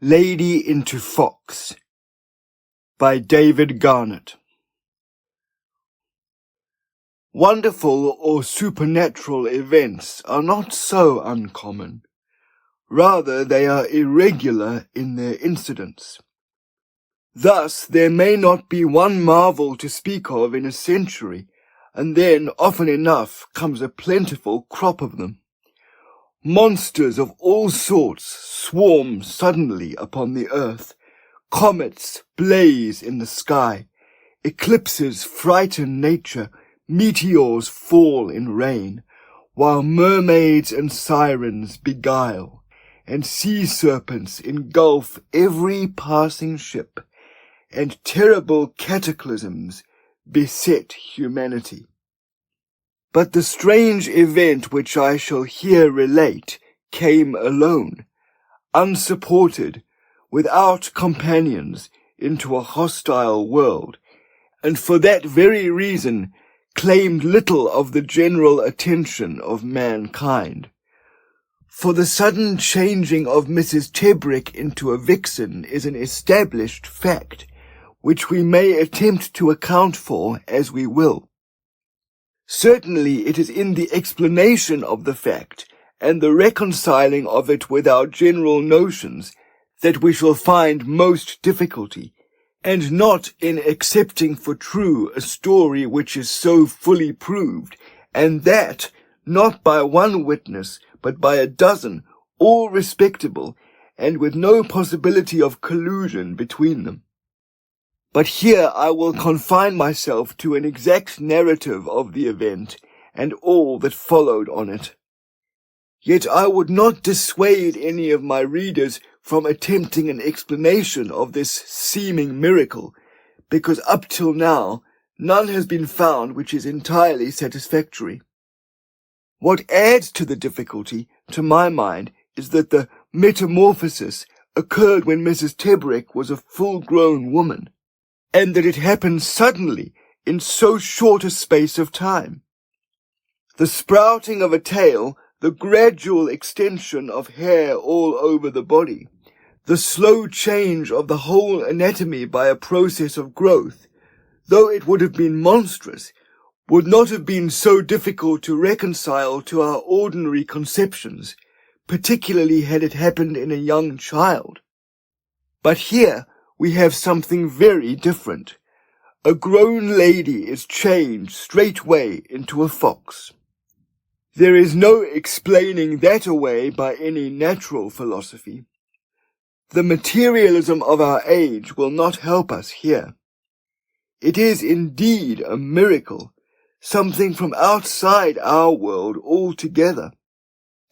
Lady into Fox by David Garnett. Wonderful or supernatural events are not so uncommon. Rather, they are irregular in their incidence. Thus, there may not be one marvel to speak of in a century, and then, often enough, comes a plentiful crop of them. Monsters of all sorts swarm suddenly upon the earth. Comets blaze in the sky. Eclipses frighten nature. Meteors fall in rain, while mermaids and sirens beguile, and sea serpents engulf every passing ship, and terrible cataclysms beset humanity. But the strange event which I shall here relate came alone, unsupported, without companions, into a hostile world, and for that very reason claimed little of the general attention of mankind. For the sudden changing of Mrs. Tebrick into a vixen is an established fact, which we may attempt to account for as we will. Certainly it is in the explanation of the fact, and the reconciling of it with our general notions, that we shall find most difficulty, and not in accepting for true a story which is so fully proved, and that, not by one witness, but by a dozen, all respectable, and with no possibility of collusion between them. But here I will confine myself to an exact narrative of the event, and all that followed on it. Yet I would not dissuade any of my readers from attempting an explanation of this seeming miracle, because up till now none has been found which is entirely satisfactory. What adds to the difficulty, to my mind, is that the metamorphosis occurred when Mrs. Tebrick was a full-grown woman, and that it happened suddenly in so short a space of time. The sprouting of a tail, the gradual extension of hair all over the body, the slow change of the whole anatomy by a process of growth, though it would have been monstrous, would not have been so difficult to reconcile to our ordinary conceptions, particularly had it happened in a young child. But here we have something very different. A grown lady is changed straightway into a fox. There is no explaining that away by any natural philosophy. The materialism of our age will not help us here. It is indeed a miracle, something from outside our world altogether,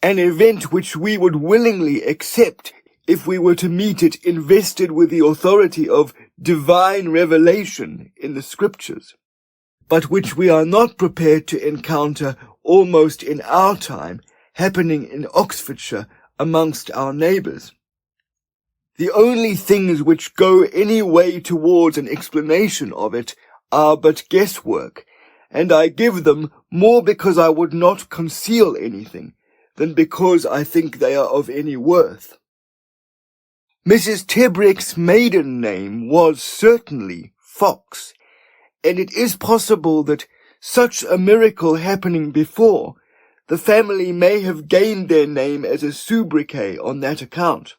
an event which we would willingly accept if we were to meet it invested with the authority of divine revelation in the Scriptures, but which we are not prepared to encounter almost in our time, happening in Oxfordshire amongst our neighbours. The only things which go any way towards an explanation of it are but guesswork, and I give them more because I would not conceal anything, than because I think they are of any worth. Mrs. Tebrick's maiden name was certainly Fox, and it is possible that, such a miracle happening before, the family may have gained their name as a sobriquet on that account.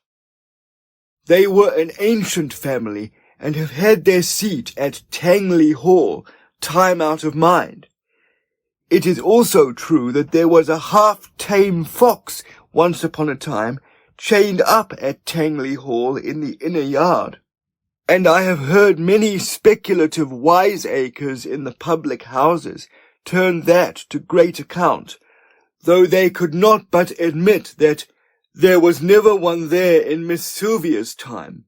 They were an ancient family, and have had their seat at Tangley Hall, time out of mind. It is also true that there was a half-tame fox once upon a time, chained up at Tangley Hall in the inner yard, and I have heard many speculative wiseacres in the public houses turn that to great account, though they could not but admit that there was never one there in Miss Sylvia's time.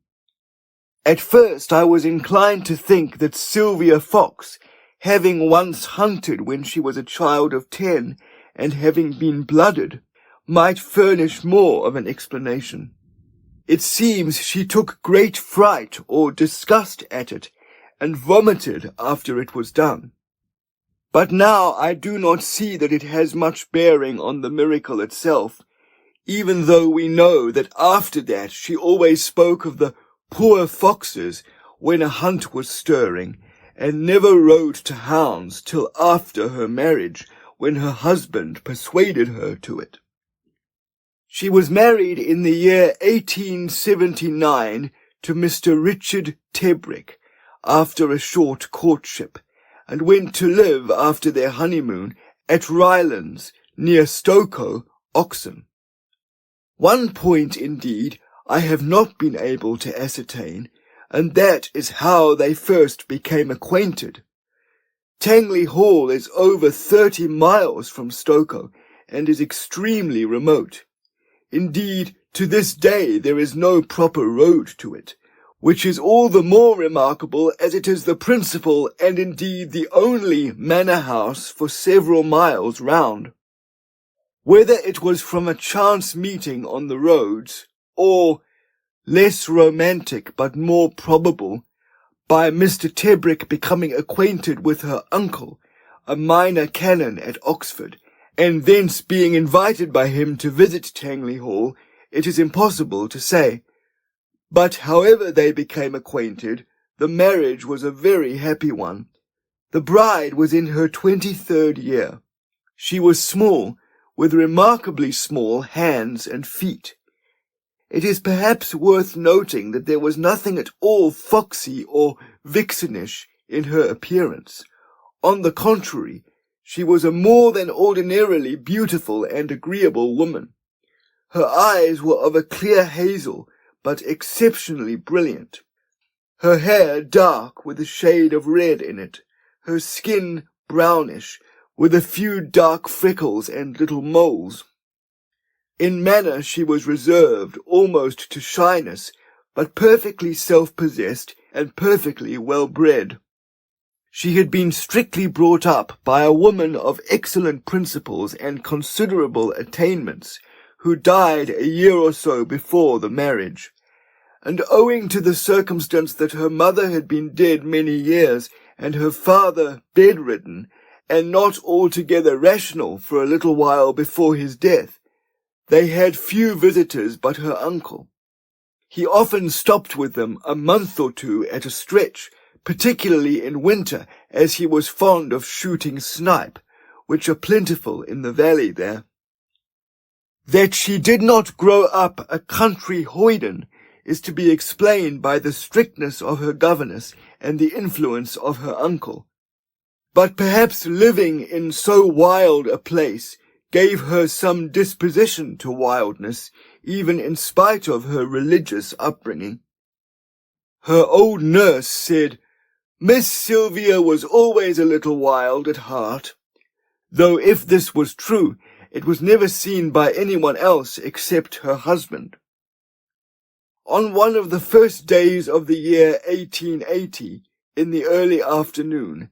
At first I was inclined to think that Sylvia Fox, having once hunted when she was a child of 10, and having been blooded, might furnish more of an explanation. It seems she took great fright or disgust at it, and vomited after it was done. But now I do not see that it has much bearing on the miracle itself, even though we know that after that she always spoke of the poor foxes when a hunt was stirring, and never rode to hounds till after her marriage, when her husband persuaded her to it. She was married in the year 1879 to Mr. Richard Tebrick after a short courtship, and went to live after their honeymoon at Rylands, near Stokoe, Oxon. One point, indeed, I have not been able to ascertain, and that is how they first became acquainted. Tangley Hall is over 30 miles from Stokoe, and is extremely remote. Indeed, to this day there is no proper road to it, which is all the more remarkable as it is the principal and indeed the only manor house for several miles round. Whether it was from a chance meeting on the roads, or, less romantic but more probable, by Mr. Tebrick becoming acquainted with her uncle, a minor canon at Oxford, and thence being invited by him to visit Tangley Hall, it is impossible to say. But however they became acquainted, the marriage was a very happy one. The bride was in her 23rd year. She was small, with remarkably small hands and feet. It is perhaps worth noting that there was nothing at all foxy or vixenish in her appearance. On the contrary, she was a more than ordinarily beautiful and agreeable woman. Her eyes were of a clear hazel, but exceptionally brilliant. Her hair dark with a shade of red in it, her skin brownish, with a few dark freckles and little moles. In manner she was reserved almost to shyness, but perfectly self-possessed and perfectly well-bred. She had been strictly brought up by a woman of excellent principles and considerable attainments, who died a year or so before the marriage, and owing to the circumstance that her mother had been dead many years, and her father bedridden, and not altogether rational for a little while before his death, they had few visitors but her uncle. He often stopped with them a month or two at a stretch, particularly in winter, as he was fond of shooting snipe, which are plentiful in the valley there. That she did not grow up a country hoyden is to be explained by the strictness of her governess and the influence of her uncle. But perhaps living in so wild a place gave her some disposition to wildness, even in spite of her religious upbringing. Her old nurse said, Miss Sylvia was always a little wild at heart, though if this was true, it was never seen by anyone else except her husband. On one of the first days of the year 1880, in the early afternoon,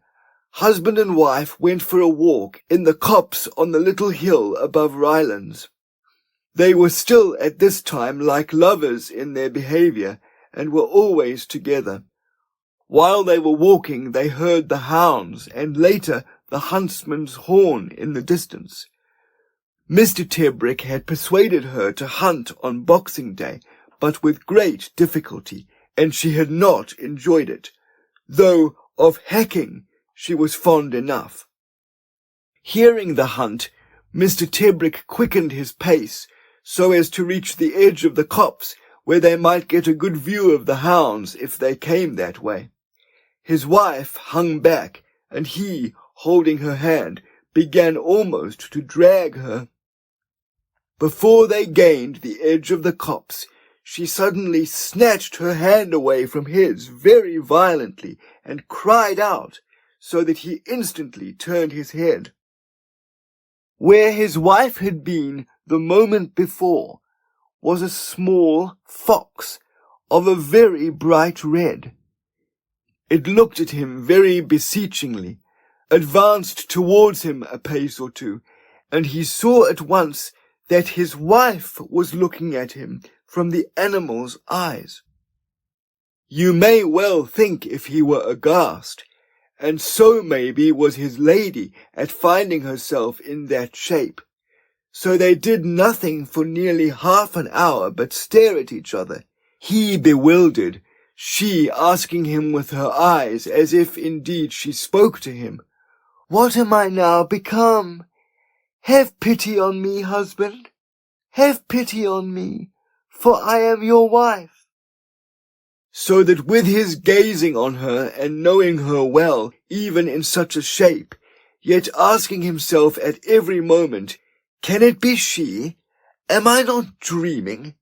husband and wife went for a walk in the copse on the little hill above Rylands. They were still at this time like lovers in their behaviour, and were always together. While they were walking, they heard the hounds, and later the huntsman's horn in the distance. Mr. Tebrick had persuaded her to hunt on Boxing Day, but with great difficulty, and she had not enjoyed it, though of hacking she was fond enough. Hearing the hunt, Mr. Tebrick quickened his pace, so as to reach the edge of the copse, where they might get a good view of the hounds if they came that way. His wife hung back, and he, holding her hand, began almost to drag her. Before they gained the edge of the copse, she suddenly snatched her hand away from his very violently, and cried out, so that he instantly turned his head. Where his wife had been the moment before was a small fox of a very bright red. It looked at him very beseechingly, advanced towards him a pace or two, and he saw at once that his wife was looking at him from the animal's eyes. You may well think if he were aghast, and so maybe was his lady at finding herself in that shape. So they did nothing for nearly half an hour but stare at each other, he bewildered, she asking him with her eyes as if indeed she spoke to him, "What am I now become? Have pity on me, husband. Have pity on me, for I am your wife." So that with his gazing on her and knowing her well, even in such a shape, yet asking himself at every moment, "Can it be she? Am I not dreaming?"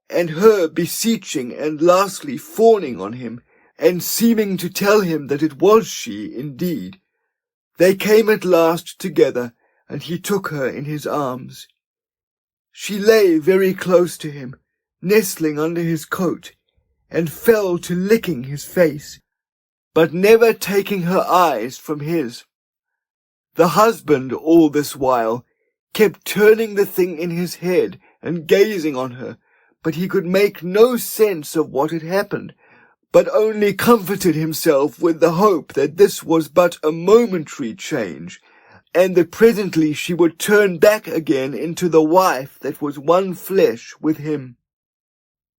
and her beseeching and lastly fawning on him, and seeming to tell him that it was she indeed, they came at last together, and he took her in his arms. She lay very close to him, nestling under his coat, and fell to licking his face, but never taking her eyes from his. The husband all this while kept turning the thing in his head and gazing on her, but he could make no sense of what had happened, but only comforted himself with the hope that this was but a momentary change, and that presently she would turn back again into the wife that was one flesh with him.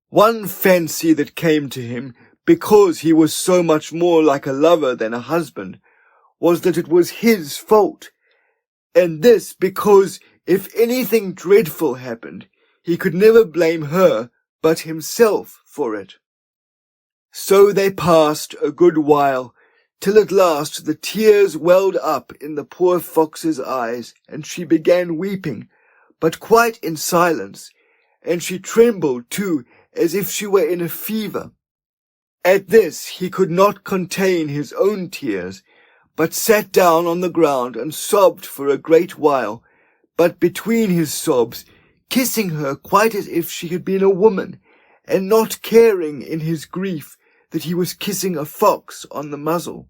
One fancy that came to him, because he was so much more like a lover than a husband, was that it was his fault, and this because if anything dreadful happened, he could never blame her but himself for it. So they passed a good while, till at last the tears welled up in the poor fox's eyes, and she began weeping, but quite in silence, and she trembled too, as if she were in a fever. At this he could not contain his own tears, but sat down on the ground and sobbed for a great while, but between his sobs, kissing her quite as if she had been a woman, and not caring in his grief that he was kissing a fox on the muzzle.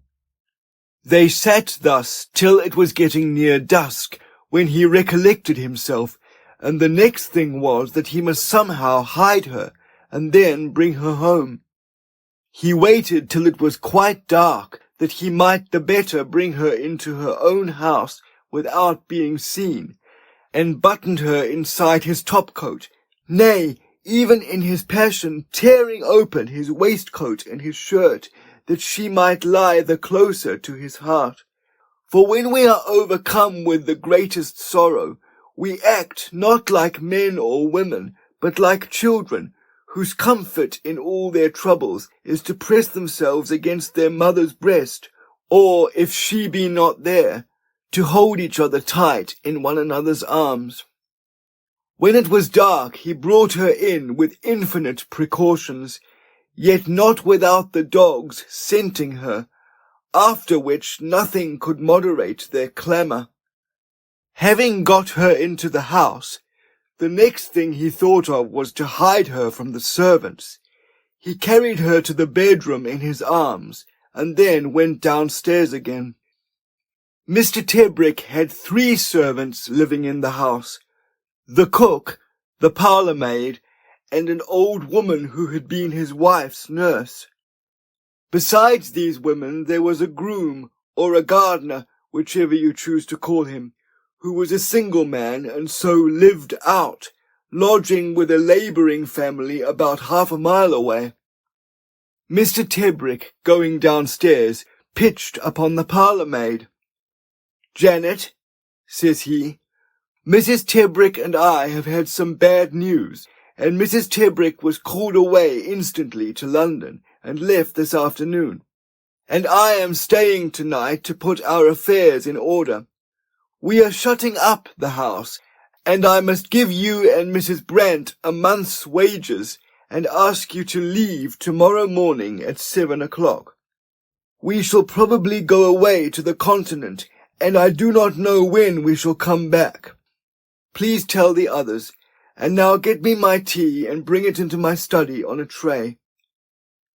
They sat thus till it was getting near dusk, when he recollected himself, and the next thing was that he must somehow hide her, and then bring her home. He waited till it was quite dark, that he might the better bring her into her own house without being seen, and buttoned her inside his topcoat, nay, even in his passion tearing open his waistcoat and his shirt, that she might lie the closer to his heart. For when we are overcome with the greatest sorrow, we act not like men or women, but like children, whose comfort in all their troubles is to press themselves against their mother's breast, or, if she be not there, to hold each other tight in one another's arms. When it was dark, he brought her in with infinite precautions, yet not without the dogs scenting her, after which nothing could moderate their clamour. Having got her into the house, the next thing he thought of was to hide her from the servants. He carried her to the bedroom in his arms, and then went downstairs again. Mr. Tebrick had 3 servants living in the house, the cook, the parlour-maid, and an old woman who had been his wife's nurse. Besides these women there was a groom, or a gardener, whichever you choose to call him, who was a single man and so lived out, lodging with a labouring family about half a mile away. Mr. Tebrick, going downstairs, pitched upon the parlour-maid. "Janet," says he, "Mrs. Tebrick and I have had some bad news, and Mrs. Tebrick was called away instantly to London, and left this afternoon, and I am staying tonight to put our affairs in order. We are shutting up the house, and I must give you and Mrs. Brant a month's wages, and ask you to leave tomorrow morning at 7 o'clock. We shall probably go away to the continent, and I do not know when we shall come back. Please tell the others, and now get me my tea and bring it into my study on a tray."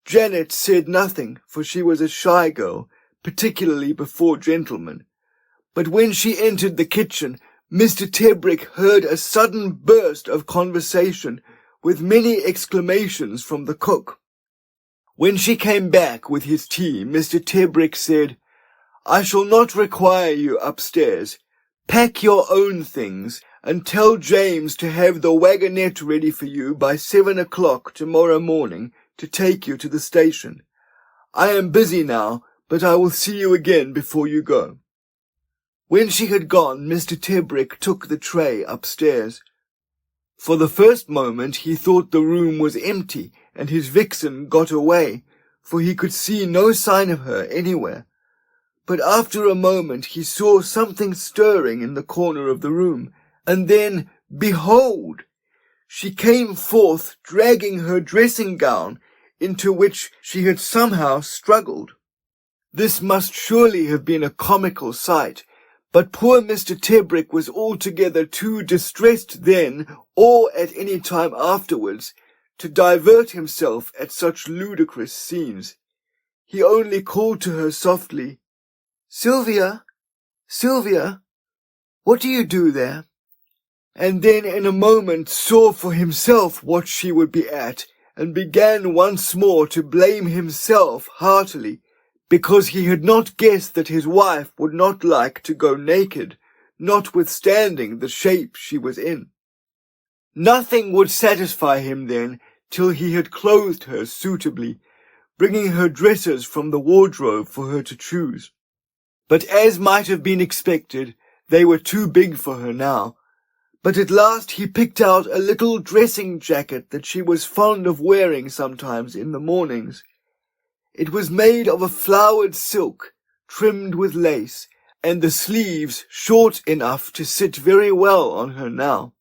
Janet said nothing, for she was a shy girl, particularly before gentlemen. But when she entered the kitchen, Mr. Tebrick heard a sudden burst of conversation, with many exclamations from the cook. When she came back with his tea, Mr. Tebrick said, "I shall not require you upstairs. Pack your own things, and tell James to have the wagonette ready for you by 7 o'clock tomorrow morning to take you to the station. I am busy now, but I will see you again before you go." When she had gone, Mr. Tebrick took the tray upstairs. For the first moment he thought the room was empty and his vixen got away, for he could see no sign of her anywhere. But after a moment he saw something stirring in the corner of the room, and then, behold! She came forth dragging her dressing gown, into which she had somehow struggled. This must surely have been a comical sight, but poor Mr. Tebrick was altogether too distressed then, or at any time afterwards, to divert himself at such ludicrous scenes. He only called to her softly, "Sylvia, Sylvia, what do you do there?" And then in a moment saw for himself what she would be at, and began once more to blame himself heartily, because he had not guessed that his wife would not like to go naked, notwithstanding the shape she was in. Nothing would satisfy him then till he had clothed her suitably, bringing her dresses from the wardrobe for her to choose. But as might have been expected, they were too big for her now. But at last he picked out a little dressing jacket that she was fond of wearing sometimes in the mornings. It was made of a flowered silk, trimmed with lace, and the sleeves short enough to sit very well on her now.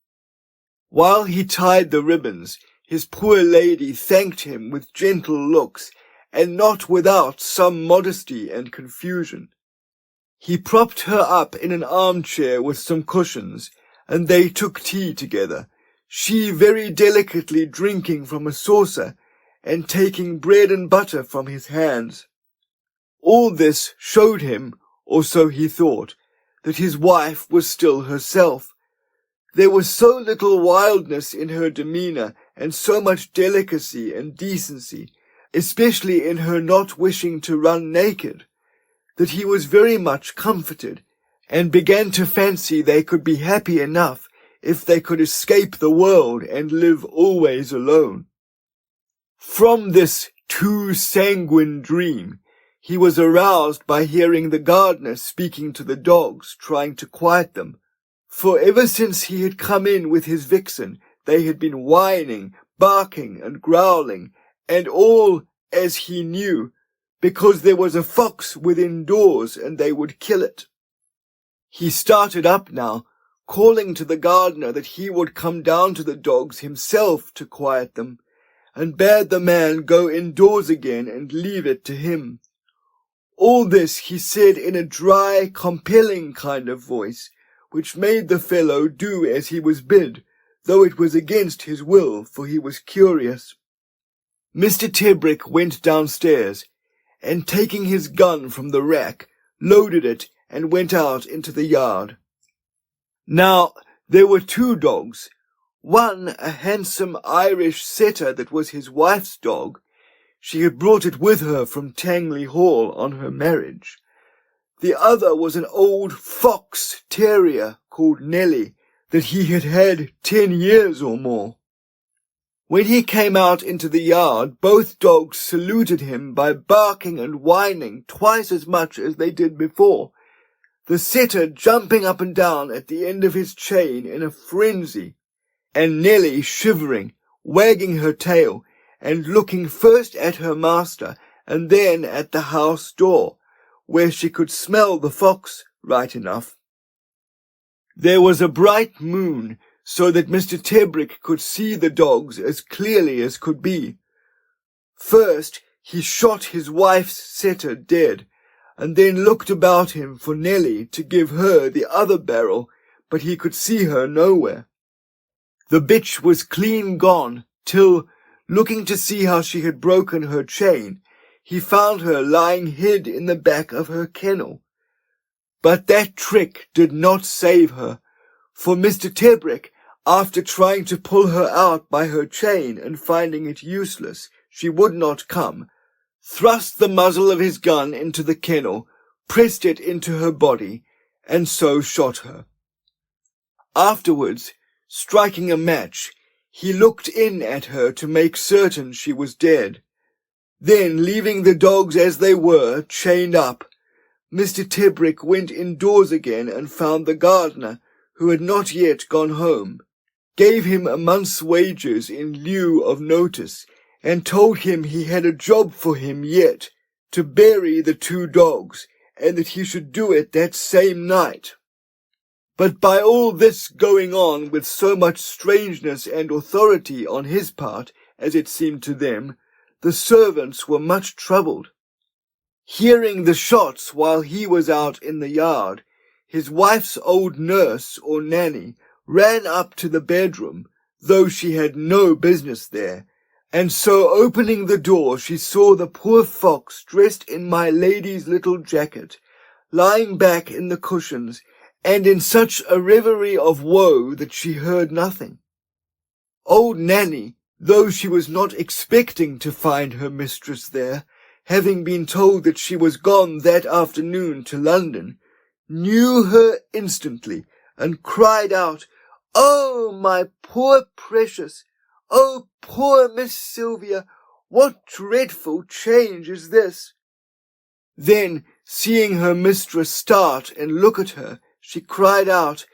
While he tied the ribbons, his poor lady thanked him with gentle looks, and not without some modesty and confusion. He propped her up in an armchair with some cushions, and they took tea together, she very delicately drinking from a saucer, and taking bread and butter from his hands. All this showed him, or so he thought, that his wife was still herself. There was so little wildness in her demeanour, and so much delicacy and decency, especially in her not wishing to run naked, that he was very much comforted, and began to fancy they could be happy enough if they could escape the world and live always alone. From this too sanguine dream, he was aroused by hearing the gardener speaking to the dogs, trying to quiet them. For ever since he had come in with his vixen, they had been whining, barking, and growling, and all, as he knew, because there was a fox within doors and they would kill it. He started up now, calling to the gardener that he would come down to the dogs himself to quiet them, and bade the man go indoors again and leave it to him. All this he said in a dry, compelling kind of voice, which made the fellow do as he was bid, though it was against his will, for he was curious. Mr. Tebrick went downstairs, and taking his gun from the rack, loaded it and went out into the yard. Now there were two dogs, one a handsome Irish setter that was his wife's dog. She had brought it with her from Tangley Hall on her marriage. The other was an old fox terrier called Nelly, that he had had 10 years or more. When he came out into the yard, both dogs saluted him by barking and whining twice as much as they did before, the setter jumping up and down at the end of his chain in a frenzy, and Nelly shivering, wagging her tail, and looking first at her master and then at the house door, where she could smell the fox right enough. There was a bright moon, so that Mr. Tebrick could see the dogs as clearly as could be. First he shot his wife's setter dead, and then looked about him for Nelly to give her the other barrel, but he could see her nowhere. The bitch was clean gone, till, looking to see how she had broken her chain, he found her lying hid in the back of her kennel. But that trick did not save her, for Mr. Tebrick, after trying to pull her out by her chain and finding it useless, she would not come, thrust the muzzle of his gun into the kennel, pressed it into her body, and so shot her. Afterwards, striking a match, he looked in at her to make certain she was dead. Then, leaving the dogs as they were, chained up, Mr. Tebrick went indoors again and found the gardener, who had not yet gone home, gave him a month's wages in lieu of notice, and told him he had a job for him yet, to bury the 2 dogs, and that he should do it that same night. But by all this going on with so much strangeness and authority on his part, as it seemed to them, the servants were much troubled. Hearing the shots while he was out in the yard, his wife's old nurse or nanny ran up to the bedroom, though she had no business there, and so opening the door she saw the poor fox dressed in my lady's little jacket, lying back in the cushions, and in such a reverie of woe that she heard nothing. Old Nanny, though she was not expecting to find her mistress there, having been told that she was gone that afternoon to London, knew her instantly, and cried out, "Oh, my poor precious! Oh, poor Miss Sylvia! What dreadful change is this?" Then, seeing her mistress start and look at her, she cried out,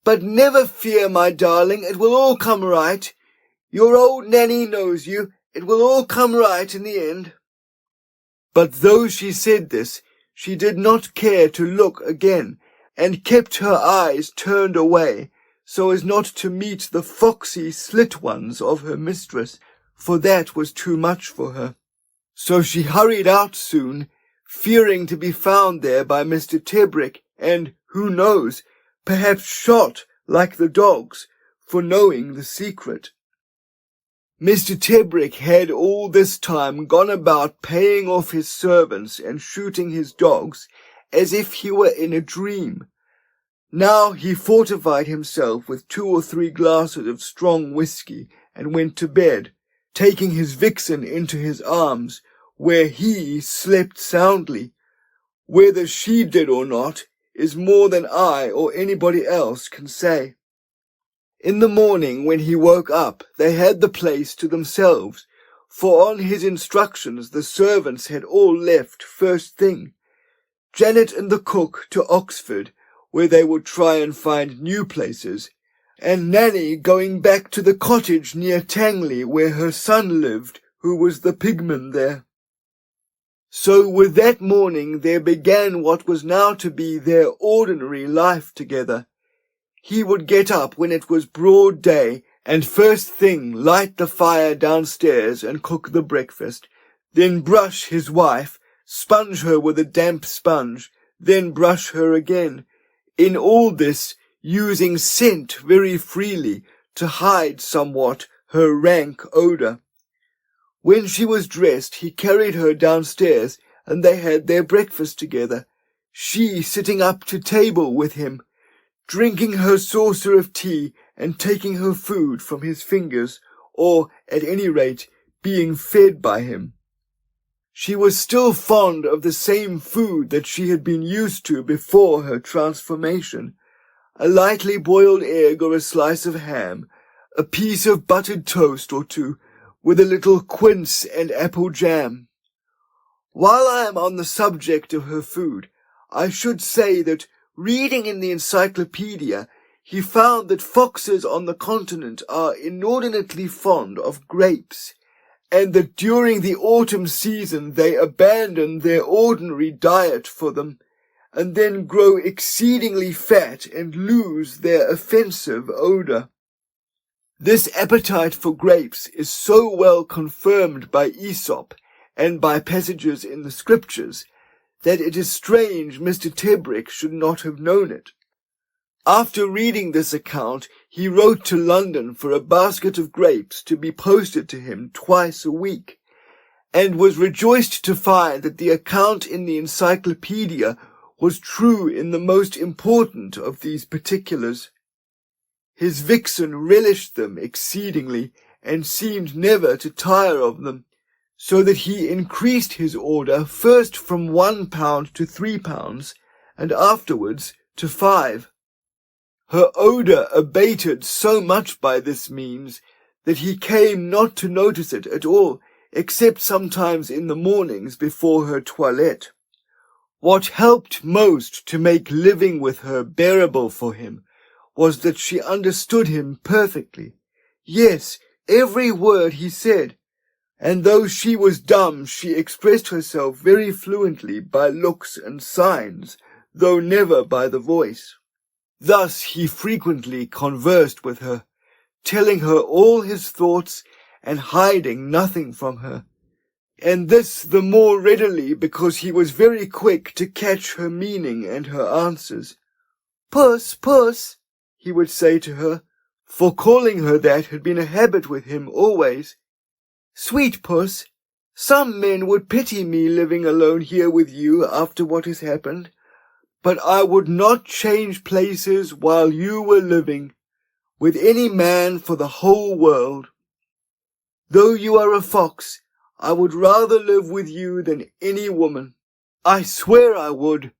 "But never fear, my darling, it will all come right. Your old Nanny knows you. It will all come right in the end." But though she said this, she did not care to look again, and kept her eyes turned away, so as not to meet the foxy slit ones of her mistress, for that was too much for her. So she hurried out soon, fearing to be found there by Mr. Tebrick, and, who knows, perhaps shot like the dogs, for knowing the secret. Mr. Tebrick had all this time gone about paying off his servants and shooting his dogs, as if he were in a dream. Now he fortified himself with 2 or 3 glasses of strong whisky, and went to bed, taking his vixen into his arms, where he slept soundly. Whether she did or not is more than I or anybody else can say. In the morning, when he woke up, they had the place to themselves, for on his instructions the servants had all left first thing, Janet and the cook to Oxford, where they would try and find new places, and Nanny going back to the cottage near Tangley, where her son lived, who was the pigman there. So with that morning there began what was now to be their ordinary life together. He would get up when it was broad day, and first thing light the fire downstairs and cook the breakfast, then brush his wife, sponge her with a damp sponge, then brush her again, in all this using scent very freely to hide somewhat her rank odour. When she was dressed, he carried her downstairs, and they had their breakfast together, she sitting up to table with him, drinking her saucer of tea and taking her food from his fingers, or, at any rate, being fed by him. She was still fond of the same food that she had been used to before her transformation, a lightly boiled egg or a slice of ham, a piece of buttered toast or 2, with a little quince and apple jam. While I am on the subject of her food, I should say that, reading in the encyclopedia, he found that foxes on the continent are inordinately fond of grapes, and that during the autumn season they abandon their ordinary diet for them, and then grow exceedingly fat and lose their offensive odour. This appetite for grapes is so well confirmed by Aesop and by passages in the Scriptures, that it is strange Mr. Tebrick should not have known it. After reading this account, he wrote to London for a basket of grapes to be posted to him twice a week, and was rejoiced to find that the account in the encyclopedia was true in the most important of these particulars. His vixen relished them exceedingly, and seemed never to tire of them, so that he increased his order first from £1 to £3, and afterwards to 5. Her odour abated so much by this means that he came not to notice it at all, except sometimes in the mornings before her toilette. What helped most to make living with her bearable for him was that she understood him perfectly. Yes, every word he said, and though she was dumb, she expressed herself very fluently by looks and signs, though never by the voice. Thus he frequently conversed with her, telling her all his thoughts and hiding nothing from her, and this the more readily because he was very quick to catch her meaning and her answers. "Puss, puss," he would say to her, for calling her that had been a habit with him always. "Sweet puss, some men would pity me living alone here with you after what has happened, but I would not change places while you were living with any man for the whole world. Though you are a fox, I would rather live with you than any woman. I swear I would,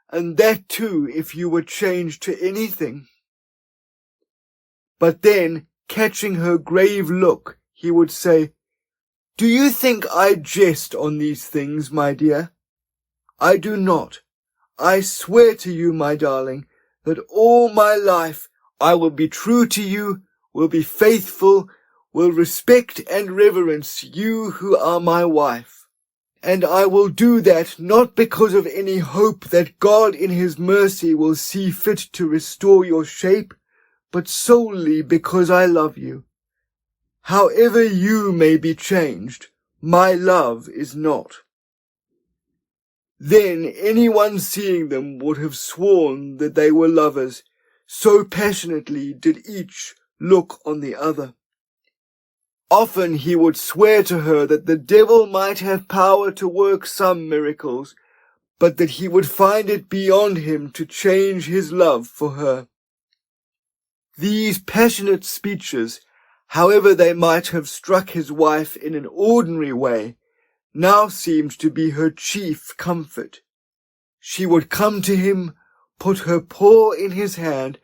and that too if you were changed to anything." But then, catching her grave look, he would say, "Do you think I jest on these things, my dear? I do not. I swear to you, my darling, that all my life I will be true to you, will be faithful, will respect and reverence you who are my wife. And I will do that not because of any hope that God in his mercy will see fit to restore your shape, but solely because I love you. However you may be changed, my love is not." Then anyone seeing them would have sworn that they were lovers, so passionately did each look on the other. Often he would swear to her that the devil might have power to work some miracles, but that he would find it beyond him to change his love for her. These passionate speeches, however they might have struck his wife in an ordinary way, now seemed to be her chief comfort. She would come to him, put her paw in his hand,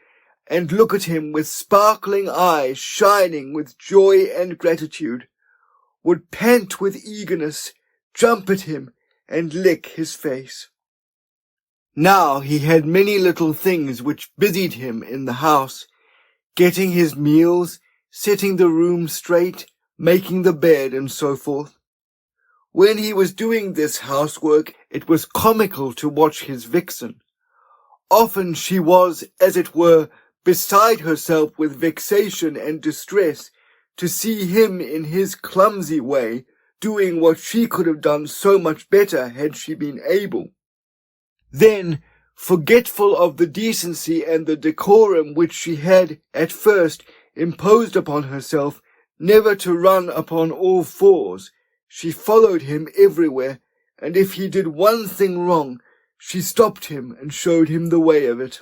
and look at him with sparkling eyes shining with joy and gratitude, would pant with eagerness, jump at him, and lick his face. Now he had many little things which busied him in the house, getting his meals, setting the room straight, making the bed, and so forth. When he was doing this housework, it was comical to watch his vixen. Often she was, as it were, beside herself with vexation and distress, to see him in his clumsy way doing what she could have done so much better had she been able. Then, forgetful of the decency and the decorum which she had at first imposed upon herself, never to run upon all fours, she followed him everywhere, and if he did one thing wrong, she stopped him and showed him the way of it.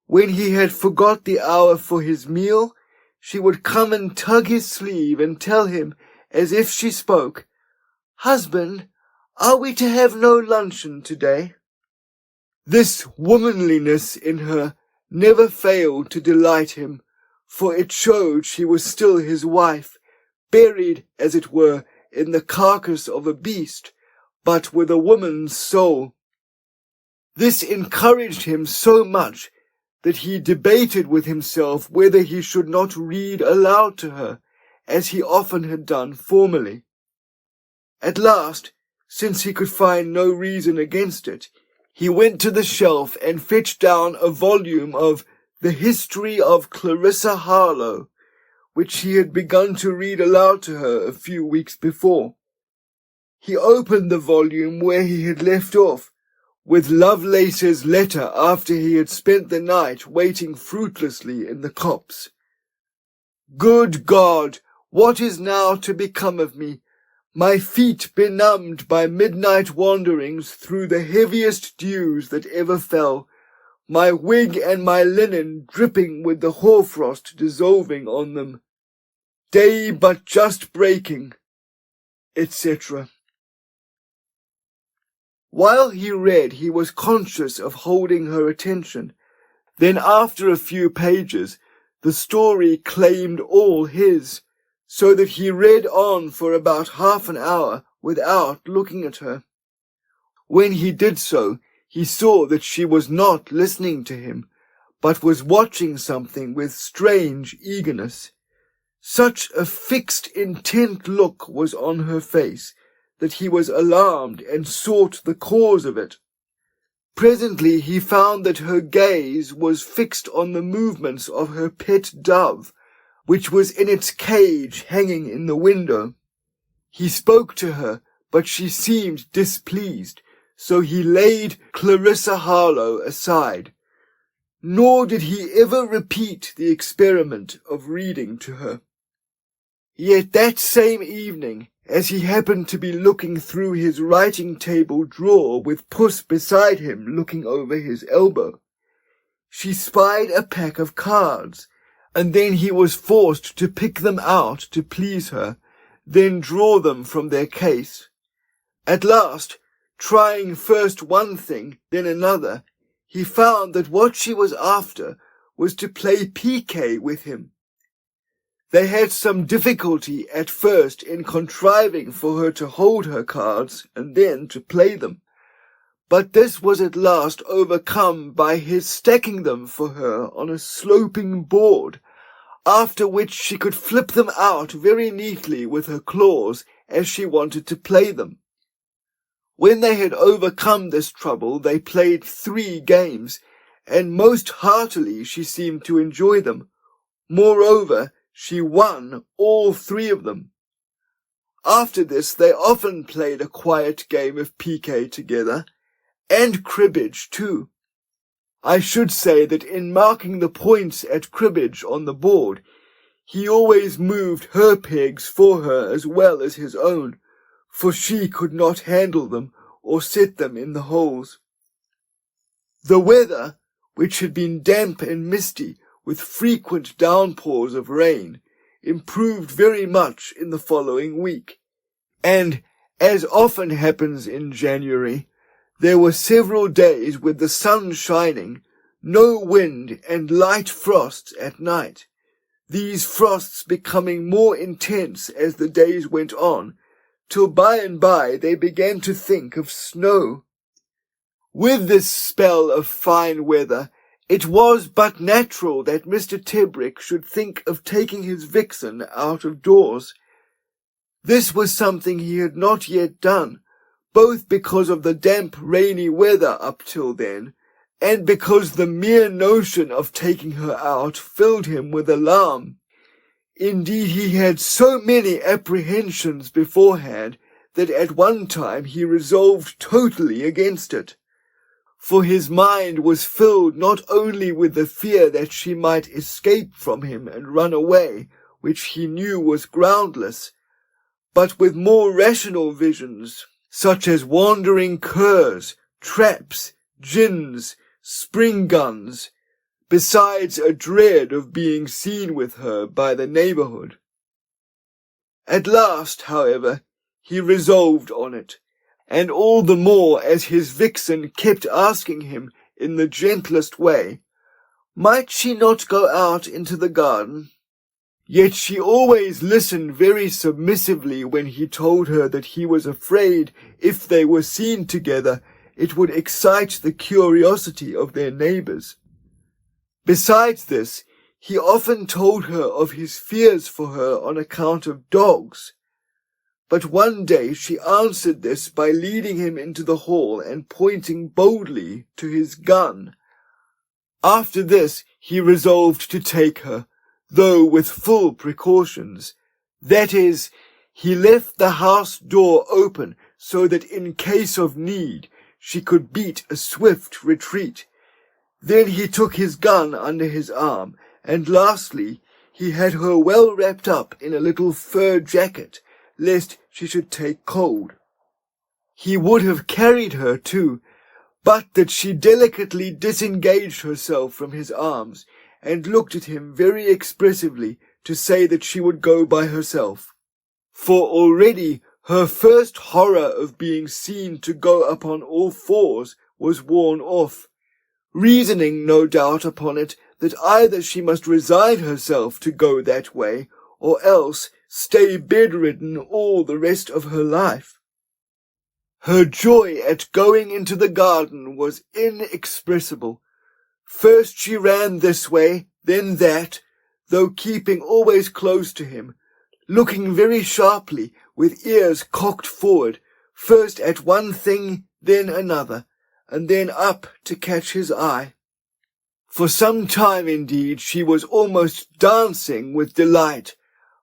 When he had forgot the hour for his meal, she would come and tug his sleeve and tell him, as if she spoke, "Husband, are we to have no luncheon today?" This womanliness in her never failed to delight him, for it showed she was still his wife, buried, as it were, in the carcass of a beast, but with a woman's soul. This encouraged him so much that he debated with himself whether he should not read aloud to her, as he often had done formerly. At last, since he could find no reason against it, he went to the shelf and fetched down a volume of The History of Clarissa Harlowe, which he had begun to read aloud to her a few weeks before. He opened the volume where he had left off, with Lovelace's letter after he had spent the night waiting fruitlessly in the copse. "Good God, what is now to become of me? My feet benumbed by midnight wanderings through the heaviest dews that ever fell, my wig and my linen dripping with the hoarfrost dissolving on them, day but just breaking," etc. While he read, he was conscious of holding her attention. Then after a few pages, the story claimed all his, so that he read on for about half an hour without looking at her. When he did so, he saw that she was not listening to him, but was watching something with strange eagerness. Such a fixed, intent look was on her face that he was alarmed and sought the cause of it. Presently he found that her gaze was fixed on the movements of her pet dove, which was in its cage hanging in the window. He spoke to her, but she seemed displeased, so he laid Clarissa Harlowe aside. Nor did he ever repeat the experiment of reading to her. Yet that same evening, as he happened to be looking through his writing-table drawer with Puss beside him looking over his elbow, she spied a pack of cards, and then he was forced to pick them out to please her, then draw them from their case. At last, trying first one thing, then another, he found that what she was after was to play piquet with him. They had some difficulty at first in contriving for her to hold her cards and then to play them, but this was at last overcome by his stacking them for her on a sloping board, after which she could flip them out very neatly with her claws as she wanted to play them. When they had overcome this trouble, they played 3 games, and most heartily she seemed to enjoy them. Moreover, she won all 3 of them. After this, they often played a quiet game of piquet together, and cribbage too. I should say that in marking the points at cribbage on the board, he always moved her pegs for her as well as his own, for she could not handle them or set them in the holes. The weather, which had been damp and misty, with frequent downpours of rain, improved very much in the following week, and, as often happens in January, there were several days with the sun shining, no wind, and light frosts at night, these frosts becoming more intense as the days went on, till by and by they began to think of snow. With this spell of fine weather, it was but natural that Mr. Tebrick should think of taking his vixen out of doors. This was something he had not yet done, both because of the damp, rainy weather up till then, and because the mere notion of taking her out filled him with alarm. Indeed, he had so many apprehensions beforehand that at one time he resolved totally against it. For his mind was filled not only with the fear that she might escape from him and run away, which he knew was groundless, but with more rational visions, such as wandering curs, traps, gins, spring guns, besides a dread of being seen with her by the neighbourhood. At last, however, he resolved on it, and all the more as his vixen kept asking him in the gentlest way, might she not go out into the garden? Yet she always listened very submissively when he told her that he was afraid if they were seen together it would excite the curiosity of their neighbours. Besides this, he often told her of his fears for her on account of dogs. But one day she answered this by leading him into the hall and pointing boldly to his gun. After this he resolved to take her, though with full precautions. That is, he left the house door open so that in case of need she could beat a swift retreat. Then he took his gun under his arm, and lastly he had her well wrapped up in a little fur jacket, lest she should take cold. He would have carried her too, but that she delicately disengaged herself from his arms, and looked at him very expressively to say that she would go by herself. For already her first horror of being seen to go upon all fours was worn off, reasoning no doubt upon it that either she must resign herself to go that way, or else stay bedridden all the rest of her life. Her joy at going into the garden was inexpressible. First she ran this way, then that, though keeping always close to him, looking very sharply, with ears cocked forward, first at one thing, then another, and then up to catch his eye. For some time indeed she was almost dancing with delight,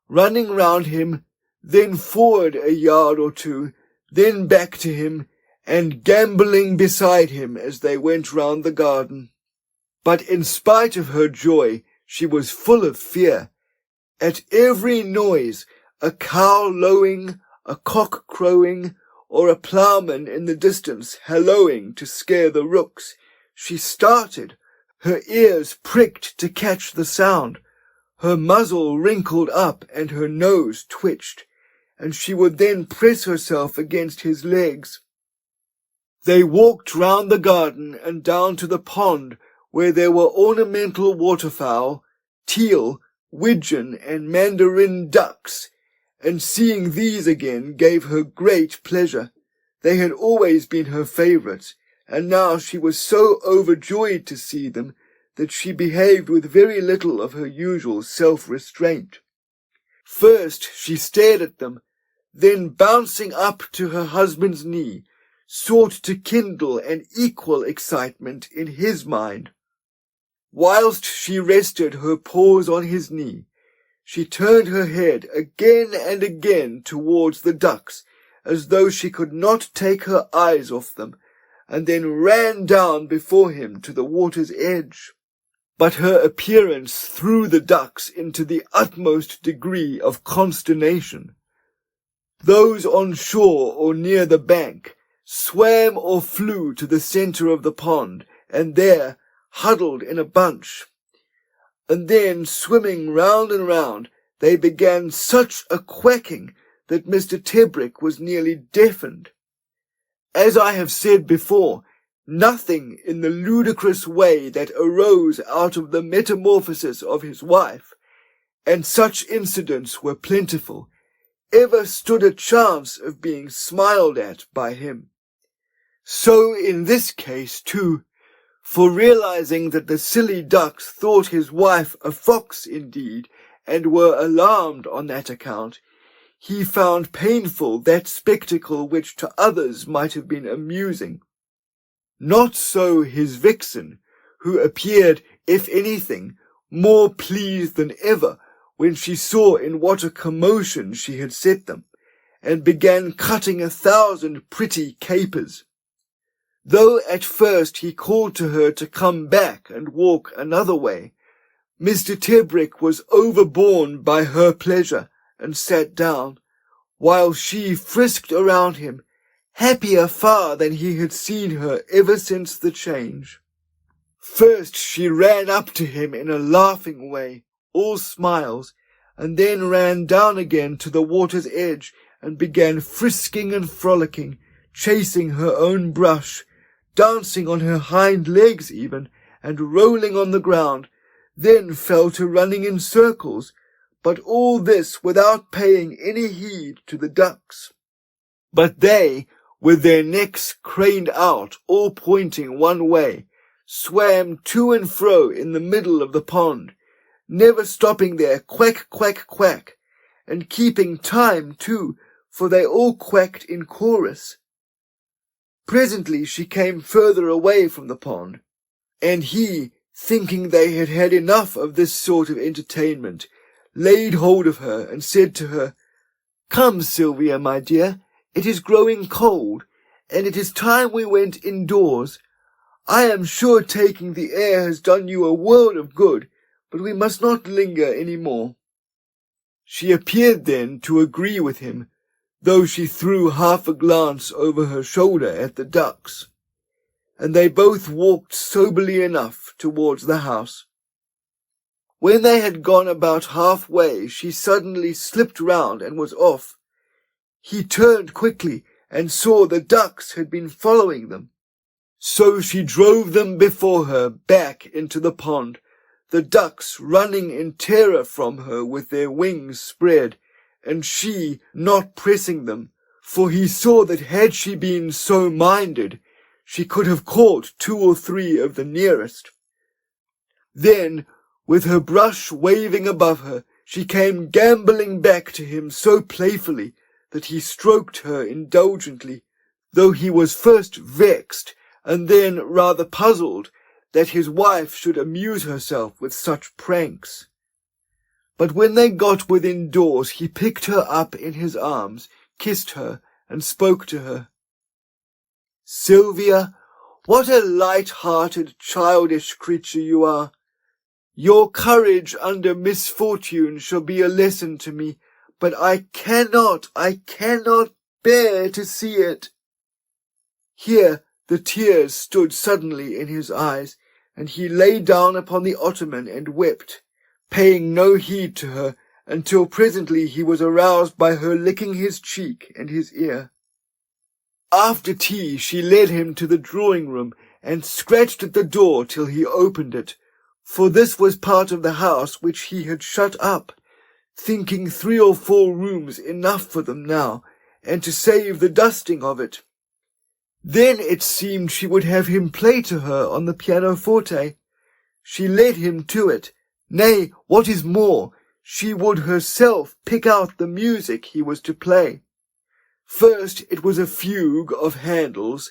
running round him, then forward a yard or two, then back to him, and gambolling beside him as they went round the garden. But in spite of her joy, she was full of fear. At every noise, a cow lowing, a cock crowing, or a ploughman in the distance hallooing to scare the rooks, she started, her ears pricked to catch the sound, her muzzle wrinkled up and her nose twitched, and she would then press herself against his legs. They walked round the garden and down to the pond, where there were ornamental waterfowl, teal, widgeon, and mandarin ducks, and seeing these again gave her great pleasure. They had always been her favourites, and now she was so overjoyed to see them that she behaved with very little of her usual self-restraint. First she stared at them, then bouncing up to her husband's knee, sought to kindle an equal excitement in his mind. Whilst she rested her paws on his knee, she turned her head again and again towards the ducks, as though she could not take her eyes off them, and then ran down before him to the water's edge. But her appearance threw the ducks into the utmost degree of consternation. Those on shore or near the bank swam or flew to the centre of the pond, and there huddled in a bunch. And then, swimming round and round, they began such a quacking that Mr. Tebrick was nearly deafened. As I have said before, nothing in the ludicrous way that arose out of the metamorphosis of his wife, and such incidents were plentiful, ever stood a chance of being smiled at by him. So in this case too, for realizing that the silly ducks thought his wife a fox indeed, and were alarmed on that account, he found painful that spectacle which to others might have been amusing. Not so his vixen, who appeared, if anything, more pleased than ever when she saw in what a commotion she had set them, and began cutting 1,000 pretty capers. Though at first he called to her to come back and walk another way, Mr. Tebrick was overborne by her pleasure and sat down, while she frisked around him, happier far than he had seen her ever since the change. First she ran up to him in a laughing way, all smiles, and then ran down again to the water's edge and began frisking and frolicking, chasing her own brush, dancing on her hind legs even, and rolling on the ground, then fell to running in circles, but all this without paying any heed to the ducks. But they, with their necks craned out, all pointing one way, swam to and fro in the middle of the pond, never stopping there, quack, quack, quack, and keeping time too, for they all quacked in chorus. Presently she came further away from the pond, and he, thinking they had had enough of this sort of entertainment, laid hold of her and said to her, "Come, Sylvia, my dear, it is growing cold, and it is time we went indoors. I am sure taking the air has done you a world of good, but we must not linger any more." She appeared then to agree with him, though she threw half a glance over her shoulder at the ducks, and they both walked soberly enough towards the house. When they had gone about half-way, she suddenly slipped round and was off. He turned quickly and saw the ducks had been following them. So she drove them before her back into the pond, the ducks running in terror from her with their wings spread, and she not pressing them, for he saw that had she been so minded, she could have caught 2 or 3 of the nearest. Then, with her brush waving above her, she came gambolling back to him so playfully that he stroked her indulgently, though he was first vexed and then rather puzzled that his wife should amuse herself with such pranks. But when they got within doors, he picked her up in his arms, kissed her, and spoke to her. "Sylvia, what a light-hearted, childish creature you are! Your courage under misfortune shall be a lesson to me, but I cannot bear to see it." Here the tears stood suddenly in his eyes, and he lay down upon the ottoman and wept, paying no heed to her, until presently he was aroused by her licking his cheek and his ear. After tea she led him to the drawing-room, and scratched at the door till he opened it, for this was part of the house which he had shut up, thinking 3 or 4 rooms enough for them now, and to save the dusting of it. Then it seemed she would have him play to her on the pianoforte. She led him to it. Nay, what is more, she would herself pick out the music he was to play. First it was a fugue of Handel's,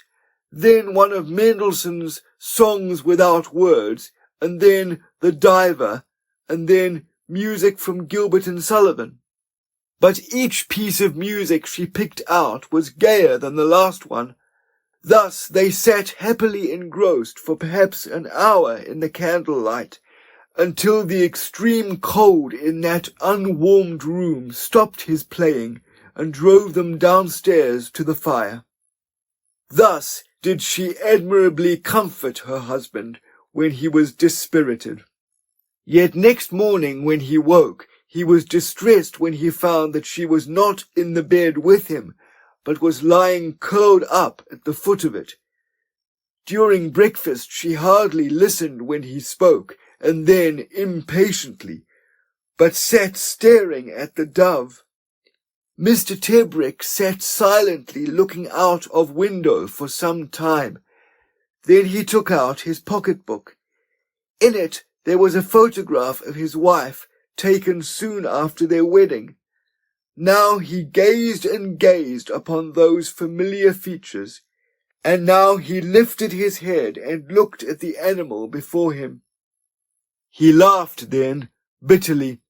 then one of Mendelssohn's Songs Without Words, and then The Diver, and then music from Gilbert and Sullivan. But each piece of music she picked out was gayer than the last one. Thus they sat happily engrossed for perhaps an hour in the candlelight, until the extreme cold in that unwarmed room stopped his playing and drove them downstairs to the fire. Thus did she admirably comfort her husband when he was dispirited. Yet next morning when he woke, he was distressed when he found that she was not in the bed with him, but was lying curled up at the foot of it. During breakfast she hardly listened when he spoke, and then impatiently, but sat staring at the dove. Mr. Tebrick sat silently looking out of window for some time. Then he took out his pocket-book. In it there was a photograph of his wife, taken soon after their wedding. Now he gazed and gazed upon those familiar features, and now he lifted his head and looked at the animal before him. He laughed then, bitterly,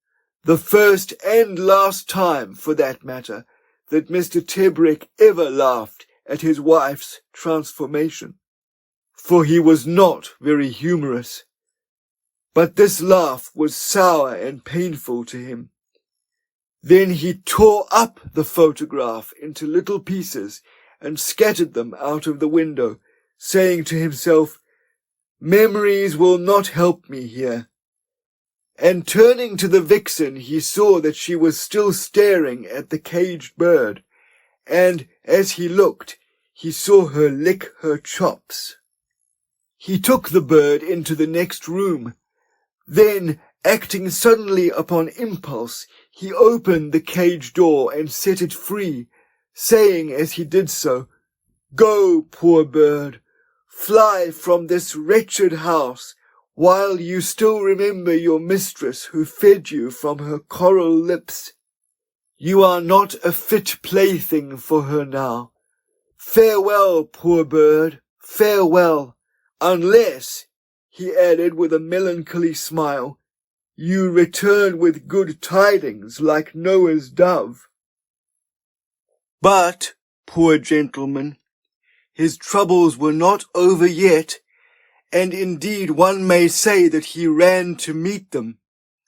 the first and last time, for that matter, that Mr. Tebrick ever laughed at his wife's transformation, for he was not very humorous. But this laugh was sour and painful to him. Then he tore up the photograph into little pieces and scattered them out of the window, saying to himself, "Memories will not help me here." And turning to the vixen, he saw that she was still staring at the caged bird, and as he looked, he saw her lick her chops. He took the bird into the next room. Then, acting suddenly upon impulse, he opened the cage door and set it free, saying as he did so, "Go, poor bird, fly from this wretched house, while you still remember your mistress who fed you from her coral lips. You are not a fit plaything for her now. Farewell, poor bird, farewell, unless," he added with a melancholy smile, "you return with good tidings like Noah's dove." But, poor gentleman, his troubles were not over yet, and indeed one may say that he ran to meet them,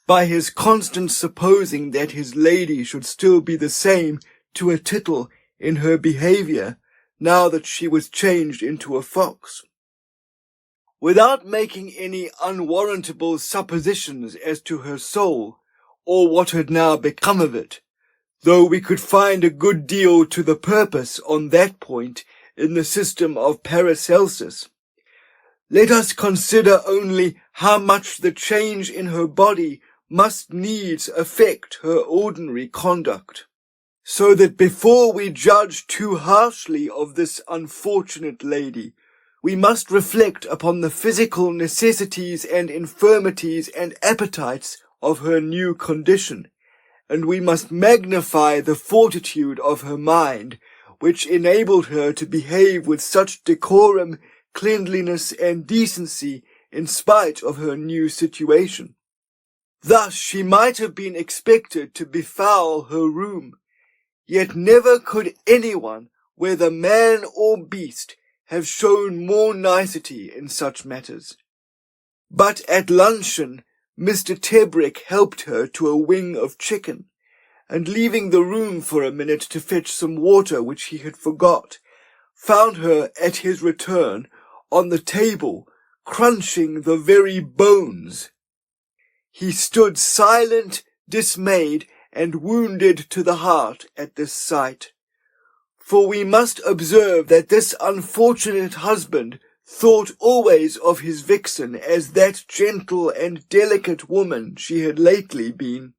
by his constant supposing that his lady should still be the same to a tittle in her behaviour, now that she was changed into a fox. Without making any unwarrantable suppositions as to her soul, or what had now become of it, though we could find a good deal to the purpose on that point in the system of Paracelsus, Let us consider only how much the change in her body must needs affect her ordinary conduct, so that before we judge too harshly of this unfortunate lady, we must reflect upon the physical necessities and infirmities and appetites of her new condition, and we must magnify the fortitude of her mind, which enabled her to behave with such decorum, cleanliness, and decency in spite of her new situation. Thus she might have been expected to befoul her room, yet never could anyone, whether man or beast, have shown more nicety in such matters. But at luncheon, Mr. Tebrick helped her to a wing of chicken, and leaving the room for a minute to fetch some water which he had forgot, found her at his return on the table, crunching the very bones. He stood silent, dismayed, and wounded to the heart at this sight. For we must observe that this unfortunate husband thought always of his vixen as that gentle and delicate woman she had lately been,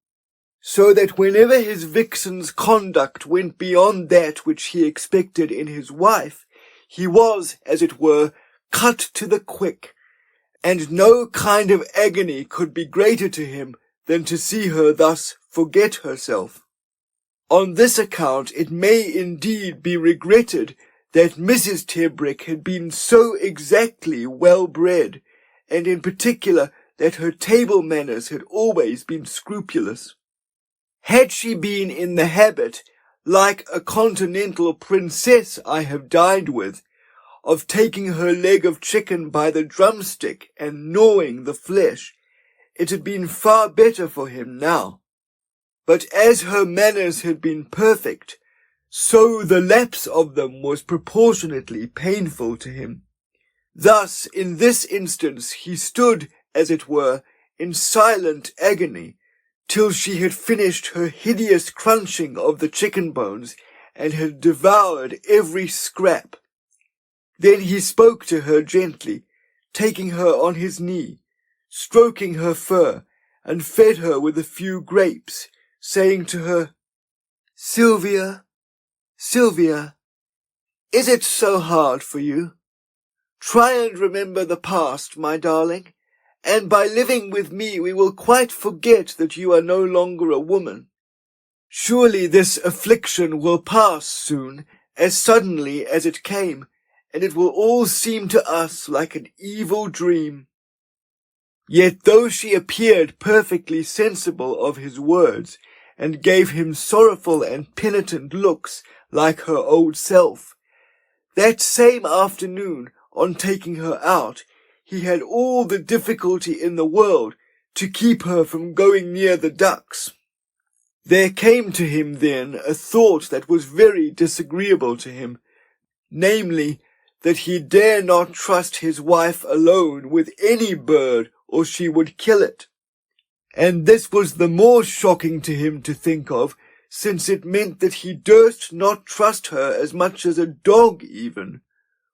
so that whenever his vixen's conduct went beyond that which he expected in his wife, he was, as it were, cut to the quick, and no kind of agony could be greater to him than to see her thus forget herself. On this account it may indeed be regretted that Mrs. Tebrick had been so exactly well bred, and in particular that her table manners had always been scrupulous. Had she been in the habit, like a continental princess I have dined with, of taking her leg of chicken by the drumstick and gnawing the flesh, it had been far better for him now. But as her manners had been perfect, so the lapse of them was proportionately painful to him. Thus, in this instance, he stood, as it were, in silent agony, till she had finished her hideous crunching of the chicken bones, and had devoured every scrap. Then he spoke to her gently, taking her on his knee, stroking her fur, and fed her with a few grapes, saying to her, "Sylvia, Sylvia, is it so hard for you? Try and remember the past, my darling, and by living with me we will quite forget that you are no longer a woman. Surely this affliction will pass soon, as suddenly as it came, and it will all seem to us like an evil dream." Yet though she appeared perfectly sensible of his words, and gave him sorrowful and penitent looks like her old self, that same afternoon, on taking her out, he had all the difficulty in the world to keep her from going near the ducks. There came to him then a thought that was very disagreeable to him, namely, that he dare not trust his wife alone with any bird, or she would kill it. And this was the more shocking to him to think of, since it meant that he durst not trust her as much as a dog even.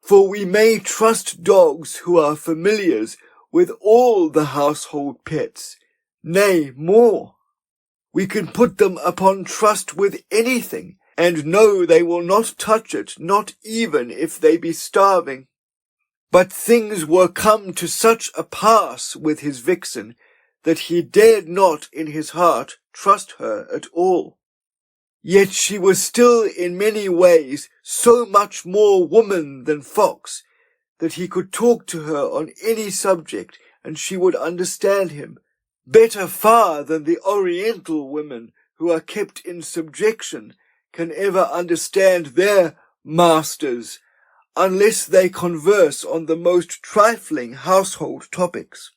For we may trust dogs who are familiars with all the household pets, nay, more. We can put them upon trust with anything, and know they will not touch it, not even if they be starving. But things were come to such a pass with his vixen, that he dared not in his heart trust her at all. Yet she was still in many ways so much more woman than fox, that he could talk to her on any subject, and she would understand him, better far than the Oriental women who are kept in subjection can ever understand their masters, unless they converse on the most trifling household topics.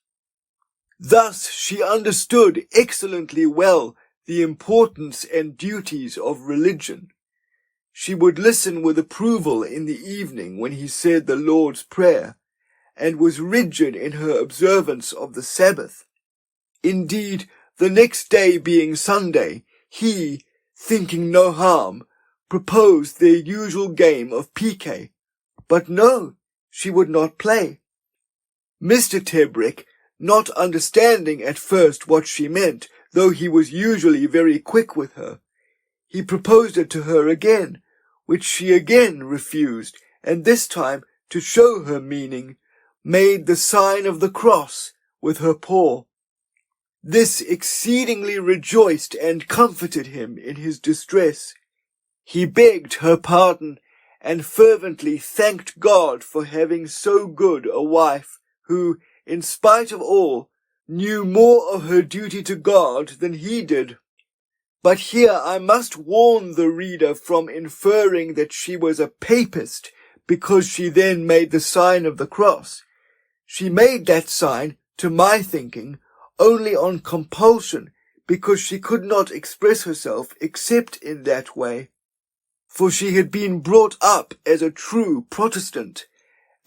Thus she understood excellently well the importance and duties of religion. She would listen with approval in the evening when he said the Lord's Prayer, and was rigid in her observance of the Sabbath. Indeed, the next day being Sunday, he, thinking no harm, proposed their usual game of piquet. But no, she would not play. Mr. Tebrick, not understanding at first what she meant, though he was usually very quick with her, he proposed it to her again, which she again refused, and this time, to show her meaning, made the sign of the cross with her paw. This exceedingly rejoiced and comforted him in his distress. He begged her pardon, and fervently thanked God for having so good a wife, who, in spite of all, knew more of her duty to God than he did. But here I must warn the reader from inferring that she was a papist because she then made the sign of the cross. She made that sign, to my thinking, only on compulsion, because she could not express herself except in that way. For she had been brought up as a true Protestant,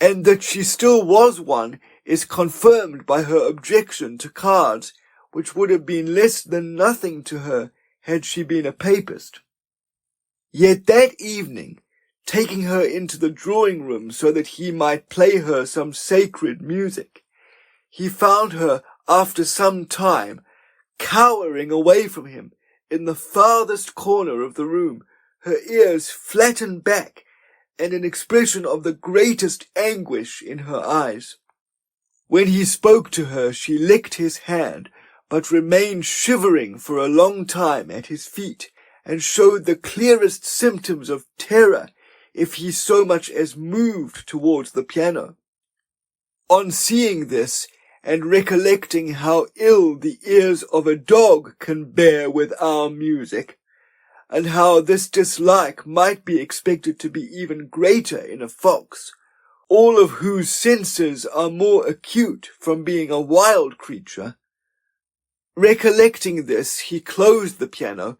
and that she still was one is confirmed by her objection to cards, which would have been less than nothing to her had she been a papist. Yet that evening, taking her into the drawing-room so that he might play her some sacred music, he found her, after some time, cowering away from him in the farthest corner of the room, her ears flattened back, and an expression of the greatest anguish in her eyes. When he spoke to her, she licked his hand, but remained shivering for a long time at his feet, and showed the clearest symptoms of terror if he so much as moved towards the piano. On seeing this, and recollecting how ill the ears of a dog can bear with our music, and how this dislike might be expected to be even greater in a fox, all of whose senses are more acute from being a wild creature, recollecting this, he closed the piano,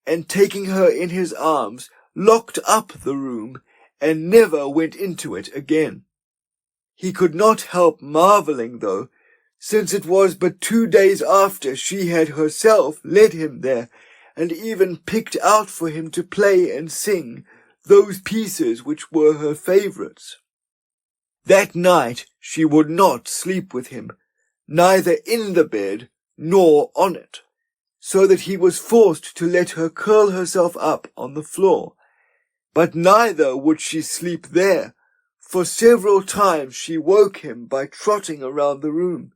and taking her in his arms, locked up the room, and never went into it again. He could not help marvelling, though, since it was but 2 days after she had herself led him there, and even picked out for him to play and sing those pieces which were her favourites. That night she would not sleep with him, neither in the bed nor on it, so that he was forced to let her curl herself up on the floor. But neither would she sleep there, for several times she woke him by trotting around the room,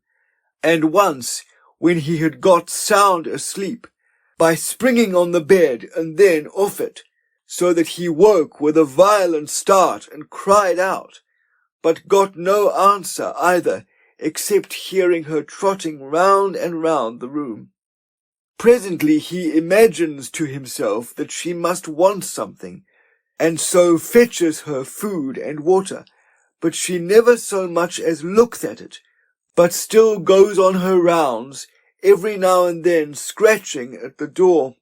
and once, when he had got sound asleep, by springing on the bed and then off it, so that he woke with a violent start and cried out, but got no answer either, except hearing her trotting round and round the room. Presently he imagines to himself that she must want something, and so fetches her food and water, but she never so much as looks at it, but still goes on her rounds, every now and then scratching at the door.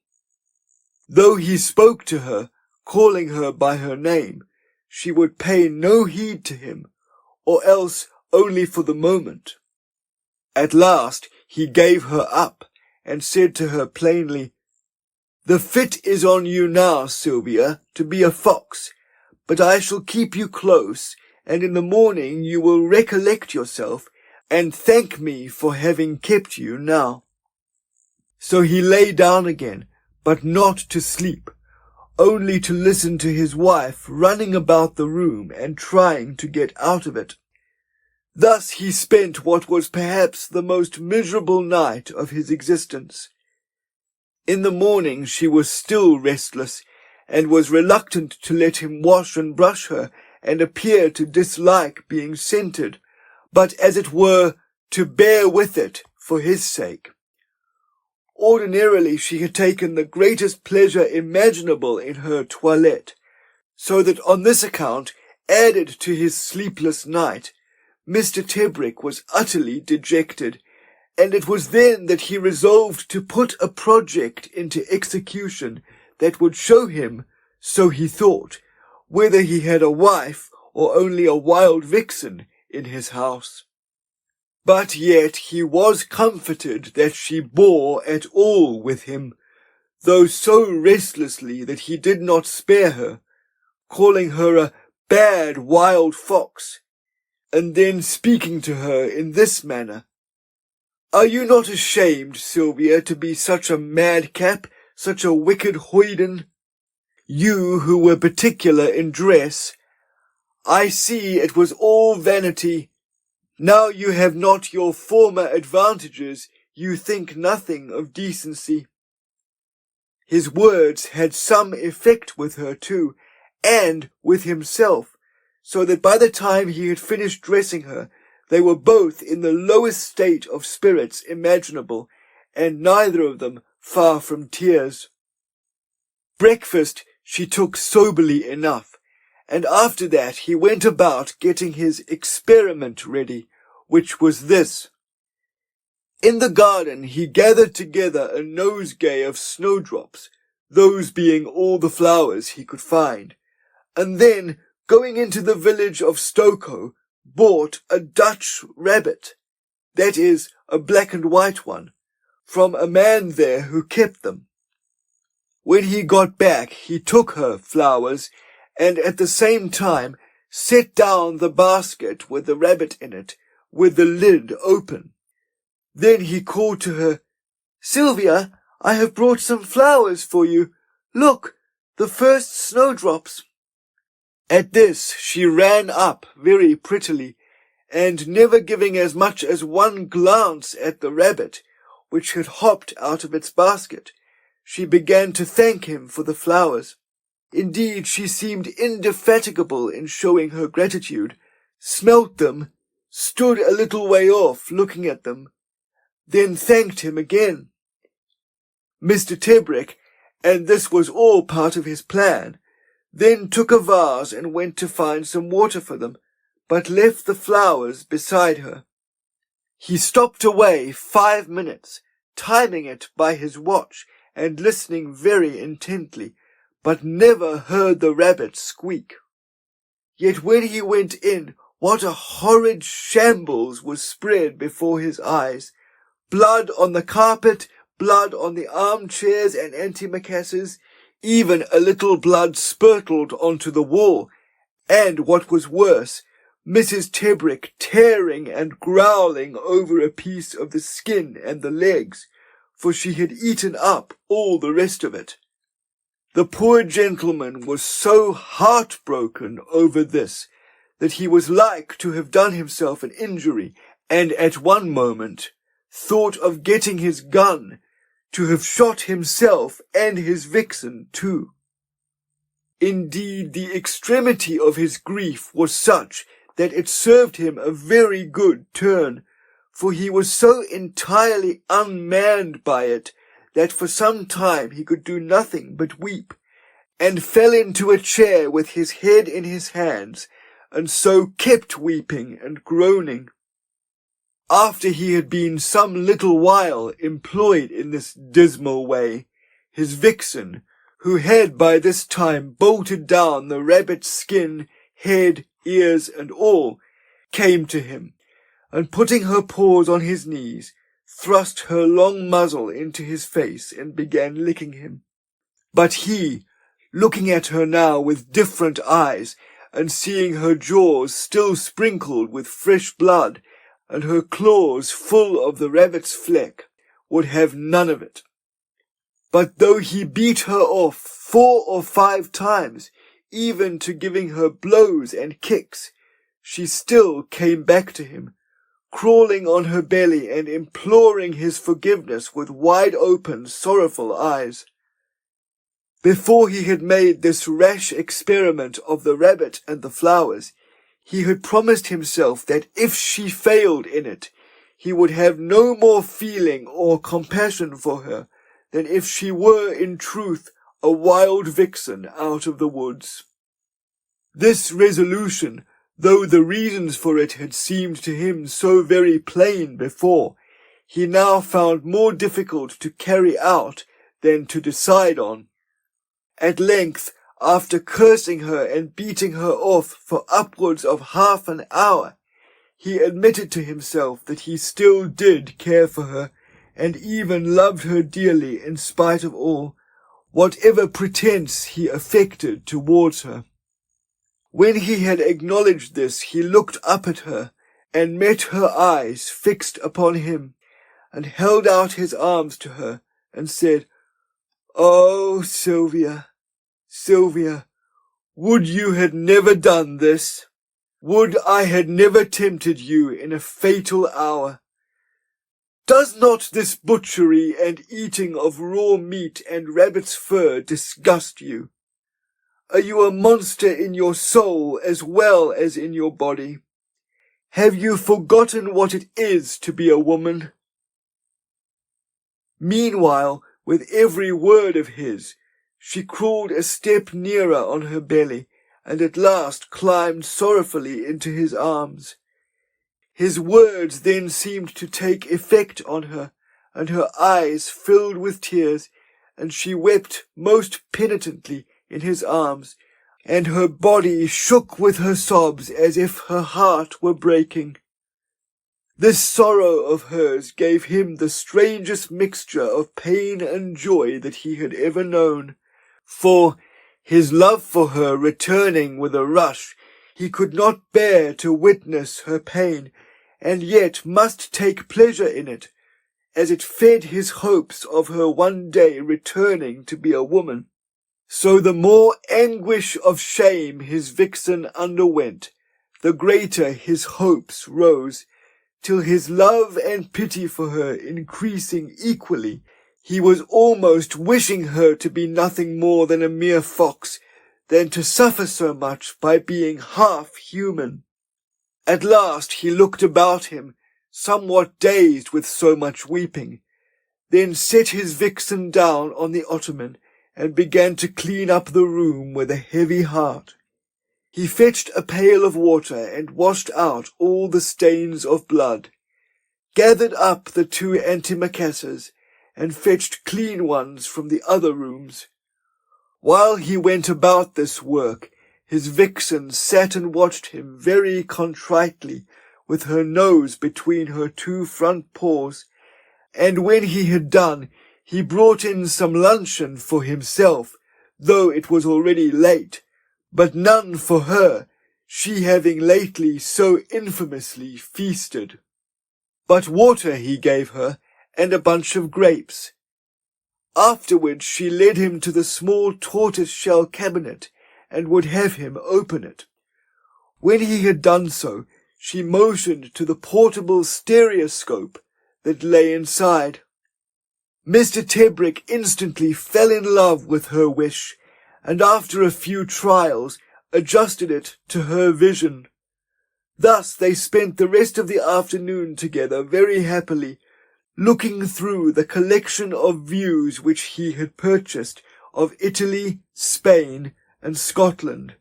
Though he spoke to her, calling her by her name, she would pay no heed to him, or else only for the moment. At last he gave her up, and said to her plainly, "The fit is on you now, Sylvia, to be a fox, but I shall keep you close, and in the morning you will recollect yourself, and thank me for having kept you now." So he lay down again, but not to sleep, only to listen to his wife running about the room and trying to get out of it. Thus he spent what was perhaps the most miserable night of his existence. In the morning she was still restless, and was reluctant to let him wash and brush her, and appeared to dislike being scented, but as it were to bear with it for his sake. Ordinarily she had taken the greatest pleasure imaginable in her toilette, so that on this account, added to his sleepless night, Mr. Tebrick was utterly dejected, and it was then that he resolved to put a project into execution that would show him, so he thought, whether he had a wife or only a wild vixen in his house. But yet he was comforted that she bore at all with him, though so restlessly that he did not spare her, calling her a bad wild fox, and then speaking to her in this manner. "Are you not ashamed, Sylvia, to be such a madcap, such a wicked hoyden? You who were particular in dress. I see it was all vanity. Now you have not your former advantages, you think nothing of decency." His words had some effect with her too, and with himself, so that by the time he had finished dressing her, they were both in the lowest state of spirits imaginable, and neither of them far from tears. Breakfast she took soberly enough, and after that he went about getting his experiment ready, which was this. In the garden he gathered together a nosegay of snowdrops, those being all the flowers he could find, and then, going into the village of Stokoe, bought a Dutch rabbit, that is, a black and white one, from a man there who kept them. When he got back, he took her flowers, and at the same time set down the basket with the rabbit in it, with the lid open. Then he called to her, "Sylvia, I have brought some flowers for you. Look, the first snowdrops." At this she ran up very prettily, and never giving as much as one glance at the rabbit, which had hopped out of its basket, she began to thank him for the flowers. Indeed, she seemed indefatigable in showing her gratitude, smelt them, stood a little way off looking at them, then thanked him again. Mr. Tebrick, and this was all part of his plan, then took a vase and went to find some water for them, but left the flowers beside her. He stopped away 5 minutes, timing it by his watch and listening very intently, but never heard the rabbit squeak. Yet when he went in, what a horrid shambles was spread before his eyes. Blood on the carpet, blood on the armchairs and antimacassars, even a little blood spurtled onto the wall, and what was worse, Mrs. Tebrick tearing and growling over a piece of the skin and the legs, for she had eaten up all the rest of it. The poor gentleman was so heartbroken over this that he was like to have done himself an injury, and at one moment thought of getting his gun, to have shot himself and his vixen too. Indeed, the extremity of his grief was such that it served him a very good turn, for he was so entirely unmanned by it that for some time he could do nothing but weep, and fell into a chair with his head in his hands, and so kept weeping and groaning. After he had been some little while employed in this dismal way, his vixen, who had by this time bolted down the rabbit's skin, head, ears, and all, came to him, and putting her paws on his knees, thrust her long muzzle into his face and began licking him. But he, looking at her now with different eyes, and seeing her jaws still sprinkled with fresh blood, and her claws full of the rabbit's fleck, would have none of it. But though he beat her off 4 or 5 times, even to giving her blows and kicks, she still came back to him, crawling on her belly and imploring his forgiveness with wide-open, sorrowful eyes. Before he had made this rash experiment of the rabbit and the flowers, he had promised himself that if she failed in it, he would have no more feeling or compassion for her than if she were in truth a wild vixen out of the woods. This resolution, though the reasons for it had seemed to him so very plain before, he now found more difficult to carry out than to decide on. At length, after cursing her and beating her off for upwards of half an hour, he admitted to himself that he still did care for her, and even loved her dearly in spite of all, whatever pretence he affected towards her. When he had acknowledged this, he looked up at her, and met her eyes fixed upon him, and held out his arms to her, and said, "Oh, Sylvia, Sylvia, would you had never done this! Would I had never tempted you in a fatal hour! Does not this butchery and eating of raw meat and rabbit's fur disgust you? Are you a monster in your soul as well as in your body? Have you forgotten what it is to be a woman?" Meanwhile, with every word of his, she crawled a step nearer on her belly, and at last climbed sorrowfully into his arms. His words then seemed to take effect on her, and her eyes filled with tears, and she wept most penitently in his arms, and her body shook with her sobs as if her heart were breaking. This sorrow of hers gave him the strangest mixture of pain and joy that he had ever known, for, his love for her returning with a rush, he could not bear to witness her pain, and yet must take pleasure in it, as it fed his hopes of her one day returning to be a woman. So the more anguish of shame his vixen underwent, the greater his hopes rose, till his love and pity for her increasing equally, he was almost wishing her to be nothing more than a mere fox, than to suffer so much by being half human. At last he looked about him, somewhat dazed with so much weeping, then set his vixen down on the ottoman, and began to clean up the room with a heavy heart. He fetched a pail of water and washed out all the stains of blood, gathered up the 2 antimacassars, and fetched clean ones from the other rooms. While he went about this work, his vixen sat and watched him very contritely, with her nose between her 2 front paws, and when he had done, he brought in some luncheon for himself, though it was already late, but none for her, she having lately so infamously feasted. But water he gave her, and a bunch of grapes. Afterwards she led him to the small tortoise-shell cabinet, and would have him open it. When he had done so, she motioned to the portable stereoscope that lay inside. Mr. Tebrick instantly fell in love with her wish, and after a few trials adjusted it to her vision. Thus they spent the rest of the afternoon together very happily, looking through the collection of views which he had purchased of Italy, Spain, and Scotland.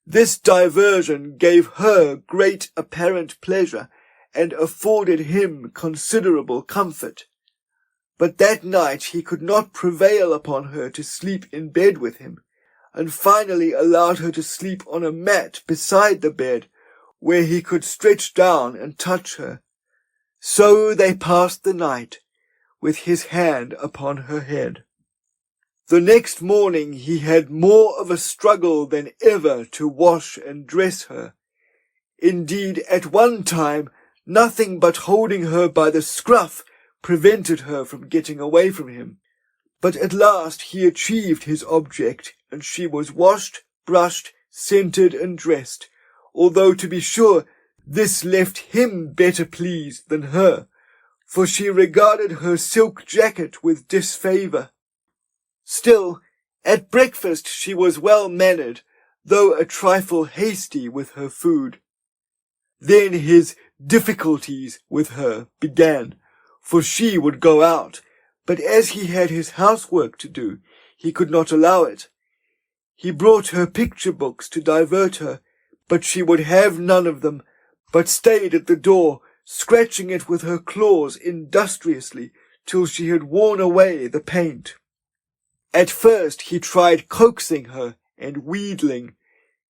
This diversion gave her great apparent pleasure, and afforded him considerable comfort. But that night he could not prevail upon her to sleep in bed with him, and finally allowed her to sleep on a mat beside the bed, where he could stretch down and touch her. So they passed the night, with his hand upon her head. The next morning he had more of a struggle than ever to wash and dress her. Indeed, at one time, nothing but holding her by the scruff prevented her from getting away from him. But at last he achieved his object, and she was washed, brushed, scented, and dressed, although to be sure this left him better pleased than her, for she regarded her silk jacket with disfavour. Still, at breakfast she was well mannered, though a trifle hasty with her food. Then his difficulties with her began, for she would go out, but as he had his housework to do, he could not allow it. He brought her picture books to divert her, but she would have none of them, but stayed at the door, scratching it with her claws industriously till she had worn away the paint. At first he tried coaxing her and wheedling,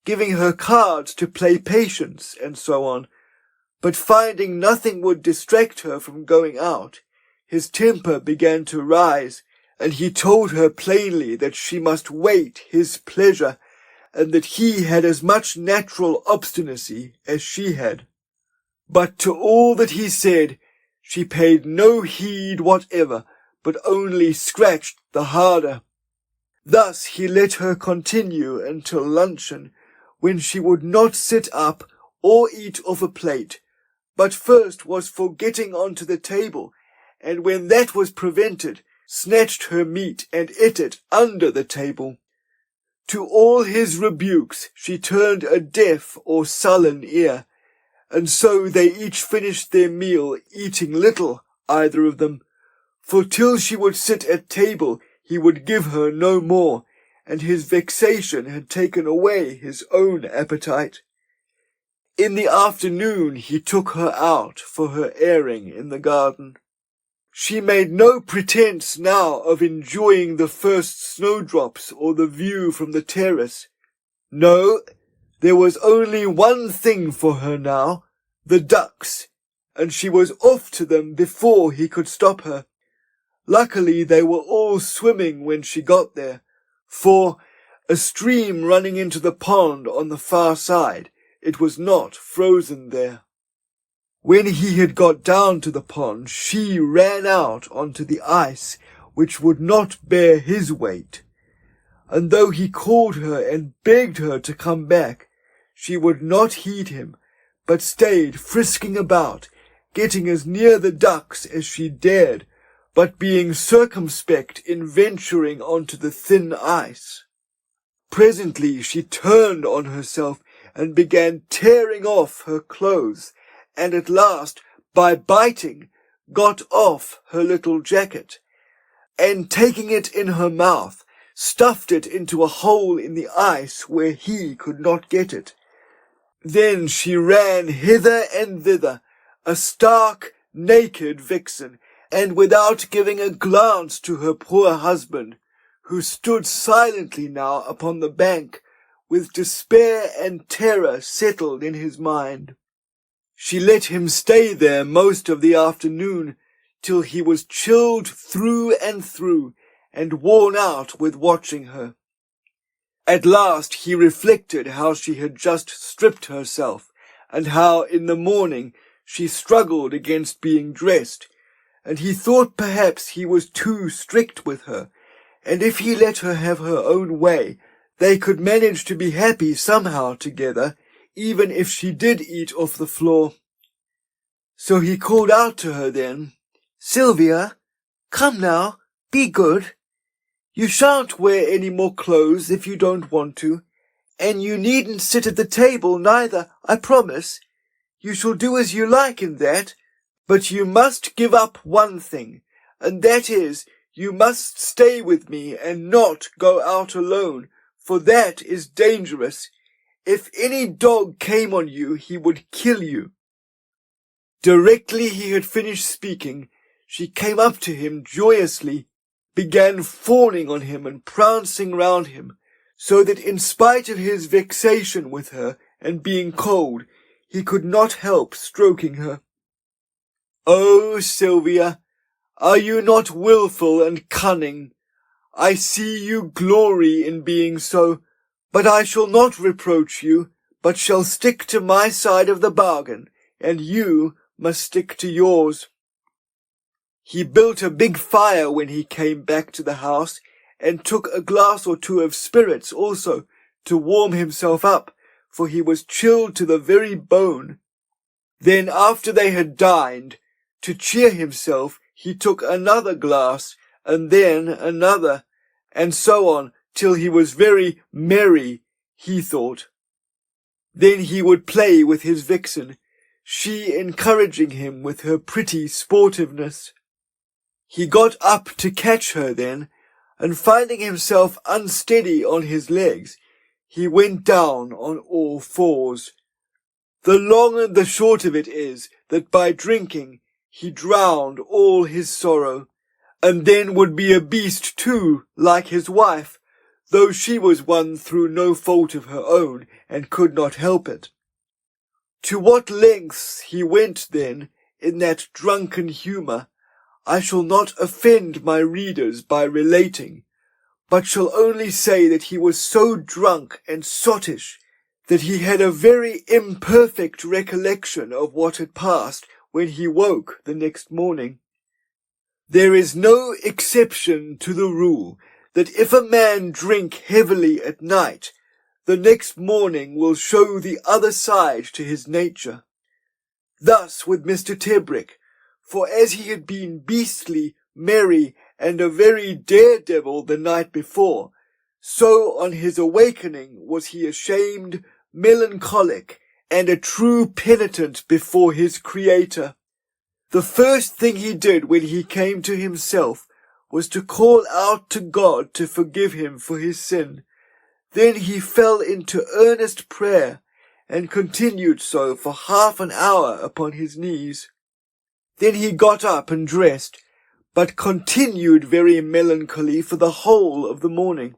giving her cards to play patience, and so on, but finding nothing would distract her from going out, his temper began to rise, and he told her plainly that she must wait his pleasure, and that he had as much natural obstinacy as she had. But to all that he said, she paid no heed whatever, but only scratched the harder. Thus he let her continue until luncheon, when she would not sit up or eat off a plate, but first was for getting onto the table, and when that was prevented, snatched her meat and ate it under the table. To all his rebukes she turned a deaf or sullen ear, and so they each finished their meal, eating little, either of them, for till she would sit at table he would give her no more, and his vexation had taken away his own appetite. In the afternoon he took her out for her airing in the garden. She made no pretence now of enjoying the first snowdrops or the view from the terrace. No, there was only one thing for her now, the ducks, and she was off to them before he could stop her. Luckily they were all swimming when she got there, for, a stream running into the pond on the far side, it was not frozen there. When he had got down to the pond, she ran out onto the ice, which would not bear his weight. And though he called her and begged her to come back, she would not heed him, but stayed frisking about, getting as near the ducks as she dared, but being circumspect in venturing onto the thin ice. Presently she turned on herself and began tearing off her clothes, and at last, by biting, got off her little jacket, and taking it in her mouth, stuffed it into a hole in the ice where he could not get it. Then she ran hither and thither, a stark, naked vixen, and without giving a glance to her poor husband, who stood silently now upon the bank, with despair and terror settled in his mind. She let him stay there most of the afternoon, till he was chilled through and through, and worn out with watching her. At last he reflected how she had just stripped herself, and how in the morning she struggled against being dressed, and he thought perhaps he was too strict with her, and if he let her have her own way, they could manage to be happy somehow together, even if she did eat off the floor. So he called out to her then, "Sylvia, come now, be good. You shan't wear any more clothes if you don't want to, and you needn't sit at the table neither, I promise. You shall do as you like in that, but you must give up one thing, and that is, you must stay with me and not go out alone, for that is dangerous. If any dog came on you, he would kill you." Directly he had finished speaking, she came up to him joyously, began fawning on him and prancing round him, so that in spite of his vexation with her and being cold, he could not help stroking her. "Oh, Sylvia, are you not wilful and cunning? I see you glory in being so, but I shall not reproach you, but shall stick to my side of the bargain, and you must stick to yours." He built a big fire when he came back to the house, and took a glass or two of spirits also, to warm himself up, for he was chilled to the very bone. Then after they had dined, to cheer himself, he took another glass, and then another, and so on, till he was very merry, he thought. Then he would play with his vixen, she encouraging him with her pretty sportiveness. He got up to catch her then, and finding himself unsteady on his legs, he went down on all fours. The long and the short of it is that by drinking he drowned all his sorrow, and then would be a beast too, like his wife, though she was one through no fault of her own, and could not help it. To what lengths he went then, in that drunken humour, I shall not offend my readers by relating, but shall only say that he was so drunk and sottish that he had a very imperfect recollection of what had passed when he woke the next morning. There is no exception to the rule that if a man drink heavily at night, the next morning will show the other side to his nature. Thus with Mr. Tebrick, for as he had been beastly, merry, and a very daredevil the night before, so on his awakening was he ashamed, melancholic, and a true penitent before his Creator. The first thing he did when he came to himself was to call out to God to forgive him for his sin. Then he fell into earnest prayer, and continued so for half an hour upon his knees. Then he got up and dressed, but continued very melancholy for the whole of the morning.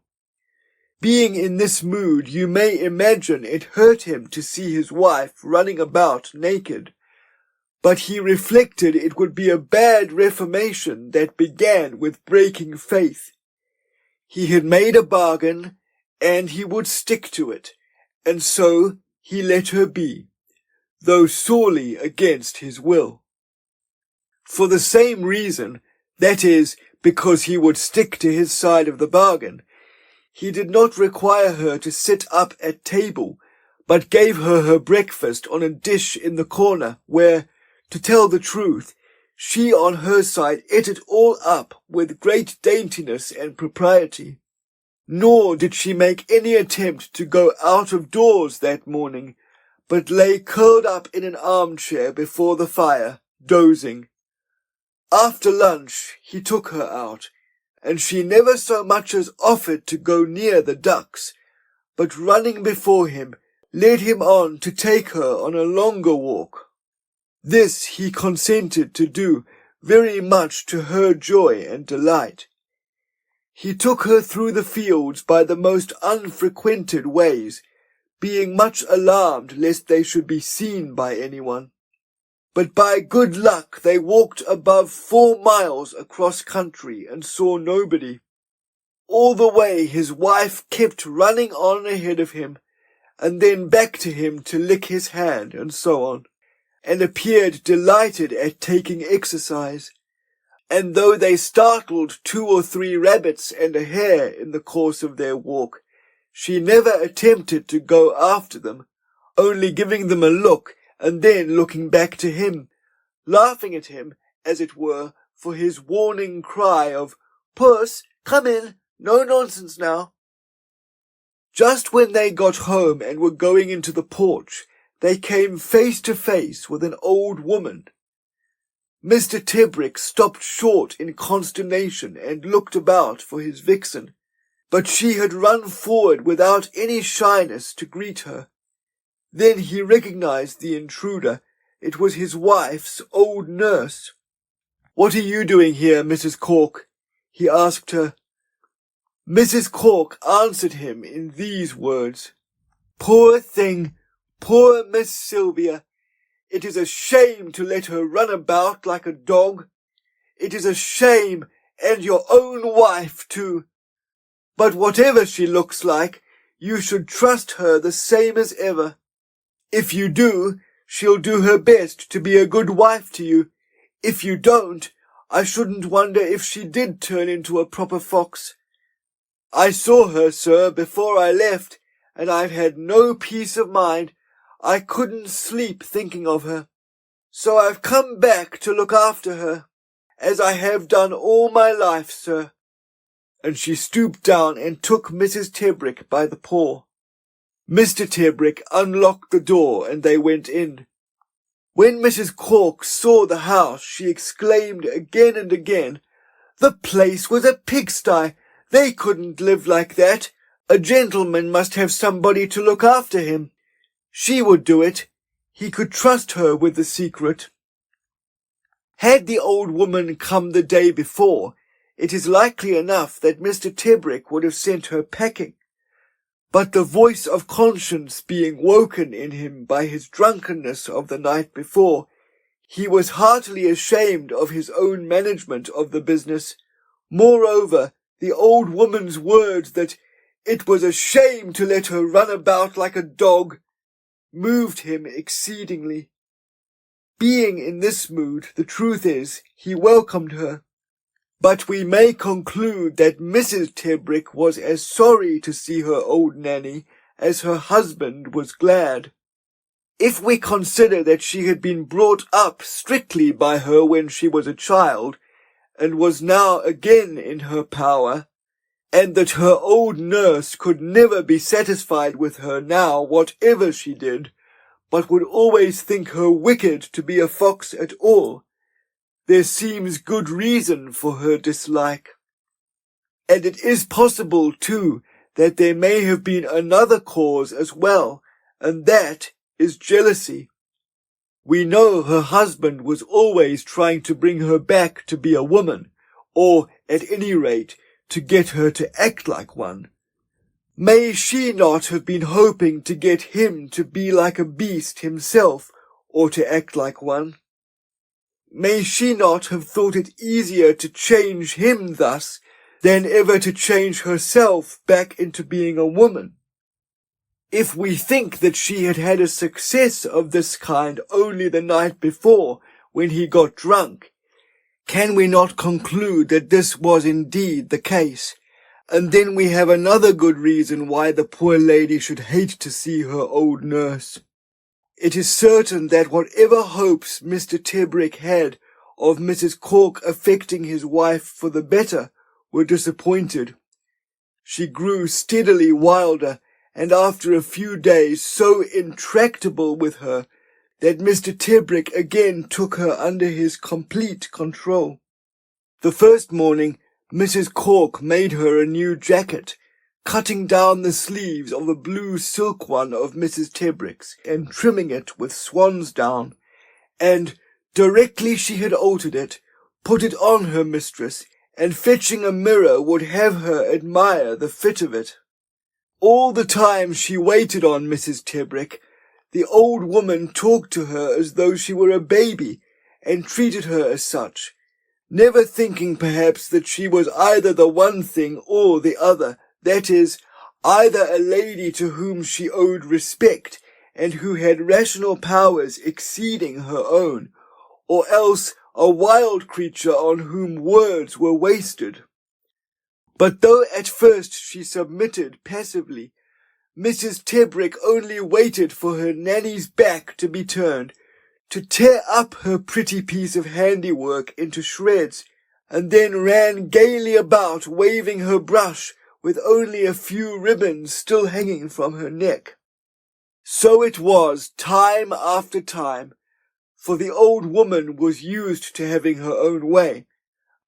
Being in this mood, you may imagine it hurt him to see his wife running about naked, but he reflected it would be a bad reformation that began with breaking faith. He had made a bargain, and he would stick to it, and so he let her be, though sorely against his will. For the same reason, that is, because he would stick to his side of the bargain, he did not require her to sit up at table, but gave her breakfast on a dish in the corner, where, to tell the truth, she on her side ate it all up with great daintiness and propriety. Nor did she make any attempt to go out of doors that morning, but lay curled up in an armchair before the fire, dozing. After lunch he took her out, and she never so much as offered to go near the ducks, but running before him, led him on to take her on a longer walk. This he consented to do, very much to her joy and delight. He took her through the fields by the most unfrequented ways, being much alarmed lest they should be seen by anyone. But by good luck they walked above 4 miles across country and saw nobody. All the way his wife kept running on ahead of him, and then back to him to lick his hand, and so on, and appeared delighted at taking exercise. And though they startled 2 or 3 rabbits and a hare in the course of their walk, she never attempted to go after them, only giving them a look, and then looking back to him, laughing at him, as it were, for his warning cry of, "Puss, come in, no nonsense now." Just when they got home and were going into the porch, they came face to face with an old woman. Mr. Tebrick stopped short in consternation and looked about for his vixen, but she had run forward without any shyness to greet her. Then he recognized the intruder. It was his wife's old nurse. "What are you doing here, Mrs. Cork?" he asked her. Mrs. Cork answered him in these words: "Poor thing, poor Miss Sylvia. It is a shame to let her run about like a dog. It is a shame, and your own wife too. But whatever she looks like, you should trust her the same as ever. If you do, she'll do her best to be a good wife to you. If you don't, I shouldn't wonder if she did turn into a proper fox. I saw her, sir, before I left, and I've had no peace of mind. I couldn't sleep thinking of her. So I've come back to look after her, as I have done all my life, sir." And she stooped down and took Mrs. Tebrick by the paw. Mr. Tebrick unlocked the door, and they went in. When Mrs. Cork saw the house, she exclaimed again and again, "The place was a pigsty. They couldn't live like that. A gentleman must have somebody to look after him. She would do it. He could trust her with the secret." Had the old woman come the day before, it is likely enough that Mr. Tebrick would have sent her packing. But the voice of conscience being woken in him by his drunkenness of the night before, he was heartily ashamed of his own management of the business. Moreover, the old woman's words that it was a shame to let her run about like a dog moved him exceedingly. Being in this mood, the truth is, he welcomed her. But we may conclude that Mrs. Tebrick was as sorry to see her old nanny as her husband was glad. If we consider that she had been brought up strictly by her when she was a child, and was now again in her power, and that her old nurse could never be satisfied with her now whatever she did, but would always think her wicked to be a fox at all, there seems good reason for her dislike. And it is possible, too, that there may have been another cause as well, and that is jealousy. We know her husband was always trying to bring her back to be a woman, or, at any rate, to get her to act like one. May she not have been hoping to get him to be like a beast himself, or to act like one? May she not have thought it easier to change him thus than ever to change herself back into being a woman? If we think that she had had a success of this kind only the night before, when he got drunk, can we not conclude that this was indeed the case? And then we have another good reason why the poor lady should hate to see her old nurse. It is certain that whatever hopes Mr. Tebrick had of Mrs. Cork affecting his wife for the better were disappointed. She grew steadily wilder, and after a few days so intractable with her that Mr. Tebrick again took her under his complete control. The first morning, Mrs. Cork made her a new jacket, cutting down the sleeves of a blue silk one of Mrs. Tebrick's and trimming it with swan's down, and directly she had altered it, put it on her mistress, and fetching a mirror would have her admire the fit of it. All the time she waited on Mrs. Tebrick, the old woman talked to her as though she were a baby, and treated her as such, never thinking perhaps that she was either the one thing or the other, that is, either a lady to whom she owed respect, and who had rational powers exceeding her own, or else a wild creature on whom words were wasted. But though at first she submitted passively, Mrs. Tebrick only waited for her nanny's back to be turned, to tear up her pretty piece of handiwork into shreds, and then ran gaily about waving her brush with only a few ribbons still hanging from her neck. So it was time after time, for the old woman was used to having her own way,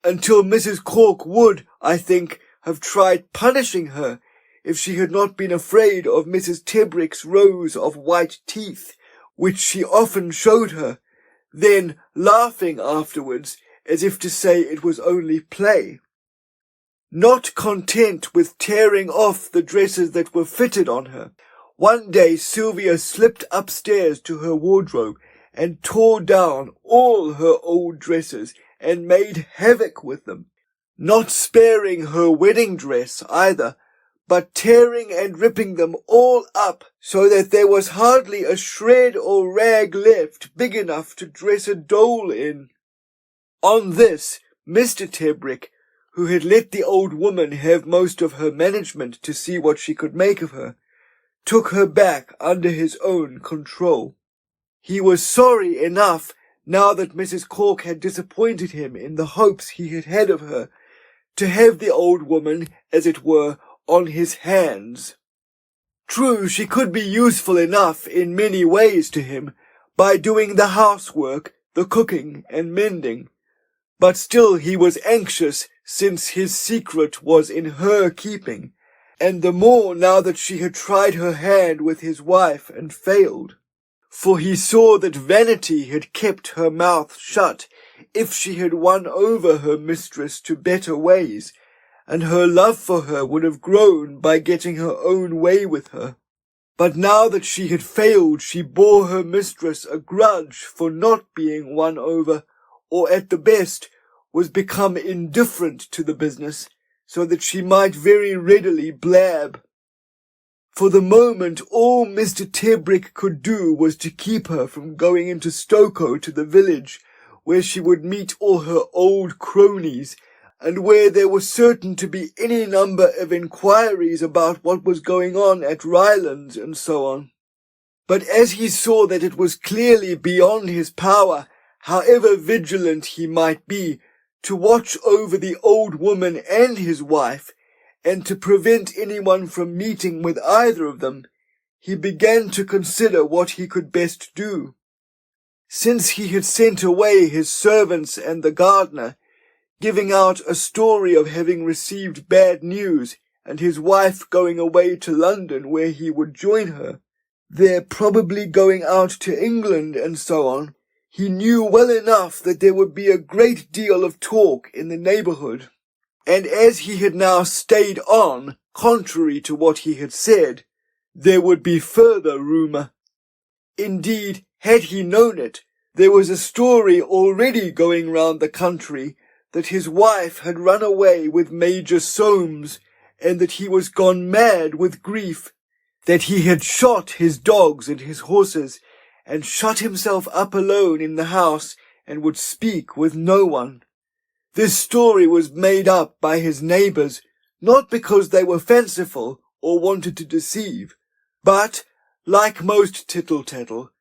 until Mrs. Cork would, I think, have tried punishing her if she had not been afraid of Mrs. Tebrick's rows of white teeth, which she often showed her, then laughing afterwards as if to say it was only play. Not content with tearing off the dresses that were fitted on her, one day Sylvia slipped upstairs to her wardrobe and tore down all her old dresses and made havoc with them, not sparing her wedding dress either, but tearing and ripping them all up so that there was hardly a shred or rag left big enough to dress a doll in. On this, Mr. Tebrick, who had let the old woman have most of her management to see what she could make of her, took her back under his own control. He was sorry enough, now that Mrs. Cork had disappointed him in the hopes he had had of her, to have the old woman, as it were, on his hands. True, she could be useful enough in many ways to him, by doing the housework, the cooking, and mending, but still he was anxious since his secret was in her keeping, and the more now that she had tried her hand with his wife and failed. For he saw that vanity had kept her mouth shut if she had won over her mistress to better ways, and her love for her would have grown by getting her own way with her. But now that she had failed, she bore her mistress a grudge for not being won over, or at the best was become indifferent to the business, so that she might very readily blab. For the moment, all Mr. Tebrick could do was to keep her from going into Stokoe to the village, where she would meet all her old cronies, and where there was certain to be any number of inquiries about what was going on at Rylands and so on. But as he saw that it was clearly beyond his power, however vigilant he might be, to watch over the old woman and his wife, and to prevent anyone from meeting with either of them, he began to consider what he could best do. Since he had sent away his servants and the gardener, giving out a story of having received bad news, and his wife going away to London where he would join her, their probably going out to England and so on, he knew well enough that there would be a great deal of talk in the neighbourhood. And as he had now stayed on, contrary to what he had said, there would be further rumour. Indeed, had he known it, there was a story already going round the country that his wife had run away with Major Soames, and that he was gone mad with grief, that he had shot his dogs and his horses, and shut himself up alone in the house, and would speak with no one. This story was made up by his neighbours, not because they were fanciful or wanted to deceive, but, like most tittle-tattle,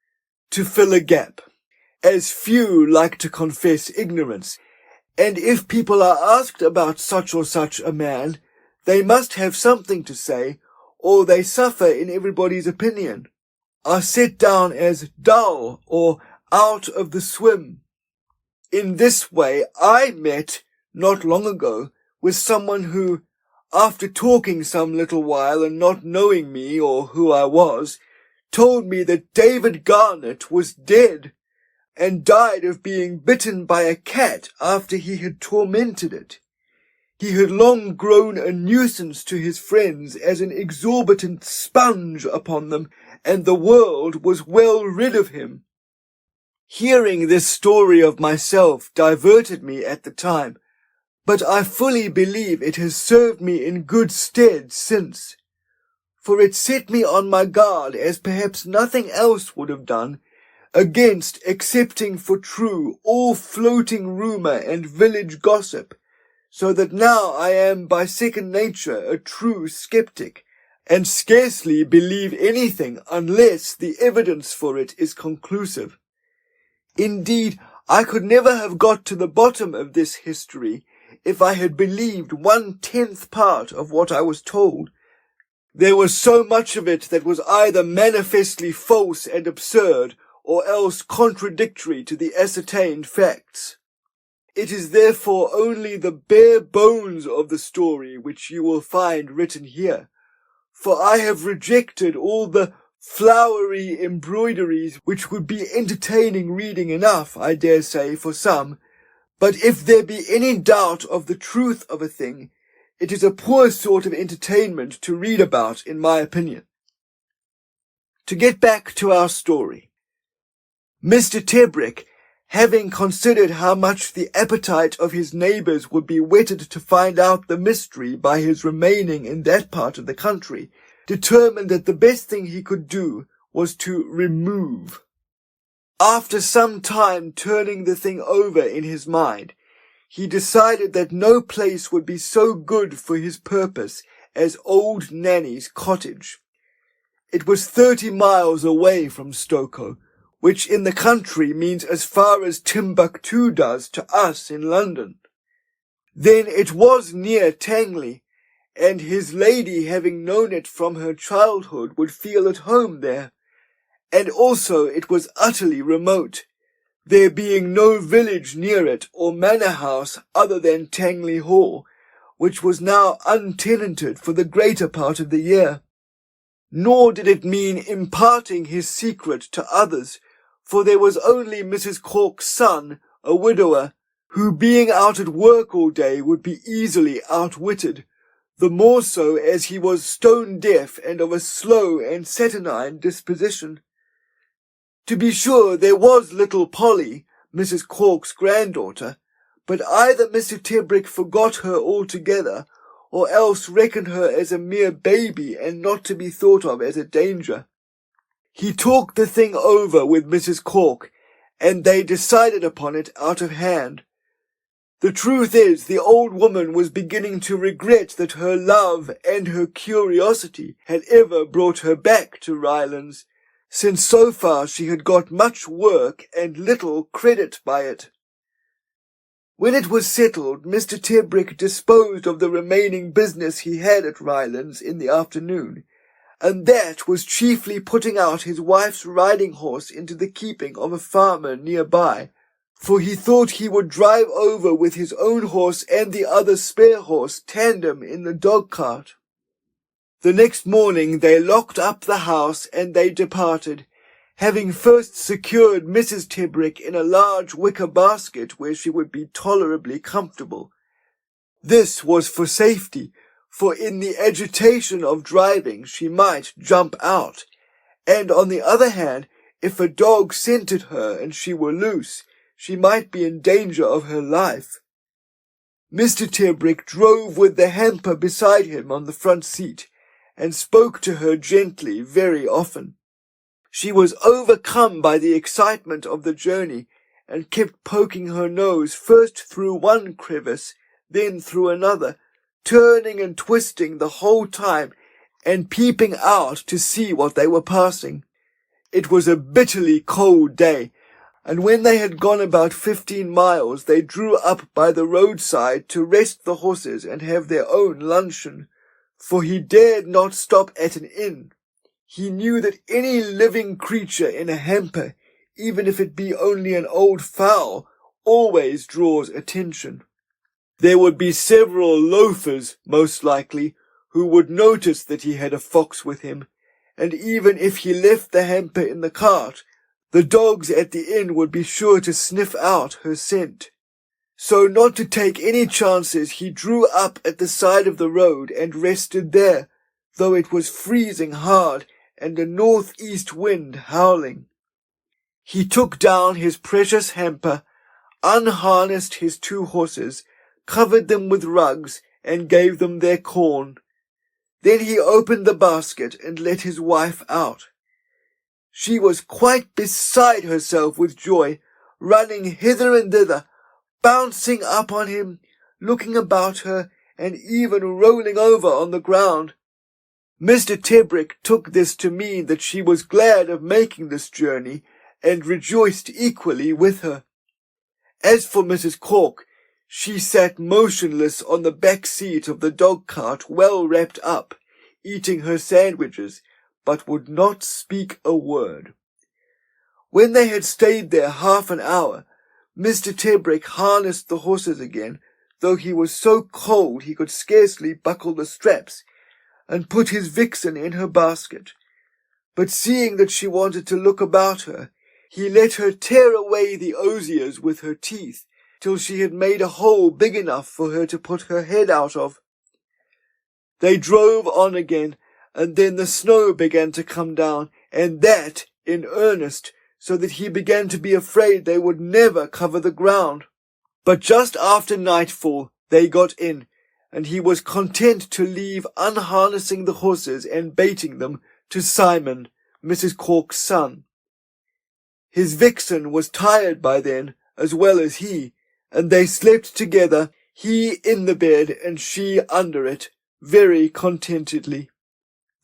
to fill a gap, as few like to confess ignorance, and if people are asked about such or such a man, they must have something to say, or they suffer in everybody's opinion, are set down as dull or out of the swim. In this way I met, not long ago, with someone who, after talking some little while and not knowing me or who I was, told me that David Garnett was dead, and died of being bitten by a cat after he had tormented it. He had long grown a nuisance to his friends as an exorbitant sponge upon them, and the world was well rid of him. Hearing this story of myself diverted me at the time, but I fully believe it has served me in good stead since, for it set me on my guard as perhaps nothing else would have done, against accepting for true all floating rumour and village gossip, so that now I am by second nature a true sceptic, and scarcely believe anything unless the evidence for it is conclusive. Indeed, I could never have got to the bottom of this history if I had believed 1/10 part of what I was told. There was so much of it that was either manifestly false and absurd, or else contradictory to the ascertained facts. It is therefore only the bare bones of the story which you will find written here, for I have rejected all the flowery embroideries which would be entertaining reading enough, I dare say, for some, but if there be any doubt of the truth of a thing, it is a poor sort of entertainment to read about, in my opinion. To get back to our story. Mr. Tebrick, having considered how much the appetite of his neighbours would be whetted to find out the mystery by his remaining in that part of the country, determined that the best thing he could do was to remove. After some time turning the thing over in his mind, he decided that no place would be so good for his purpose as old Nanny's cottage. It was 30 miles away from Stokoe, which in the country means as far as Timbuktu does to us in London. Then it was near Tangley, and his lady, having known it from her childhood, would feel at home there, and also it was utterly remote, there being no village near it or manor house other than Tangley Hall, which was now untenanted for the greater part of the year. Nor did it mean imparting his secret to others, for there was only Mrs. Cork's son, a widower, who being out at work all day would be easily outwitted, the more so as he was stone-deaf and of a slow and saturnine disposition. To be sure, there was little Polly, Mrs. Cork's granddaughter, but either Mr. Tebrick forgot her altogether, or else reckon her as a mere baby and not to be thought of as a danger. He talked the thing over with Mrs. Cork, and they decided upon it out of hand. The truth is, the old woman was beginning to regret that her love and her curiosity had ever brought her back to Rylands, since so far she had got much work and little credit by it. When it was settled, Mr. Tebrick disposed of the remaining business he had at Rylands in the afternoon, and that was chiefly putting out his wife's riding horse into the keeping of a farmer near by, for he thought he would drive over with his own horse and the other spare horse tandem in the dog-cart. The next morning they locked up the house and they departed, having first secured Mrs. Tebrick in a large wicker basket where she would be tolerably comfortable. This was for safety, for in the agitation of driving she might jump out, and on the other hand, if a dog scented her and she were loose, she might be in danger of her life. Mr. Tebrick drove with the hamper beside him on the front seat, and spoke to her gently very often. She was overcome by the excitement of the journey, and kept poking her nose first through one crevice, then through another, turning and twisting the whole time, and peeping out to see what they were passing. It was a bitterly cold day, and when they had gone about 15 miles, they drew up by the roadside to rest the horses and have their own luncheon, for he dared not stop at an inn. He knew that any living creature in a hamper, even if it be only an old fowl, always draws attention. There would be several loafers, most likely, who would notice that he had a fox with him, and even if he left the hamper in the cart, the dogs at the inn would be sure to sniff out her scent. So not to take any chances, he drew up at the side of the road and rested there, though it was freezing hard and a north-east wind howling. He took down his precious hamper, unharnessed his 2 horses, covered them with rugs, and gave them their corn. Then he opened the basket and let his wife out. She was quite beside herself with joy, running hither and thither, bouncing up on him, looking about her, and even rolling over on the ground. Mr. Tebrick took this to mean that she was glad of making this journey, and rejoiced equally with her. As for Mrs. Cork, she sat motionless on the back seat of the dog-cart, well wrapped up, eating her sandwiches, but would not speak a word. When they had stayed there half an hour, Mr. Tebrick harnessed the horses again, though he was so cold he could scarcely buckle the straps, and put his vixen in her basket. But seeing that she wanted to look about her, he let her tear away the osiers with her teeth, till she had made a hole big enough for her to put her head out of. They drove on again, and then the snow began to come down, and that in earnest, so that he began to be afraid they would never cover the ground. But just after nightfall they got in, and he was content to leave unharnessing the horses and baiting them to Simon, Mrs. Cork's son. His vixen was tired by then, as well as he, and they slept together, he in the bed and she under it, very contentedly.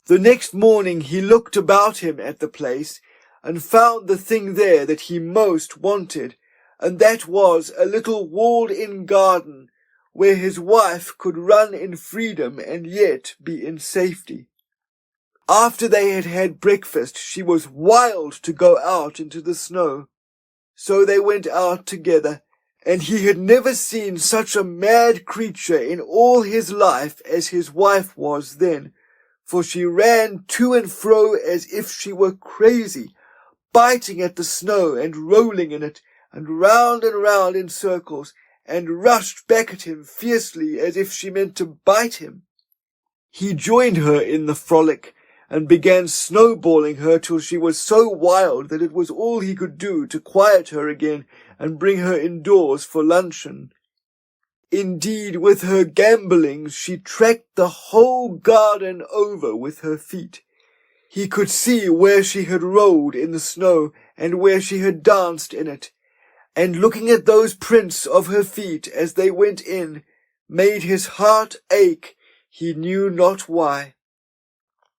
The next morning he looked about him at the place, and found the thing there that he most wanted, and that was a little walled-in garden, where his wife could run in freedom and yet be in safety. After they had had breakfast, she was wild to go out into the snow. So they went out together, and he had never seen such a mad creature in all his life as his wife was then, for she ran to and fro as if she were crazy, biting at the snow and rolling in it, and round in circles, and rushed back at him fiercely as if she meant to bite him. He joined her in the frolic, and began snowballing her till she was so wild that it was all he could do to quiet her again and bring her indoors for luncheon. Indeed, with her gambolings, she tracked the whole garden over with her feet. He could see where she had rolled in the snow and where she had danced in it, and looking at those prints of her feet as they went in, made his heart ache, he knew not why.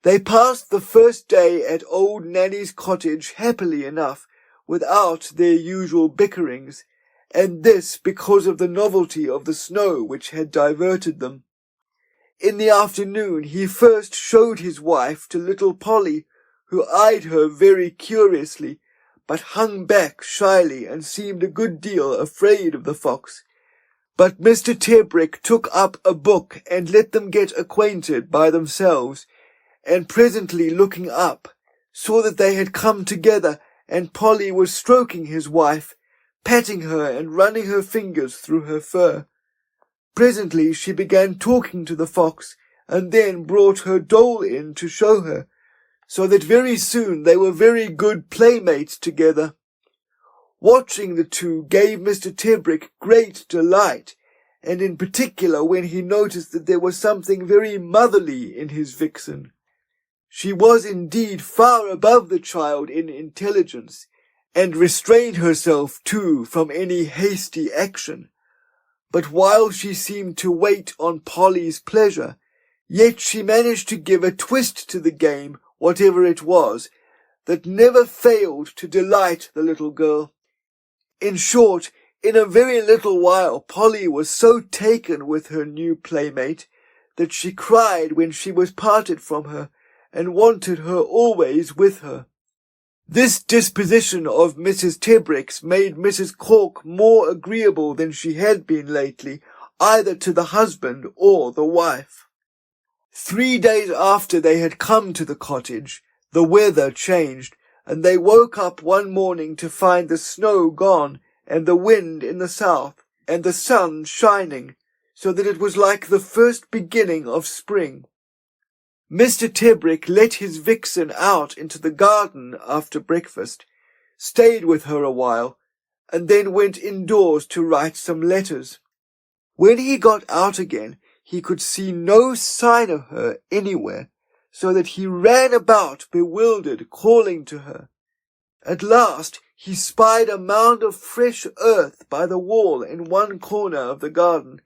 They passed the first day at old Nanny's cottage happily enough, without their usual bickerings, and this because of the novelty of the snow which had diverted them. In the afternoon he first showed his wife to little Polly, who eyed her very curiously, but hung back shyly and seemed a good deal afraid of the fox. But Mr. Tebrick took up a book and let them get acquainted by themselves, and presently looking up, saw that they had come together, and Polly was stroking his wife, patting her and running her fingers through her fur. Presently she began talking to the fox, and then brought her doll in to show her, so that very soon they were very good playmates together. Watching the two gave Mr. Tebrick great delight, and in particular when he noticed that there was something very motherly in his vixen. She was indeed far above the child in intelligence, and restrained herself too from any hasty action. But while she seemed to wait on Polly's pleasure, yet she managed to give a twist to the game, whatever it was, that never failed to delight the little girl. In short, in a very little while Polly was so taken with her new playmate that she cried when she was parted from her, and wanted her always with her. This disposition of Mrs. Tebrick's made Mrs. Cork more agreeable than she had been lately, either to the husband or the wife. 3 days after they had come to the cottage, the weather changed, and they woke up one morning to find the snow gone, and the wind in the south, and the sun shining, so that it was like the first beginning of spring. Mr. Tebrick let his vixen out into the garden after breakfast, stayed with her a while, and then went indoors to write some letters. When he got out again, he could see no sign of her anywhere, so that he ran about bewildered, calling to her. At last he spied a mound of fresh earth by the wall in one corner of the garden,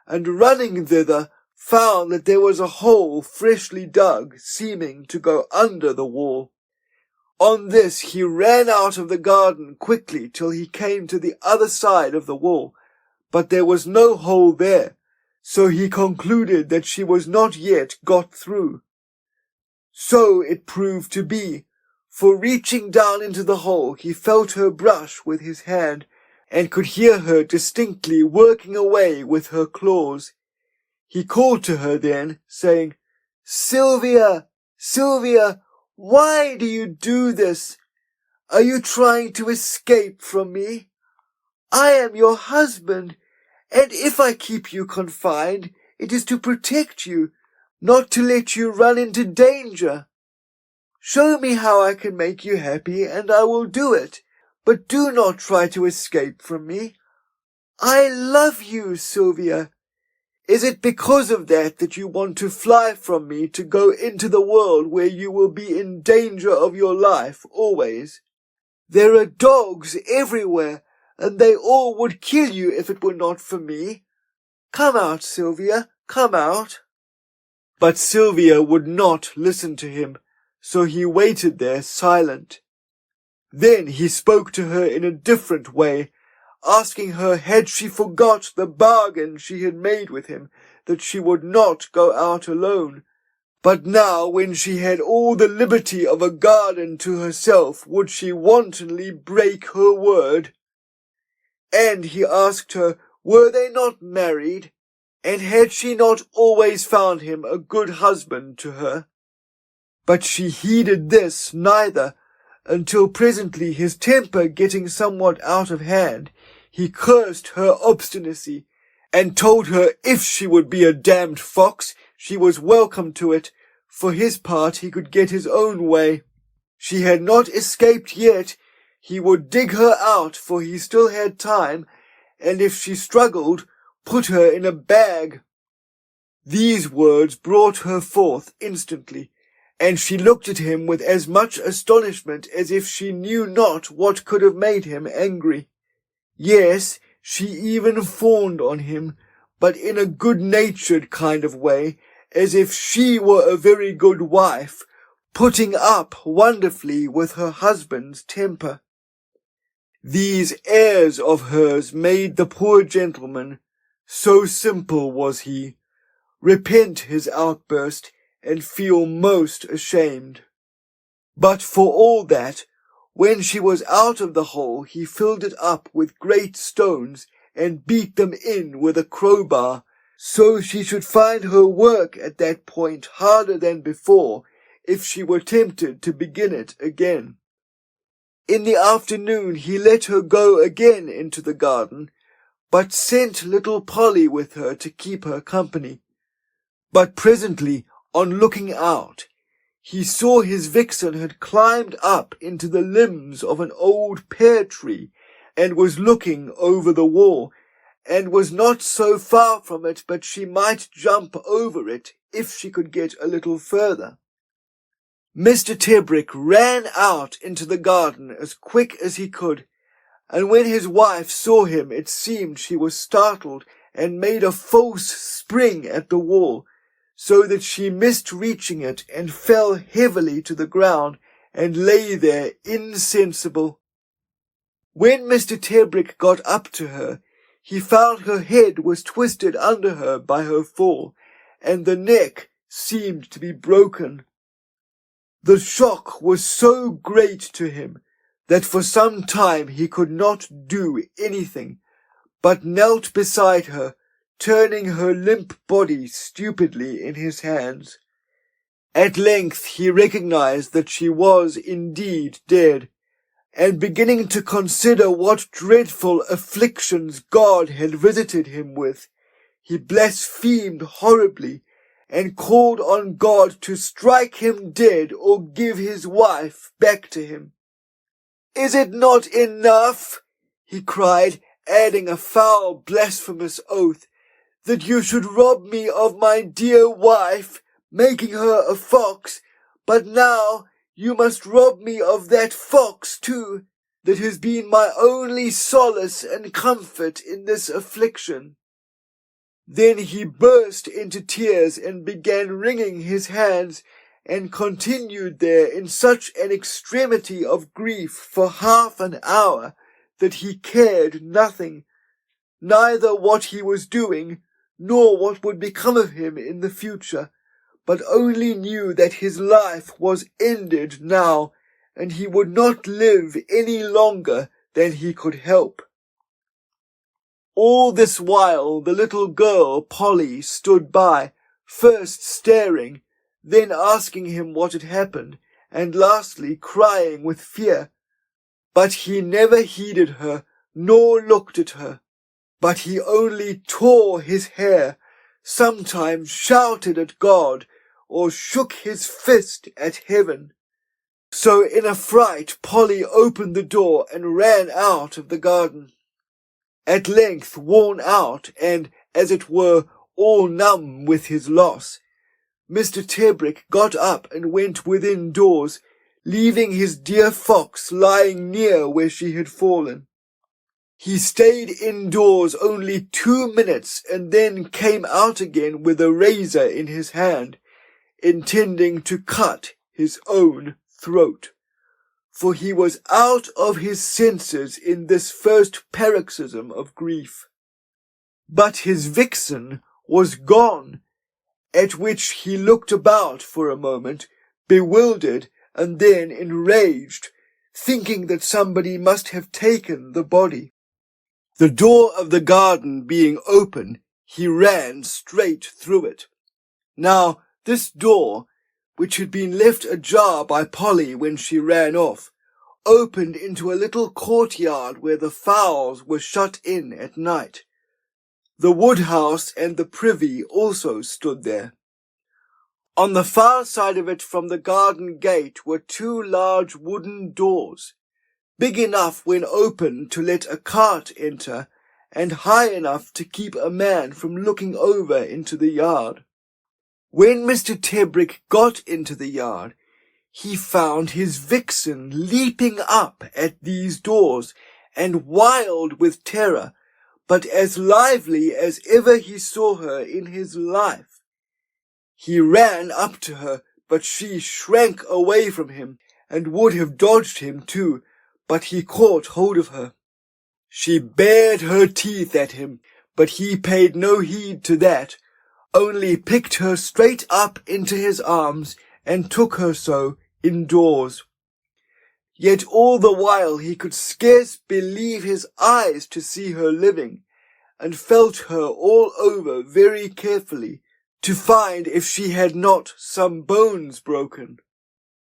and running thither, found that there was a hole freshly dug, seeming to go under the wall. On this he ran out of the garden quickly till he came to the other side of the wall, but there was no hole there, so he concluded that she was not yet got through. So it proved to be, for reaching down into the hole he felt her brush with his hand, and could hear her distinctly working away with her claws. He called to her then, saying, "Sylvia, Sylvia, why do you do this? Are you trying to escape from me? I am your husband, and if I keep you confined, it is to protect you, not to let you run into danger. Show me how I can make you happy, and I will do it, but do not try to escape from me. I love you, Sylvia. Is it because of that you want to fly from me to go into the world where you will be in danger of your life always? There are dogs everywhere, and they all would kill you if it were not for me. Come out, Sylvia, come out." But Sylvia would not listen to him, so he waited there silent. Then he spoke to her in a different way, asking her had she forgot the bargain she had made with him, that she would not go out alone. But now, when she had all the liberty of a garden to herself, would she wantonly break her word? And he asked her, were they not married, and had she not always found him a good husband to her? But she heeded this neither, until presently his temper getting somewhat out of hand, he cursed her obstinacy, and told her if she would be a damned fox, she was welcome to it. For his part he could get his own way. She had not escaped yet, he would dig her out, for he still had time, and if she struggled, put her in a bag." These words brought her forth instantly, and she looked at him with as much astonishment as if she knew not what could have made him angry. Yes, she even fawned on him, but in a good-natured kind of way, as if she were a very good wife, putting up wonderfully with her husband's temper. These airs of hers made the poor gentleman, so simple was he, repent his outburst and feel most ashamed. But for all that, when she was out of the hole, he filled it up with great stones and beat them in with a crowbar, so she should find her work at that point harder than before if she were tempted to begin it again. In the afternoon he let her go again into the garden, but sent little Polly with her to keep her company. But presently, on looking out, he saw his vixen had climbed up into the limbs of an old pear tree, and was looking over the wall, and was not so far from it but she might jump over it if she could get a little further. Mr. Tebrick ran out into the garden as quick as he could, and when his wife saw him it seemed she was startled and made a false spring at the wall, so that she missed reaching it and fell heavily to the ground and lay there insensible. When Mr. Tebrick got up to her, he found her head was twisted under her by her fall, and the neck seemed to be broken. The shock was so great to him that for some time he could not do anything, but knelt beside her, turning her limp body stupidly in his hands. At length he recognized that she was indeed dead, and beginning to consider what dreadful afflictions God had visited him with, he blasphemed horribly, and called on God to strike him dead or give his wife back to him. "Is it not enough," he cried, adding a foul blasphemous oath, "that you should rob me of my dear wife, making her a fox, but now you must rob me of that fox too, that has been my only solace and comfort in this affliction?" Then he burst into tears and began wringing his hands, and continued there in such an extremity of grief for half an hour that he cared nothing, neither what he was doing, nor what would become of him in the future, but only knew that his life was ended now, and he would not live any longer than he could help. All this while the little girl, Polly, stood by, first staring, then asking him what had happened, and lastly crying with fear. But he never heeded her, nor looked at her, but he only tore his hair, sometimes shouted at God, or shook his fist at heaven. So in a fright Polly opened the door and ran out of the garden. At length, worn out, and, as it were, all numb with his loss, Mr. Tebrick got up and went within doors, leaving his dear fox lying near where she had fallen. He stayed indoors only 2 minutes, and then came out again with a razor in his hand, intending to cut his own throat, for he was out of his senses in this first paroxysm of grief. But his vixen was gone, at which he looked about for a moment, bewildered and then enraged, thinking that somebody must have taken the body. The door of the garden being open, he ran straight through it. Now, this door, which had been left ajar by Polly when she ran off, opened into a little courtyard where the fowls were shut in at night. The wood-house and the privy also stood there. On the far side of it from the garden gate were 2 large wooden doors, big enough when open to let a cart enter, and high enough to keep a man from looking over into the yard. When Mr. Tebrick got into the yard, he found his vixen leaping up at these doors, and wild with terror, but as lively as ever he saw her in his life. He ran up to her, but she shrank away from him, and would have dodged him too, but he caught hold of her. She bared her teeth at him, but he paid no heed to that, only picked her straight up into his arms, and took her so indoors. Yet all the while he could scarce believe his eyes to see her living, and felt her all over very carefully, to find if she had not some bones broken.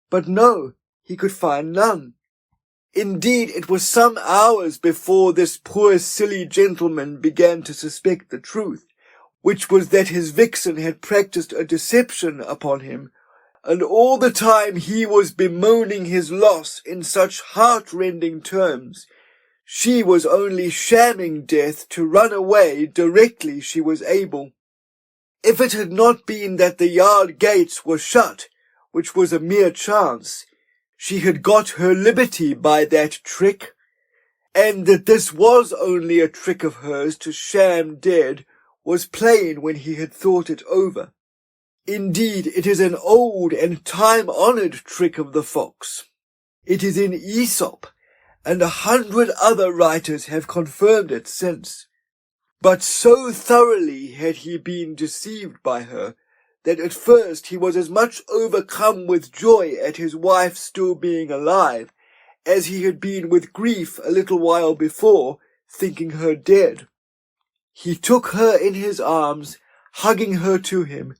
But no, he could find none. Indeed, it was some hours before this poor silly gentleman began to suspect the truth, which was that his vixen had practised a deception upon him, and all the time he was bemoaning his loss in such heart-rending terms. She was only shamming death to run away directly she was able. If it had not been that the yard gates were shut, which was a mere chance, she had got her liberty by that trick, and that this was only a trick of hers to sham dead was plain when he had thought it over. Indeed, it is an old and time-honoured trick of the fox. It is in Aesop, and 100 other writers have confirmed it since. But so thoroughly had he been deceived by her, that at first he was as much overcome with joy at his wife still being alive, as he had been with grief a little while before, thinking her dead. He took her in his arms, hugging her to him,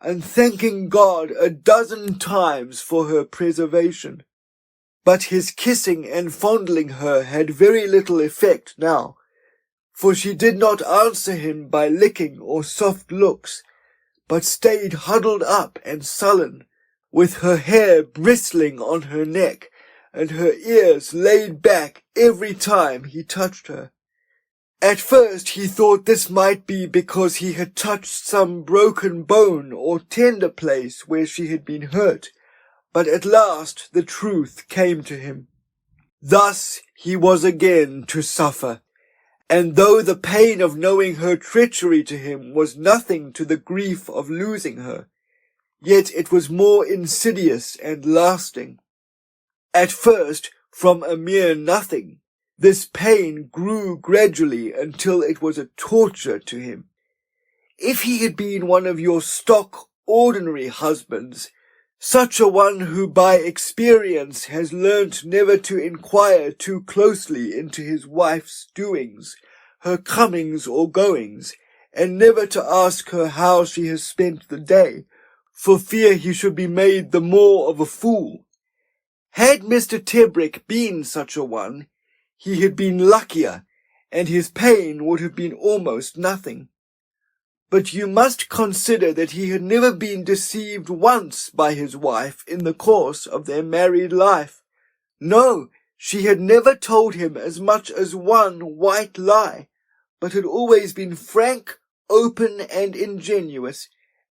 and thanking God 12 times for her preservation. But his kissing and fondling her had very little effect now, for she did not answer him by licking or soft looks, but stayed huddled up and sullen, with her hair bristling on her neck, and her ears laid back every time he touched her. At first he thought this might be because he had touched some broken bone or tender place where she had been hurt, but at last the truth came to him. Thus he was again to suffer, and though the pain of knowing her treachery to him was nothing to the grief of losing her, yet it was more insidious and lasting. At first, from a mere nothing, this pain grew gradually until it was a torture to him. If he had been one of your stock ordinary husbands, such a one who by experience has learnt never to inquire too closely into his wife's doings, her comings or goings, and never to ask her how she has spent the day, for fear he should be made the more of a fool. Had Mr. Tebrick been such a one, he had been luckier, and his pain would have been almost nothing. But you must consider that he had never been deceived once by his wife in the course of their married life. No, she had never told him as much as one white lie, but had always been frank, open, and ingenuous,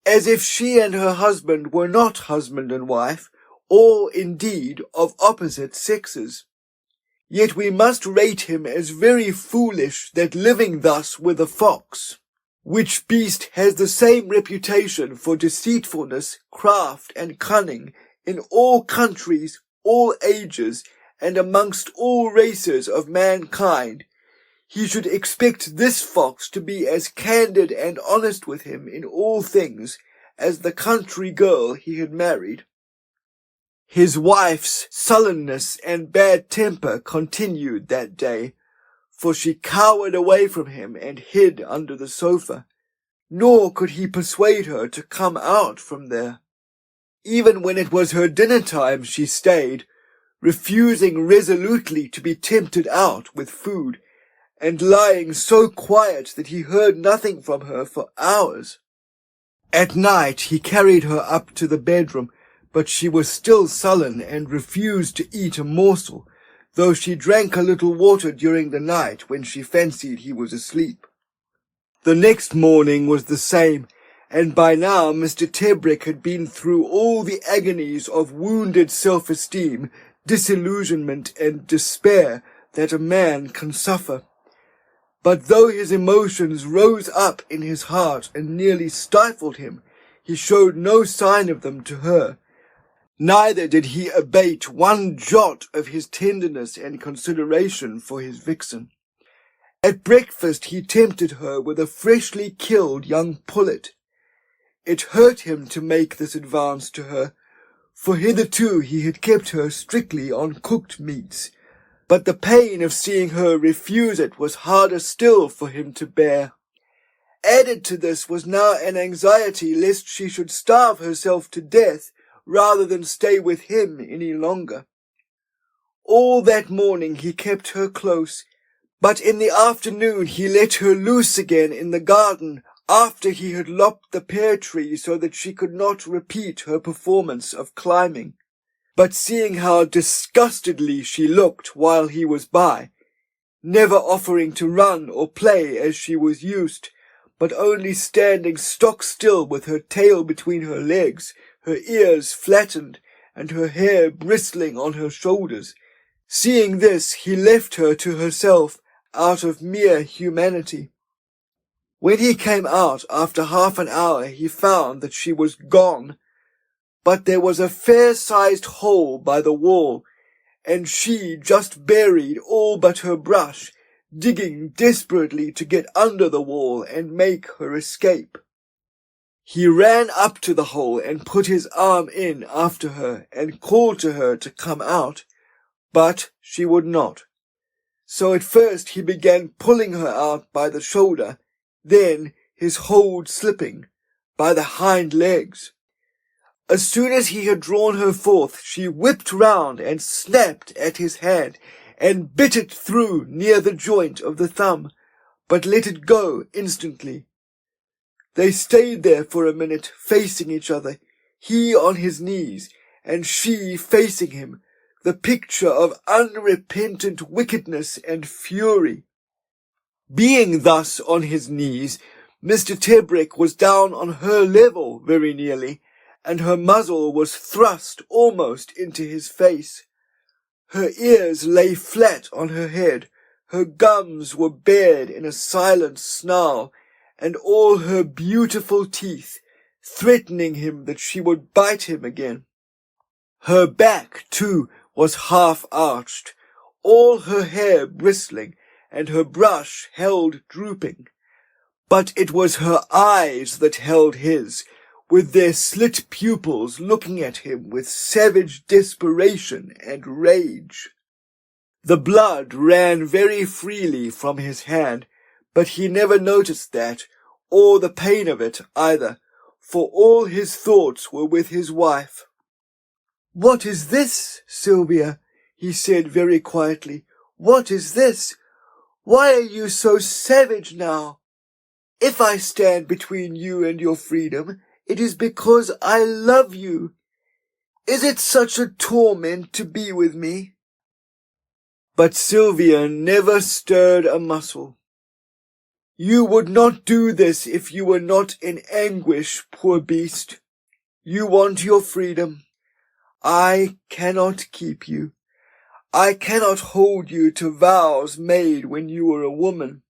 as if she and her husband were not husband and wife, or, indeed, of opposite sexes. Yet we must rate him as very foolish that living thus with a fox, which beast has the same reputation for deceitfulness, craft, and cunning in all countries, all ages, and amongst all races of mankind, he should expect this fox to be as candid and honest with him in all things as the country girl he had married. His wife's sullenness and bad temper continued that day, for she cowered away from him and hid under the sofa, nor could he persuade her to come out from there. Even when it was her dinner time she stayed, refusing resolutely to be tempted out with food, and lying so quiet that he heard nothing from her for hours. At night he carried her up to the bedroom, but she was still sullen and refused to eat a morsel, though she drank a little water during the night when she fancied he was asleep. The next morning was the same, and by now Mr. Tebrick had been through all the agonies of wounded self-esteem, disillusionment, and despair that a man can suffer. But though his emotions rose up in his heart and nearly stifled him, he showed no sign of them to her. Neither did he abate one jot of his tenderness and consideration for his vixen. At breakfast he tempted her with a freshly killed young pullet. It hurt him to make this advance to her, for hitherto he had kept her strictly on cooked meats, but the pain of seeing her refuse it was harder still for him to bear. Added to this was now an anxiety lest she should starve herself to death rather than stay with him any longer. All that morning he kept her close, but in the afternoon he let her loose again in the garden after he had lopped the pear tree so that she could not repeat her performance of climbing. But seeing how disgustedly she looked while he was by, never offering to run or play as she was used, but only standing stock still with her tail between her legs, her ears flattened, and her hair bristling on her shoulders, seeing this, he left her to herself out of mere humanity. When he came out after half an hour, he found that she was gone, but there was a fair-sized hole by the wall, and she just buried all but her brush, digging desperately to get under the wall and make her escape. He ran up to the hole and put his arm in after her and called to her to come out, but she would not. So at first he began pulling her out by the shoulder, then, his hold slipping, by the hind legs. As soon as he had drawn her forth, she whipped round and snapped at his hand, and bit it through near the joint of the thumb, but let it go instantly. They stayed there for a minute, facing each other, he on his knees, and she facing him, the picture of unrepentant wickedness and fury. Being thus on his knees, Mr. Tebrick was down on her level very nearly, and her muzzle was thrust almost into his face. Her ears lay flat on her head, her gums were bared in a silent snarl, and all her beautiful teeth, threatening him that she would bite him again. Her back, too, was half-arched, all her hair bristling, and her brush held drooping. But it was her eyes that held his, with their slit pupils looking at him with savage desperation and rage. The blood ran very freely from his hand, but he never noticed that, or the pain of it either, for all his thoughts were with his wife. "What is this, Sylvia?" he said very quietly. "What is this? Why are you so savage now? If I stand between you and your freedom, it is because I love you. Is it such a torment to be with me?" But Sylvia never stirred a muscle. "You would not do this if you were not in anguish, poor beast. You want your freedom. I cannot keep you. I cannot hold you to vows made when you were a woman.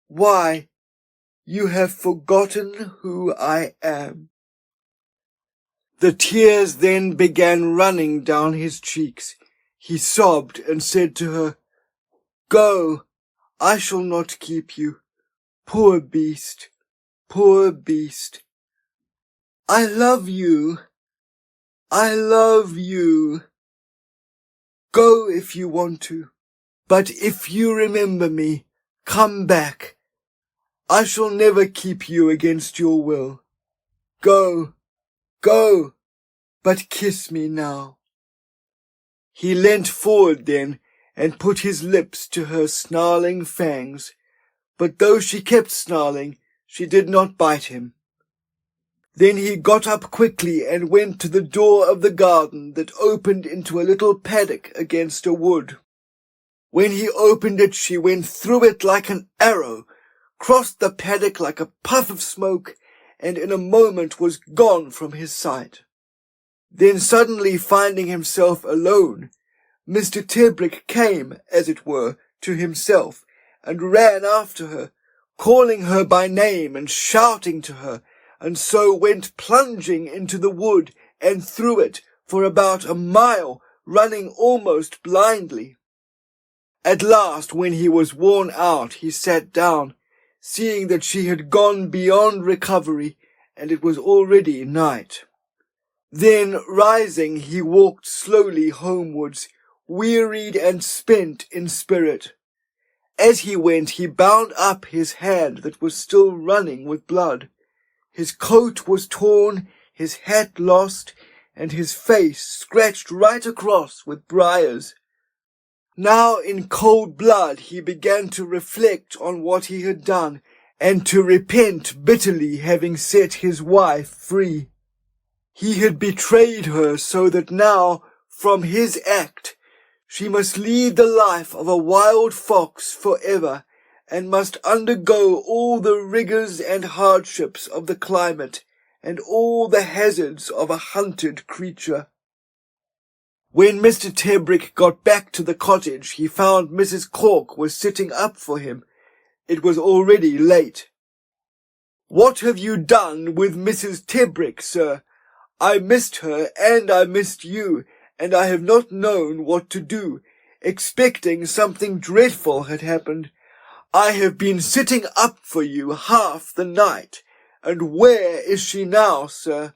Why, you have forgotten who I am." The tears then began running down his cheeks. He sobbed and said to her, "Go, I shall not keep you. Poor beast, poor beast. I love you. I love you. Go if you want to, but if you remember me, come back. I shall never keep you against your will. Go, go, but kiss me now." He leant forward then and put his lips to her snarling fangs, but though she kept snarling, she did not bite him. Then he got up quickly and went to the door of the garden that opened into a little paddock against a wood. When he opened it, she went through it like an arrow, crossed the paddock like a puff of smoke, and in a moment was gone from his sight. Then suddenly finding himself alone, Mr. Tebrick came, as it were, to himself, and ran after her, calling her by name and shouting to her, and so went plunging into the wood and through it for about a mile, running almost blindly. At last, when he was worn out, he sat down, seeing that she had gone beyond recovery, and it was already night. Then, rising, he walked slowly homewards, wearied and spent in spirit. As he went, he bound up his hand that was still running with blood. His coat was torn, his hat lost, and his face scratched right across with briars. Now in cold blood he began to reflect on what he had done, and to repent bitterly, having set his wife free. He had betrayed her, so that now, from his act, she must lead the life of a wild fox forever, and must undergo all the rigours and hardships of the climate, and all the hazards of a hunted creature. When Mr. Tebrick got back to the cottage, he found Mrs. Cork was sitting up for him. It was already late. "What have you done with Mrs. Tebrick, sir? I missed her, and I missed you, and I have not known what to do, expecting something dreadful had happened. I have been sitting up for you half the night, and where is she now, sir?"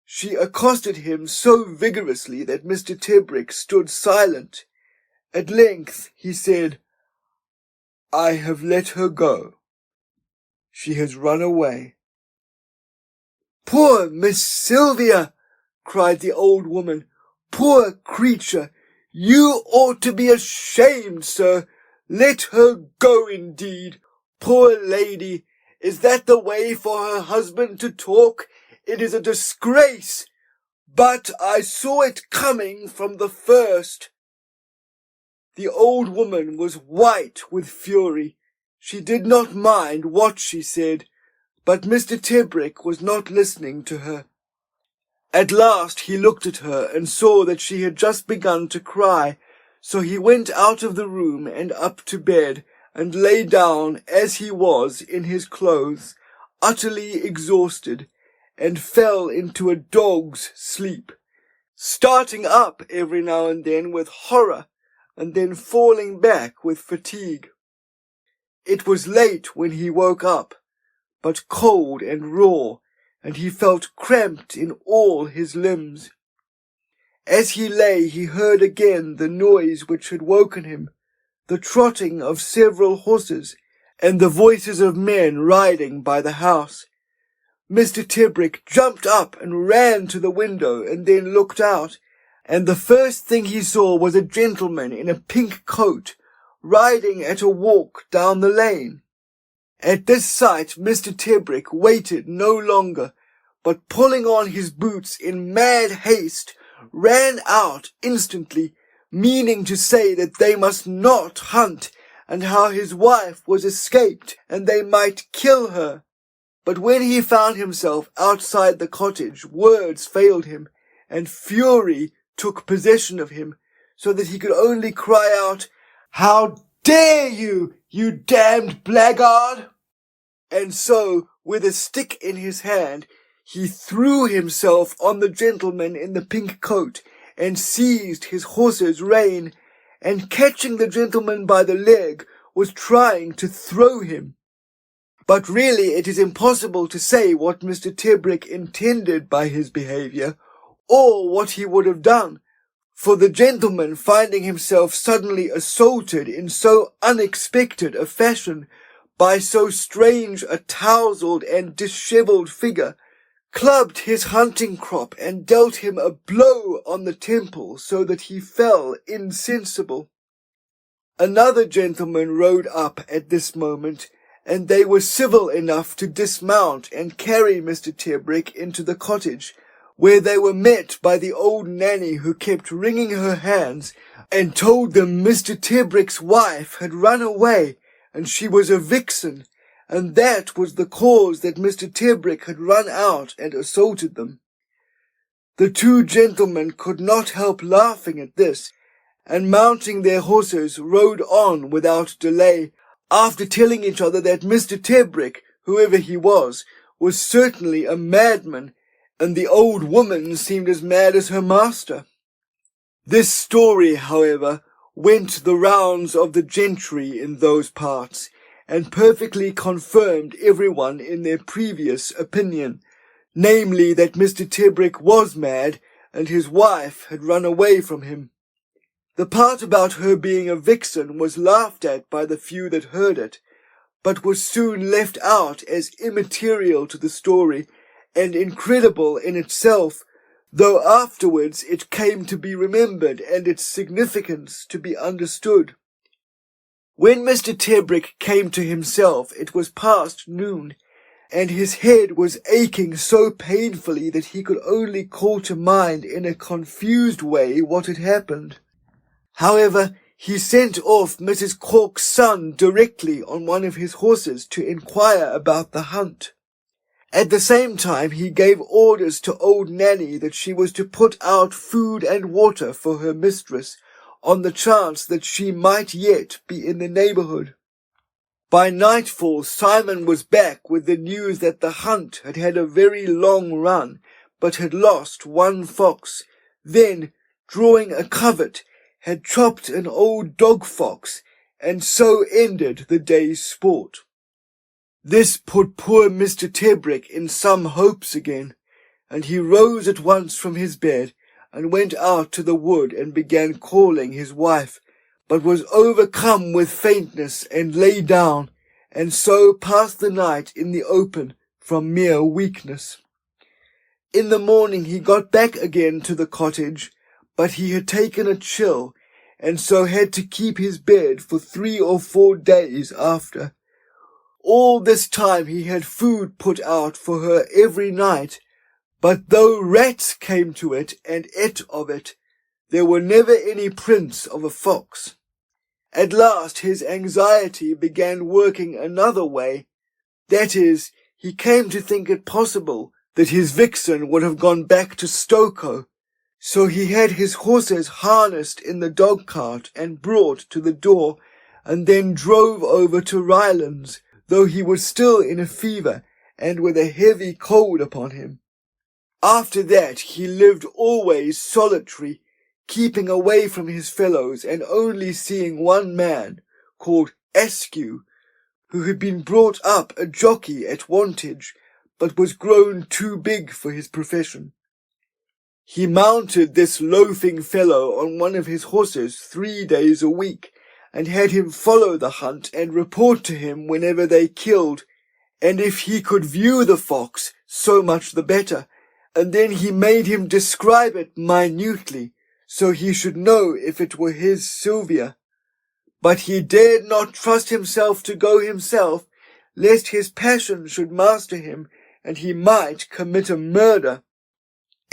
She accosted him so vigorously that Mr. Tebrick stood silent. At length he said, "I have let her go. She has run away." "Poor Miss Sylvia!" cried the old woman. "Poor creature! You ought to be ashamed, sir. Let her go, indeed. Poor lady! Is that the way for her husband to talk? It is a disgrace. But I saw it coming from the first." The old woman was white with fury. She did not mind what she said, but Mr. Tebrick was not listening to her. At last he looked at her and saw that she had just begun to cry, so he went out of the room and up to bed, and lay down as he was in his clothes, utterly exhausted, and fell into a dog's sleep, starting up every now and then with horror, and then falling back with fatigue. It was late when he woke up, but cold and raw, and he felt cramped in all his limbs. As he lay, he heard again the noise which had woken him, the trotting of several horses, and the voices of men riding by the house. Mr. Tebrick jumped up and ran to the window, and then looked out, and the first thing he saw was a gentleman in a pink coat, riding at a walk down the lane. At this sight Mr. Tebrick waited no longer, but pulling on his boots in mad haste, ran out instantly, meaning to say that they must not hunt, and how his wife was escaped, and they might kill her. But when he found himself outside the cottage, words failed him, and fury took possession of him, so that he could only cry out, "How dare you, you damned blackguard!" And so, with a stick in his hand, he threw himself on the gentleman in the pink coat, and seized his horse's rein, and catching the gentleman by the leg, was trying to throw him. But really it is impossible to say what Mr. Tebrick intended by his behaviour, or what he would have done, for the gentleman, finding himself suddenly assaulted in so unexpected a fashion, by so strange a tousled and dishevelled figure, clubbed his hunting crop and dealt him a blow on the temple, so that he fell insensible. Another gentleman rode up at this moment, and they were civil enough to dismount and carry Mr. Tebrick into the cottage, where they were met by the old nanny, who kept wringing her hands and told them Mr. Tebrick's wife had run away and she was a vixen, and that was the cause that Mr. Tebrick had run out and assaulted them. The two gentlemen could not help laughing at this, and mounting their horses rode on without delay, after telling each other that Mr. Tebrick, whoever he was certainly a madman, and the old woman seemed as mad as her master. This story, however, went the rounds of the gentry in those parts, and perfectly confirmed everyone in their previous opinion, namely that Mr. Tebrick was mad, and his wife had run away from him. The part about her being a vixen was laughed at by the few that heard it, but was soon left out as immaterial to the story, and incredible in itself, though afterwards it came to be remembered and its significance to be understood. When Mr. Tebrick came to himself, it was past noon, and his head was aching so painfully that he could only call to mind in a confused way what had happened. However, he sent off Mrs. Cork's son directly on one of his horses to inquire about the hunt. At the same time he gave orders to old Nanny that she was to put out food and water for her mistress, on the chance that she might yet be in the neighbourhood. By nightfall Simon was back with the news that the hunt had had a very long run, but had lost one fox, then, drawing a covert, had chopped an old dog fox, and so ended the day's sport. This put poor Mr. Tebrick in some hopes again, and he rose at once from his bed, and went out to the wood and began calling his wife, but was overcome with faintness and lay down, and so passed the night in the open from mere weakness. In the morning he got back again to the cottage, but he had taken a chill, and so had to keep his bed for 3 or 4 days after. All this time he had food put out for her every night, but though rats came to it and ate of it, there were never any prints of a fox. At last his anxiety began working another way. That is, he came to think it possible that his vixen would have gone back to Stokoe, so he had his horses harnessed in the dog-cart and brought to the door, and then drove over to Rylands, though he was still in a fever and with a heavy cold upon him. After that he lived always solitary, keeping away from his fellows and only seeing one man, called Askew, who had been brought up a jockey at Wantage, but was grown too big for his profession. He mounted this loafing fellow on one of his horses 3 days a week, and had him follow the hunt and report to him whenever they killed, and if he could view the fox, so much the better, and then he made him describe it minutely, so he should know if it were his Sylvia. But he dared not trust himself to go himself, lest his passion should master him, and he might commit a murder.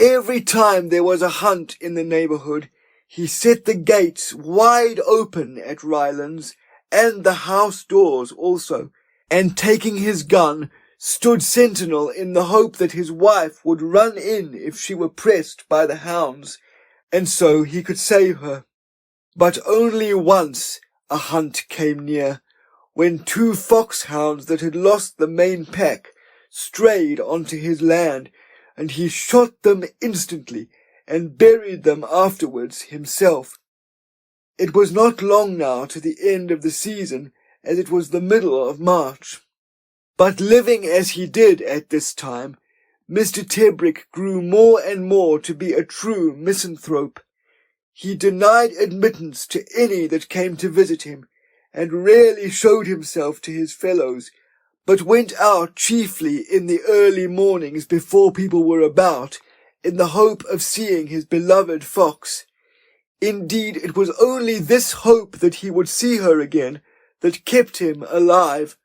Every time there was a hunt in the neighbourhood, he set the gates wide open at Rylands, and the house doors also, and taking his gun, stood sentinel in the hope that his wife would run in if she were pressed by the hounds, and so he could save her. But only once a hunt came near, when 2 foxhounds that had lost the main pack strayed onto his land, and he shot them instantly, and buried them afterwards himself. It was not long now to the end of the season, as it was the middle of March. But living as he did at this time, Mr. Tebrick grew more and more to be a true misanthrope. He denied admittance to any that came to visit him, and rarely showed himself to his fellows, but went out chiefly in the early mornings before people were about, in the hope of seeing his beloved fox. Indeed, it was only this hope that he would see her again that kept him alive,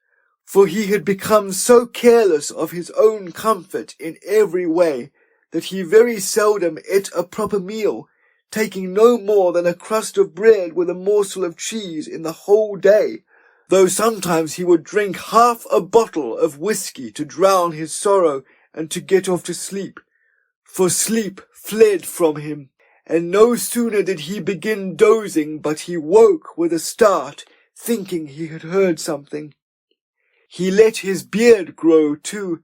for he had become so careless of his own comfort in every way that he very seldom ate a proper meal, taking no more than a crust of bread with a morsel of cheese in the whole day, though sometimes he would drink half a bottle of whiskey to drown his sorrow and to get off to sleep, for sleep fled from him, and no sooner did he begin dozing but he woke with a start, thinking he had heard something. He let his beard grow too,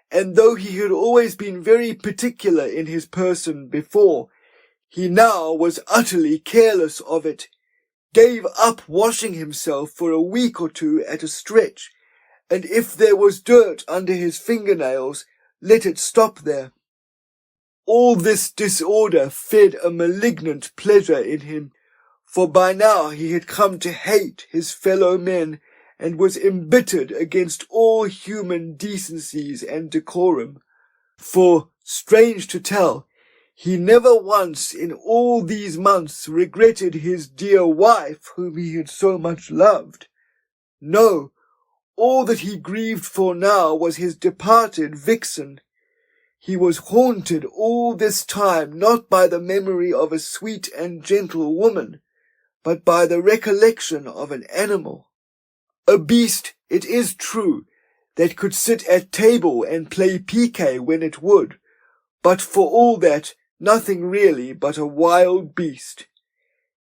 and though he had always been very particular in his person before, he now was utterly careless of it, gave up washing himself for a week or two at a stretch, and if there was dirt under his fingernails, let it stop there. All this disorder fed a malignant pleasure in him, for by now he had come to hate his fellow men, and was embittered against all human decencies and decorum. For, strange to tell, he never once in all these months regretted his dear wife whom he had so much loved. No, all that he grieved for now was his departed vixen. He was haunted all this time not by the memory of a sweet and gentle woman, but by the recollection of an animal. A beast, it is true, that could sit at table and play piquet when it would, but for all that, nothing really but a wild beast.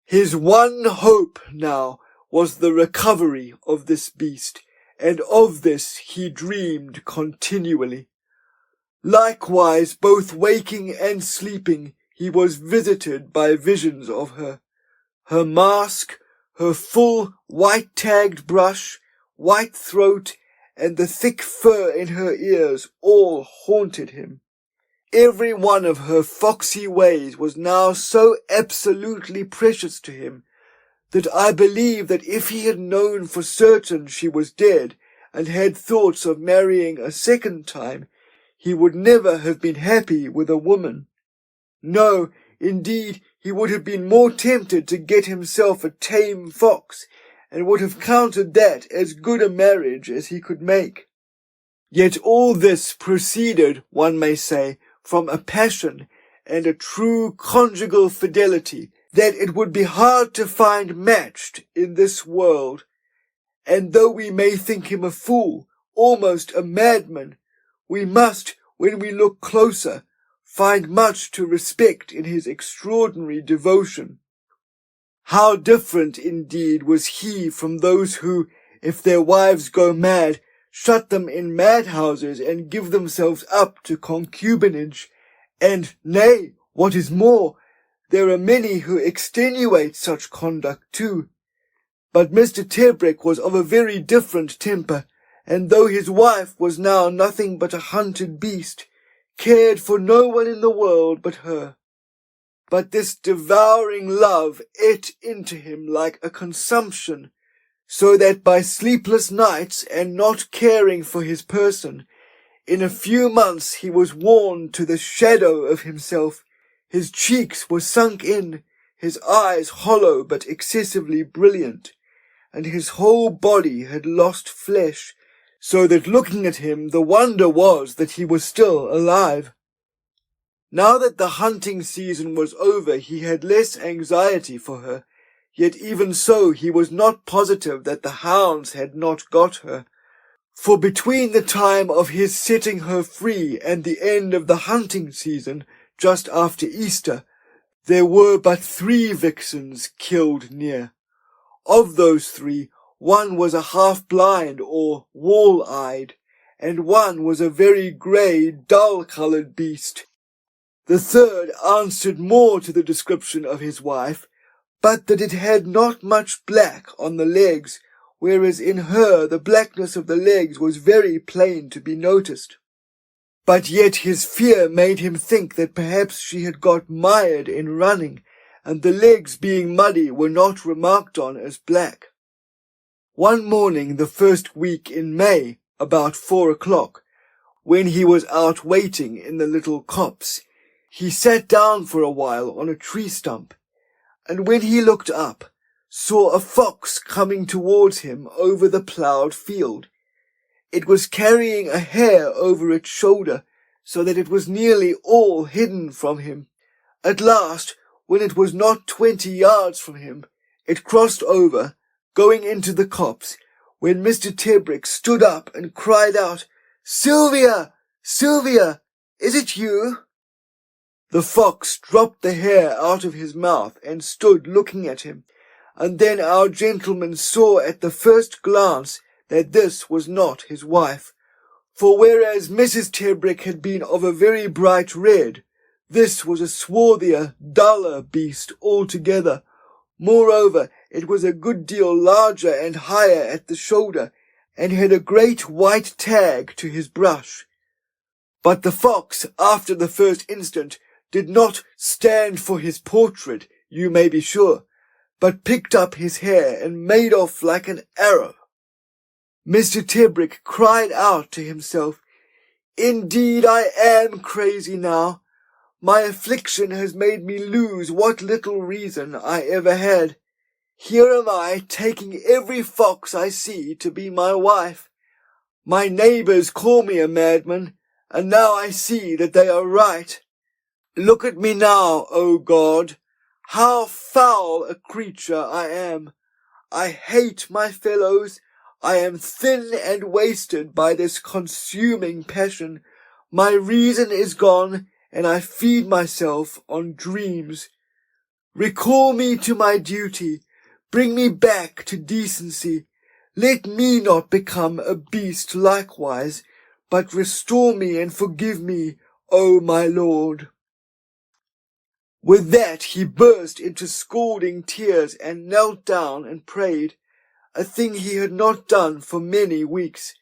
His one hope now was the recovery of this beast, and of this he dreamed continually. Likewise, both waking and sleeping, he was visited by visions of her. Her mask, her full white-tagged brush, white throat, and the thick fur in her ears all haunted him. Every one of her foxy ways was now so absolutely precious to him that I believe that if he had known for certain she was dead and had thoughts of marrying a second time, he would never have been happy with a woman. No, indeed, he would have been more tempted to get himself a tame fox, and would have counted that as good a marriage as he could make. Yet all this proceeded, one may say, from a passion and a true conjugal fidelity that it would be hard to find matched in this world, and though we may think him a fool, almost a madman, we must, when we look closer, find much to respect in his extraordinary devotion. How different indeed was he from those who, if their wives go mad, shut them in madhouses and give themselves up to concubinage, and, nay, what is more, there are many who extenuate such conduct too. But Mr. Tebrick was of a very different temper, and though his wife was now nothing but a hunted beast, cared for no one in the world but her. But this devouring love ate into him like a consumption, so that by sleepless nights and not caring for his person, in a few months he was worn to the shadow of himself, his cheeks were sunk in, his eyes hollow but excessively brilliant, and his whole body had lost flesh, so that looking at him the wonder was that he was still alive. Now that the hunting season was over he had less anxiety for her, yet even so he was not positive that the hounds had not got her, for between the time of his setting her free and the end of the hunting season, just after Easter, there were but 3 vixens killed near. Of those 3, one was a half-blind or wall-eyed, and one was a very grey, dull-coloured beast. The third answered more to the description of his wife, but that it had not much black on the legs, whereas in her the blackness of the legs was very plain to be noticed. But yet his fear made him think that perhaps she had got mired in running, and the legs being muddy were not remarked on as black. One morning the first week in May, about 4 o'clock, when he was out waiting in the little copse, he sat down for a while on a tree stump, and when he looked up, saw a fox coming towards him over the ploughed field. It was carrying a hare over its shoulder, so that it was nearly all hidden from him. At last, when it was not 20 yards from him, it crossed over, going into the copse, when Mr. Tebrick stood up and cried out, "Sylvia! Sylvia! Is it you?" The fox dropped the hare out of his mouth and stood looking at him, and then our gentleman saw at the first glance that this was not his wife, for whereas Mrs. Tebrick had been of a very bright red, this was a swarthier, duller beast altogether. Moreover, it was a good deal larger and higher at the shoulder, and had a great white tag to his brush. But the fox, after the first instant, did not stand for his portrait, you may be sure, but picked up his hare and made off like an arrow. Mr. Tebrick cried out to himself, "Indeed I am crazy now. My affliction has made me lose what little reason I ever had. Here am I taking every fox I see to be my wife. My neighbours call me a madman, and now I see that they are right. Look at me now, O God, how foul a creature I am. I hate my fellows. I am thin and wasted by this consuming passion. My reason is gone, and I feed myself on dreams. Recall me to my duty. Bring me back to decency. Let me not become a beast likewise, but restore me and forgive me, O my Lord." With that he burst into scalding tears and knelt down and prayed, a thing he had not done for many weeks.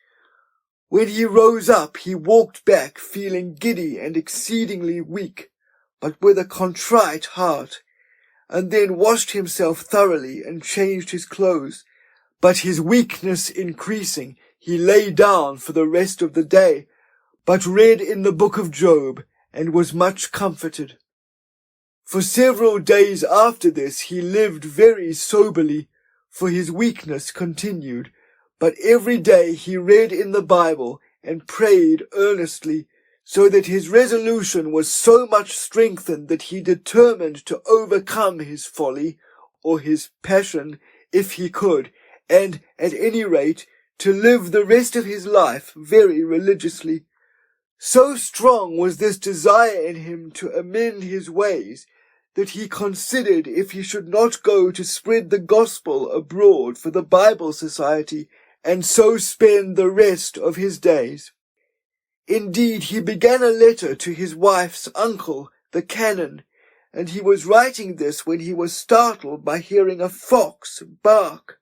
When he rose up, he walked back feeling giddy and exceedingly weak, but with a contrite heart, and then washed himself thoroughly and changed his clothes. But his weakness increasing, he lay down for the rest of the day, but read in the book of Job, and was much comforted. For several days after this he lived very soberly, for his weakness continued, but every day he read in the Bible and prayed earnestly, so that his resolution was so much strengthened that he determined to overcome his folly, or his passion, if he could, and, at any rate, to live the rest of his life very religiously. So strong was this desire in him to amend his ways, that he considered if he should not go to spread the gospel abroad for the Bible Society, and so spend the rest of his days. Indeed, he began a letter to his wife's uncle, the canon, and he was writing this when he was startled by hearing a fox bark.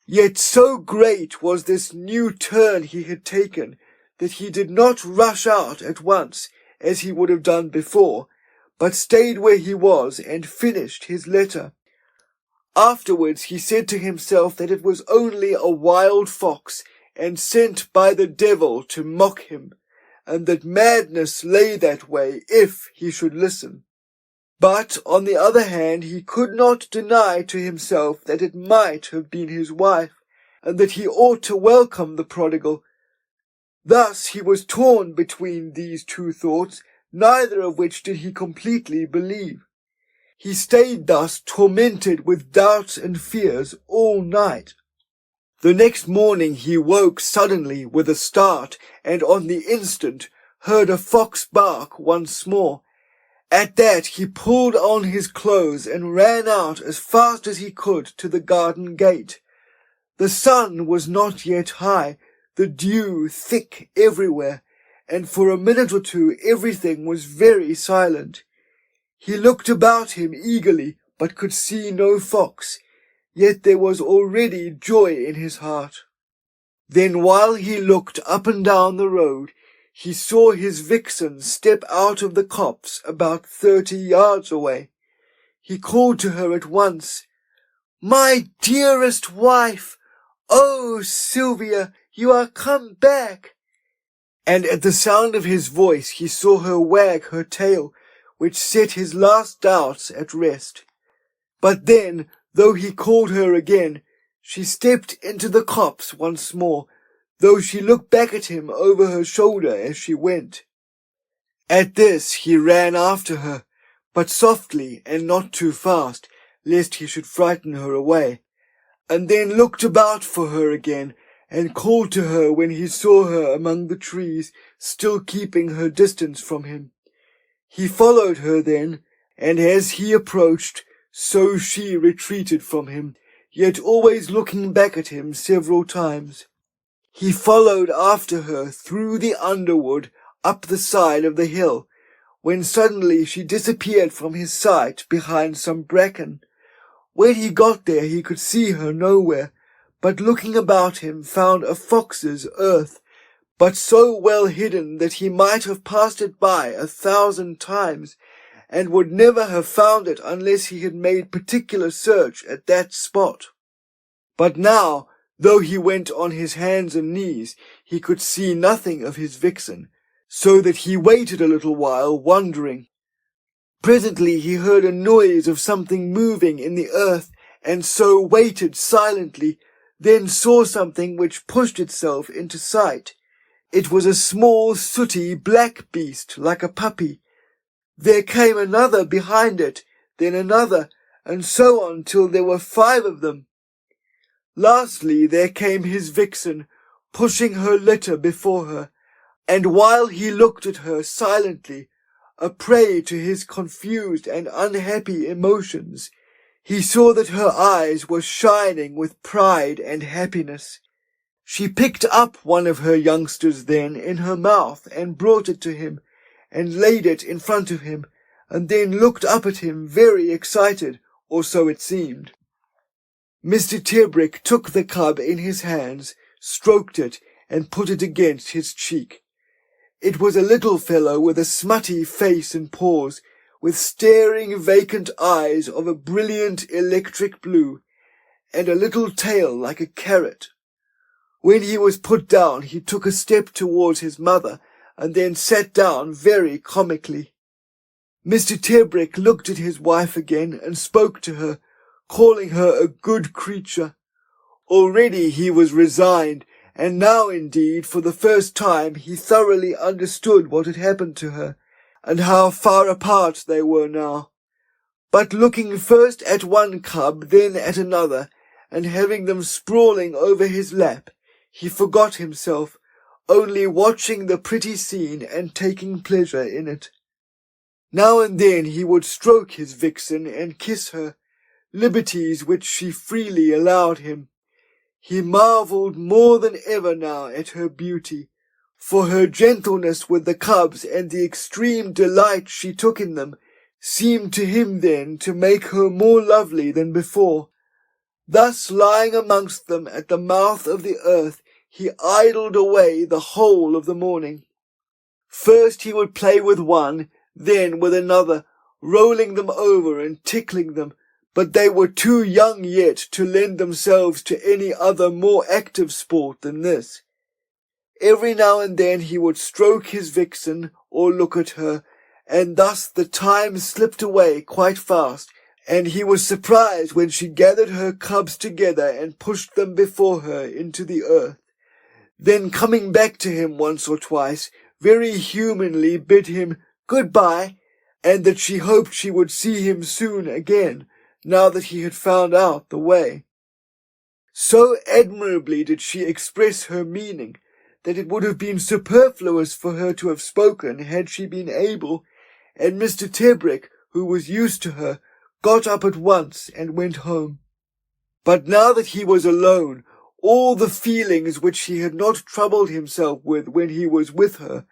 Yet so great was this new turn he had taken, that he did not rush out at once, as he would have done before, but stayed where he was and finished his letter. Afterwards he said to himself that it was only a wild fox, and sent by the devil to mock him, and that madness lay that way if he should listen. But, on the other hand, he could not deny to himself that it might have been his wife, and that he ought to welcome the prodigal. Thus he was torn between these two thoughts, neither of which did he completely believe. He stayed thus tormented with doubts and fears all night. The next morning he woke suddenly with a start, and on the instant heard a fox bark once more. At that he pulled on his clothes and ran out as fast as he could to the garden gate. The sun was not yet high, the dew thick everywhere, and for a minute or two everything was very silent. He looked about him eagerly, but could see no fox, yet there was already joy in his heart. Then while he looked up and down the road, he saw his vixen step out of the copse about 30 yards away. He called to her at once, "My dearest wife! Oh, Sylvia, you are come back!" And at the sound of his voice he saw her wag her tail, which set his last doubts at rest. But then, though he called her again, she stepped into the copse once more, though she looked back at him over her shoulder as she went. At this he ran after her, but softly and not too fast, lest he should frighten her away, and then looked about for her again, and called to her when he saw her among the trees, still keeping her distance from him. He followed her then, and as he approached, so she retreated from him, yet always looking back at him several times. He followed after her through the underwood up the side of the hill, when suddenly she disappeared from his sight behind some bracken. When he got there he could see her nowhere, but looking about him found a fox's earth, but so well hidden that he might have passed it by 1,000 times, and would never have found it unless he had made particular search at that spot. But now, though he went on his hands and knees, he could see nothing of his vixen, so that he waited a little while, wondering. Presently he heard a noise of something moving in the earth, and so waited silently, then saw something which pushed itself into sight. It was a small, sooty, black beast, like a puppy. There came another behind it, then another, and so on till there were 5 of them. Lastly there came his vixen, pushing her litter before her, and while he looked at her silently, a prey to his confused and unhappy emotions, he saw that her eyes were shining with pride and happiness. She picked up one of her youngsters then in her mouth and brought it to him, and laid it in front of him, and then looked up at him very excited, or so it seemed. Mr. Tebrick took the cub in his hands, stroked it, and put it against his cheek. It was a little fellow with a smutty face and paws, with staring vacant eyes of a brilliant electric blue, and a little tail like a carrot. When he was put down, he took a step towards his mother, and then sat down very comically. Mr. Tebrick looked at his wife again, and spoke to her, calling her a good creature. Already he was resigned, and now indeed for the first time he thoroughly understood what had happened to her, and how far apart they were now. But looking first at one cub, then at another, and having them sprawling over his lap, he forgot himself, only watching the pretty scene and taking pleasure in it. Now and then he would stroke his vixen and kiss her, liberties which she freely allowed him. He marvelled more than ever now at her beauty, for her gentleness with the cubs and the extreme delight she took in them seemed to him then to make her more lovely than before. Thus lying amongst them at the mouth of the earth, he idled away the whole of the morning. First he would play with one, then with another, rolling them over and tickling them, but they were too young yet to lend themselves to any other more active sport than this. Every now and then he would stroke his vixen or look at her, and thus the time slipped away quite fast, and he was surprised when she gathered her cubs together and pushed them before her into the earth. Then coming back to him once or twice, very humanly bid him good-bye, and that she hoped she would see him soon again, now that he had found out the way. So admirably did she express her meaning, that it would have been superfluous for her to have spoken had she been able, and Mr. Tebrick, who was used to her, got up at once and went home. But now that he was alone, all the feelings which he had not troubled himself with when he was with her,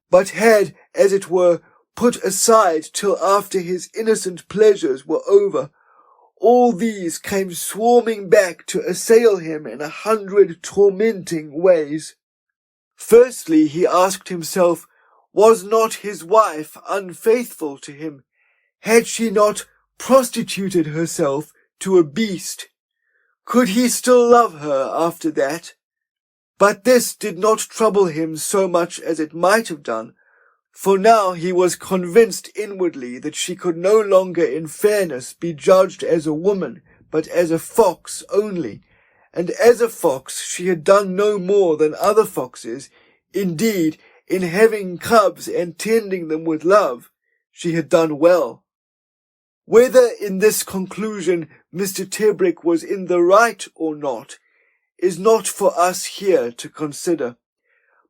but had, as it were, put aside till after his innocent pleasures were over, all these came swarming back to assail him in 100 tormenting ways. Firstly, he asked himself, was not his wife unfaithful to him? Had she not prostituted herself to a beast? Could he still love her after that? But this did not trouble him so much as it might have done, for now he was convinced inwardly that she could no longer in fairness be judged as a woman, but as a fox only, and as a fox she had done no more than other foxes. Indeed, in having cubs and tending them with love, she had done well. Whether in this conclusion Mr. Tebrick was in the right or not, is not for us here to consider.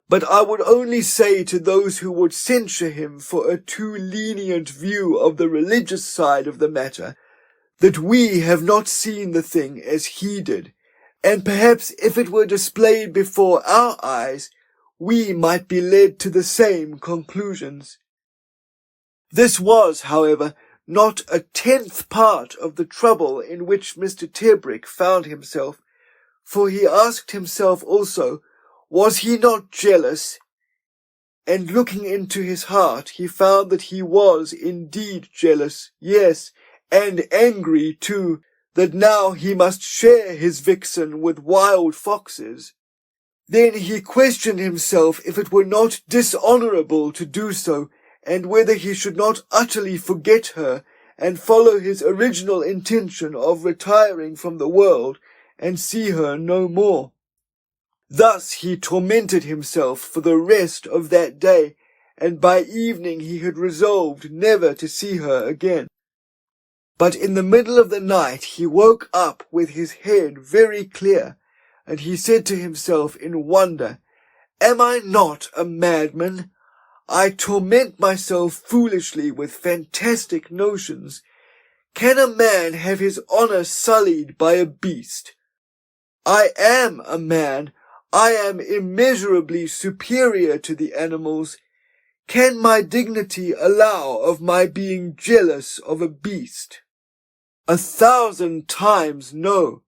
But I would only say to those who would censure him for a too lenient view of the religious side of the matter, that we have not seen the thing as he did, and perhaps if it were displayed before our eyes, we might be led to the same conclusions. This was, however, not a 10th part of the trouble in which Mr. Tebrick found himself, for he asked himself also, was he not jealous? And looking into his heart, he found that he was indeed jealous, yes, and angry too, that now he must share his vixen with wild foxes. Then he questioned himself if it were not dishonourable to do so, and whether he should not utterly forget her and follow his original intention of retiring from the world and see her no more. Thus he tormented himself for the rest of that day, and by evening he had resolved never to see her again. But in the middle of the night he woke up with his head very clear, and he said to himself in wonder, "Am I not a madman? I torment myself foolishly with fantastic notions. Can a man have his honour sullied by a beast? I am a man. I am immeasurably superior to the animals. Can my dignity allow of my being jealous of a beast? 1,000 times no.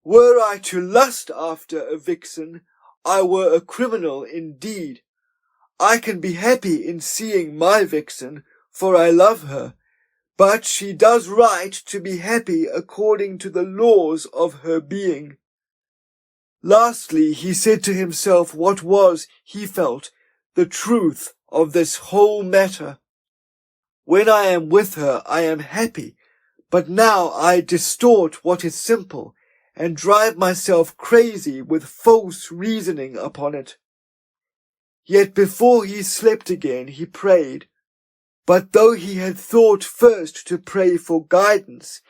Were I to lust after a vixen, I were a criminal indeed. I can be happy in seeing my vixen, for I love her, but she does right to be happy according to the laws of her being." Lastly, he said to himself what was, he felt, the truth of this whole matter. When I am with her, I am happy, but now I distort what is simple, and drive myself crazy with false reasoning upon it. Yet before he slept again he prayed, but though he had thought first to pray for guidance,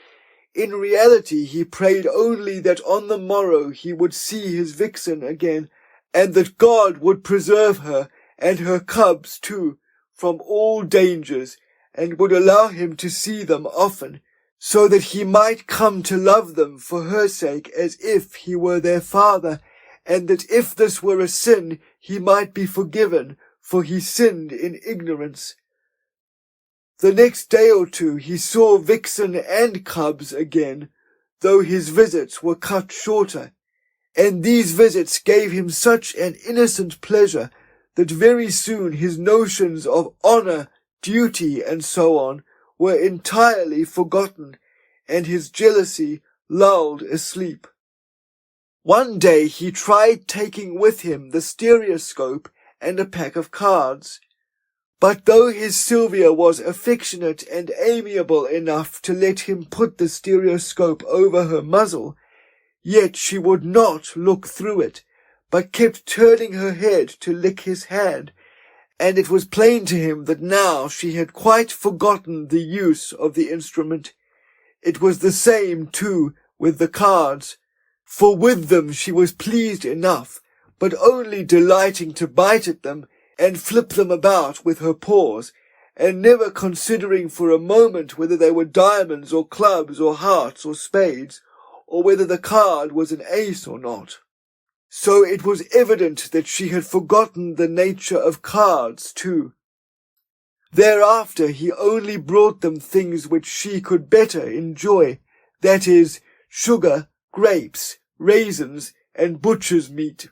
in reality he prayed only that on the morrow he would see his vixen again, and that God would preserve her, and her cubs too, from all dangers, and would allow him to see them often, so that he might come to love them for her sake as if he were their father, and that if this were a sin, he might be forgiven, for he sinned in ignorance. The next day or two he saw vixen and cubs again, though his visits were cut shorter, and these visits gave him such an innocent pleasure that very soon his notions of honour, duty, and so on were entirely forgotten, and his jealousy lulled asleep. One day he tried taking with him the stereoscope and a pack of cards, but though his Sylvia was affectionate and amiable enough to let him put the stereoscope over her muzzle, yet she would not look through it, but kept turning her head to lick his hand, and it was plain to him that now she had quite forgotten the use of the instrument. It was the same, too, with the cards, for with them she was pleased enough, but only delighting to bite at them and flip them about with her paws, and never considering for a moment whether they were diamonds or clubs or hearts or spades, or whether the card was an ace or not. So it was evident that she had forgotten the nature of cards too. Thereafter he only brought them things which she could better enjoy, that is, sugar, grapes, raisins, and butcher's meat.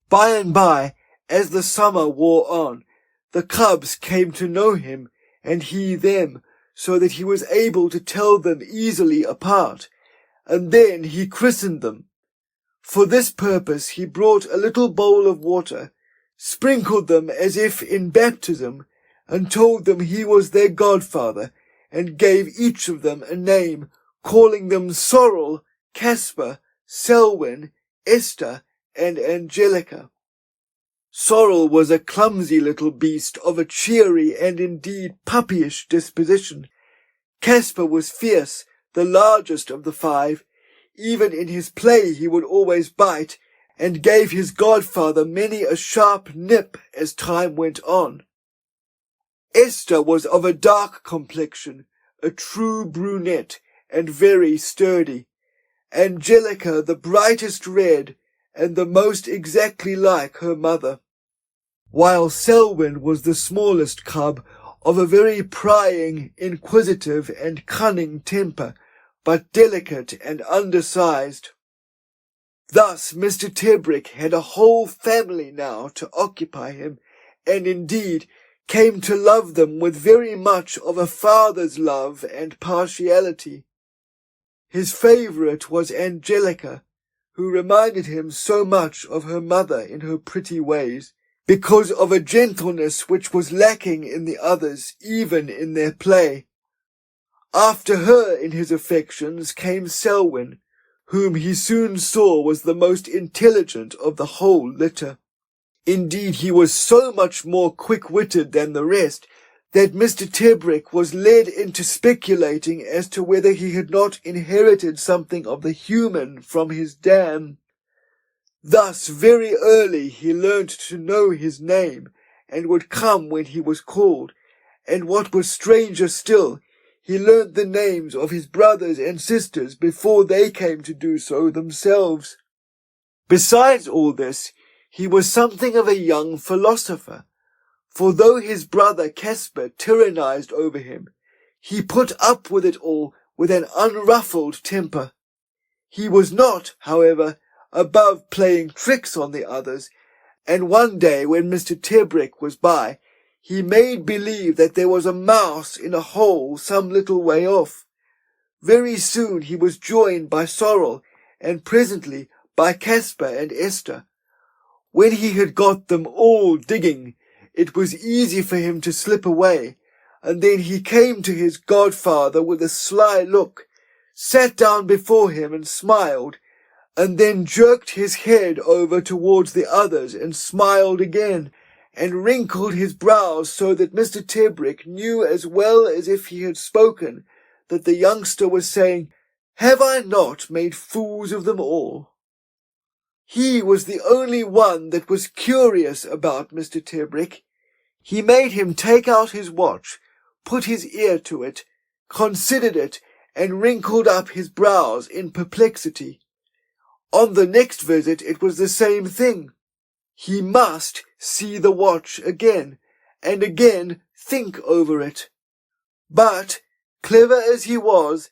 By and by, as the summer wore on, the cubs came to know him, and he them, so that he was able to tell them easily apart, and then he christened them. For this purpose he brought a little bowl of water, sprinkled them as if in baptism, and told them he was their godfather, and gave each of them a name, calling them Sorrel, Caspar, Selwyn, Esther, and Angelica. Sorrel was a clumsy little beast of a cheery and indeed puppyish disposition. Caspar was fierce, the largest of the five. Even in his play he would always bite, and gave his godfather many a sharp nip as time went on. Esther was of a dark complexion, a true brunette, and very sturdy. Angelica the brightest red, and the most exactly like her mother, while Selwyn was the smallest cub, of a very prying, inquisitive, and cunning temper, but delicate and undersized. Thus Mr. Tebrick had a whole family now to occupy him, and indeed came to love them with very much of a father's love and partiality. His favourite was Angelica, who reminded him so much of her mother in her pretty ways, because of a gentleness which was lacking in the others, even in their play. After her in his affections came Selwyn, whom he soon saw was the most intelligent of the whole litter. Indeed, he was so much more quick-witted than the rest, that Mr. Tebrick was led into speculating as to whether he had not inherited something of the human from his dam. Thus very early he learnt to know his name, and would come when he was called, and what was stranger still, he learnt the names of his brothers and sisters before they came to do so themselves. Besides all this, he was something of a young philosopher, for though his brother Caspar tyrannized over him, he put up with it all with an unruffled temper. He was not, however, above playing tricks on the others, and one day when Mr. Tebrick was by, he made believe that there was a mouse in a hole some little way off. Very soon he was joined by Sorrel, and presently by Caspar and Esther. When he had got them all digging, it was easy for him to slip away, and then he came to his godfather with a sly look, sat down before him and smiled, and then jerked his head over towards the others and smiled again, and wrinkled his brows so that Mr. Tebrick knew as well as if he had spoken that the youngster was saying, "Have I not made fools of them all?" He was the only one that was curious about Mr. Tebrick. He made him take out his watch, put his ear to it, considered it, and wrinkled up his brows in perplexity. On the next visit it was the same thing. He must see the watch again, and again think over it. But, clever as he was,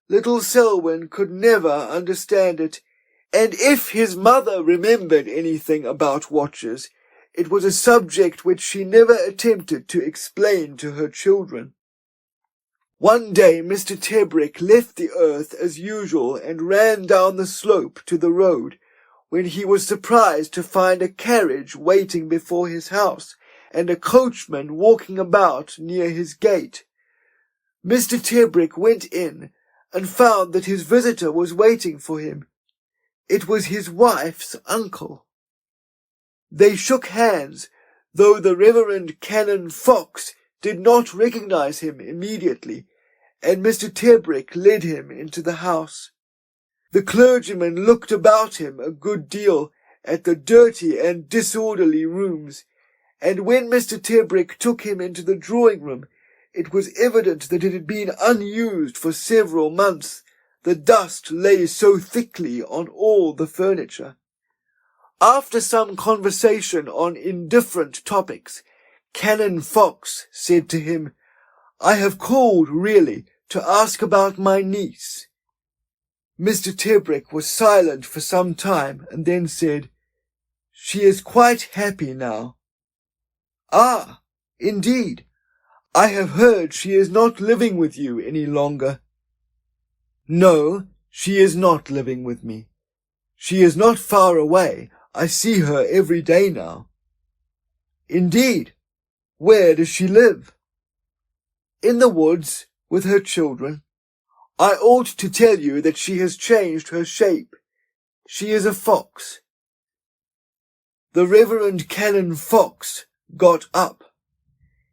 little Selwyn could never understand it, and if his mother remembered anything about watches, it was a subject which she never attempted to explain to her children. One day Mr. Tebrick left the earth as usual and ran down the slope to the road, when he was surprised to find a carriage waiting before his house, and a coachman walking about near his gate. Mr. Tebrick went in, and found that his visitor was waiting for him. It was his wife's uncle. They shook hands, though the Reverend Canon Fox did not recognize him immediately, and Mr. Tebrick led him into the house. The clergyman looked about him a good deal at the dirty and disorderly rooms, and when Mr. Tebrick took him into the drawing-room, it was evident that it had been unused for several months. The dust lay so thickly on all the furniture. After some conversation on indifferent topics, Canon Fox said to him, "I have called, really, to ask about my niece." Mr. Tebrick was silent for some time, and then said, "She is quite happy now." "Ah, indeed. I have heard she is not living with you any longer." "No, she is not living with me. She is not far away. I see her every day now." "Indeed. Where does she live?" "In the woods, with her children. I ought to tell you that she has changed her shape. She is a fox." The Reverend Canon Fox got up.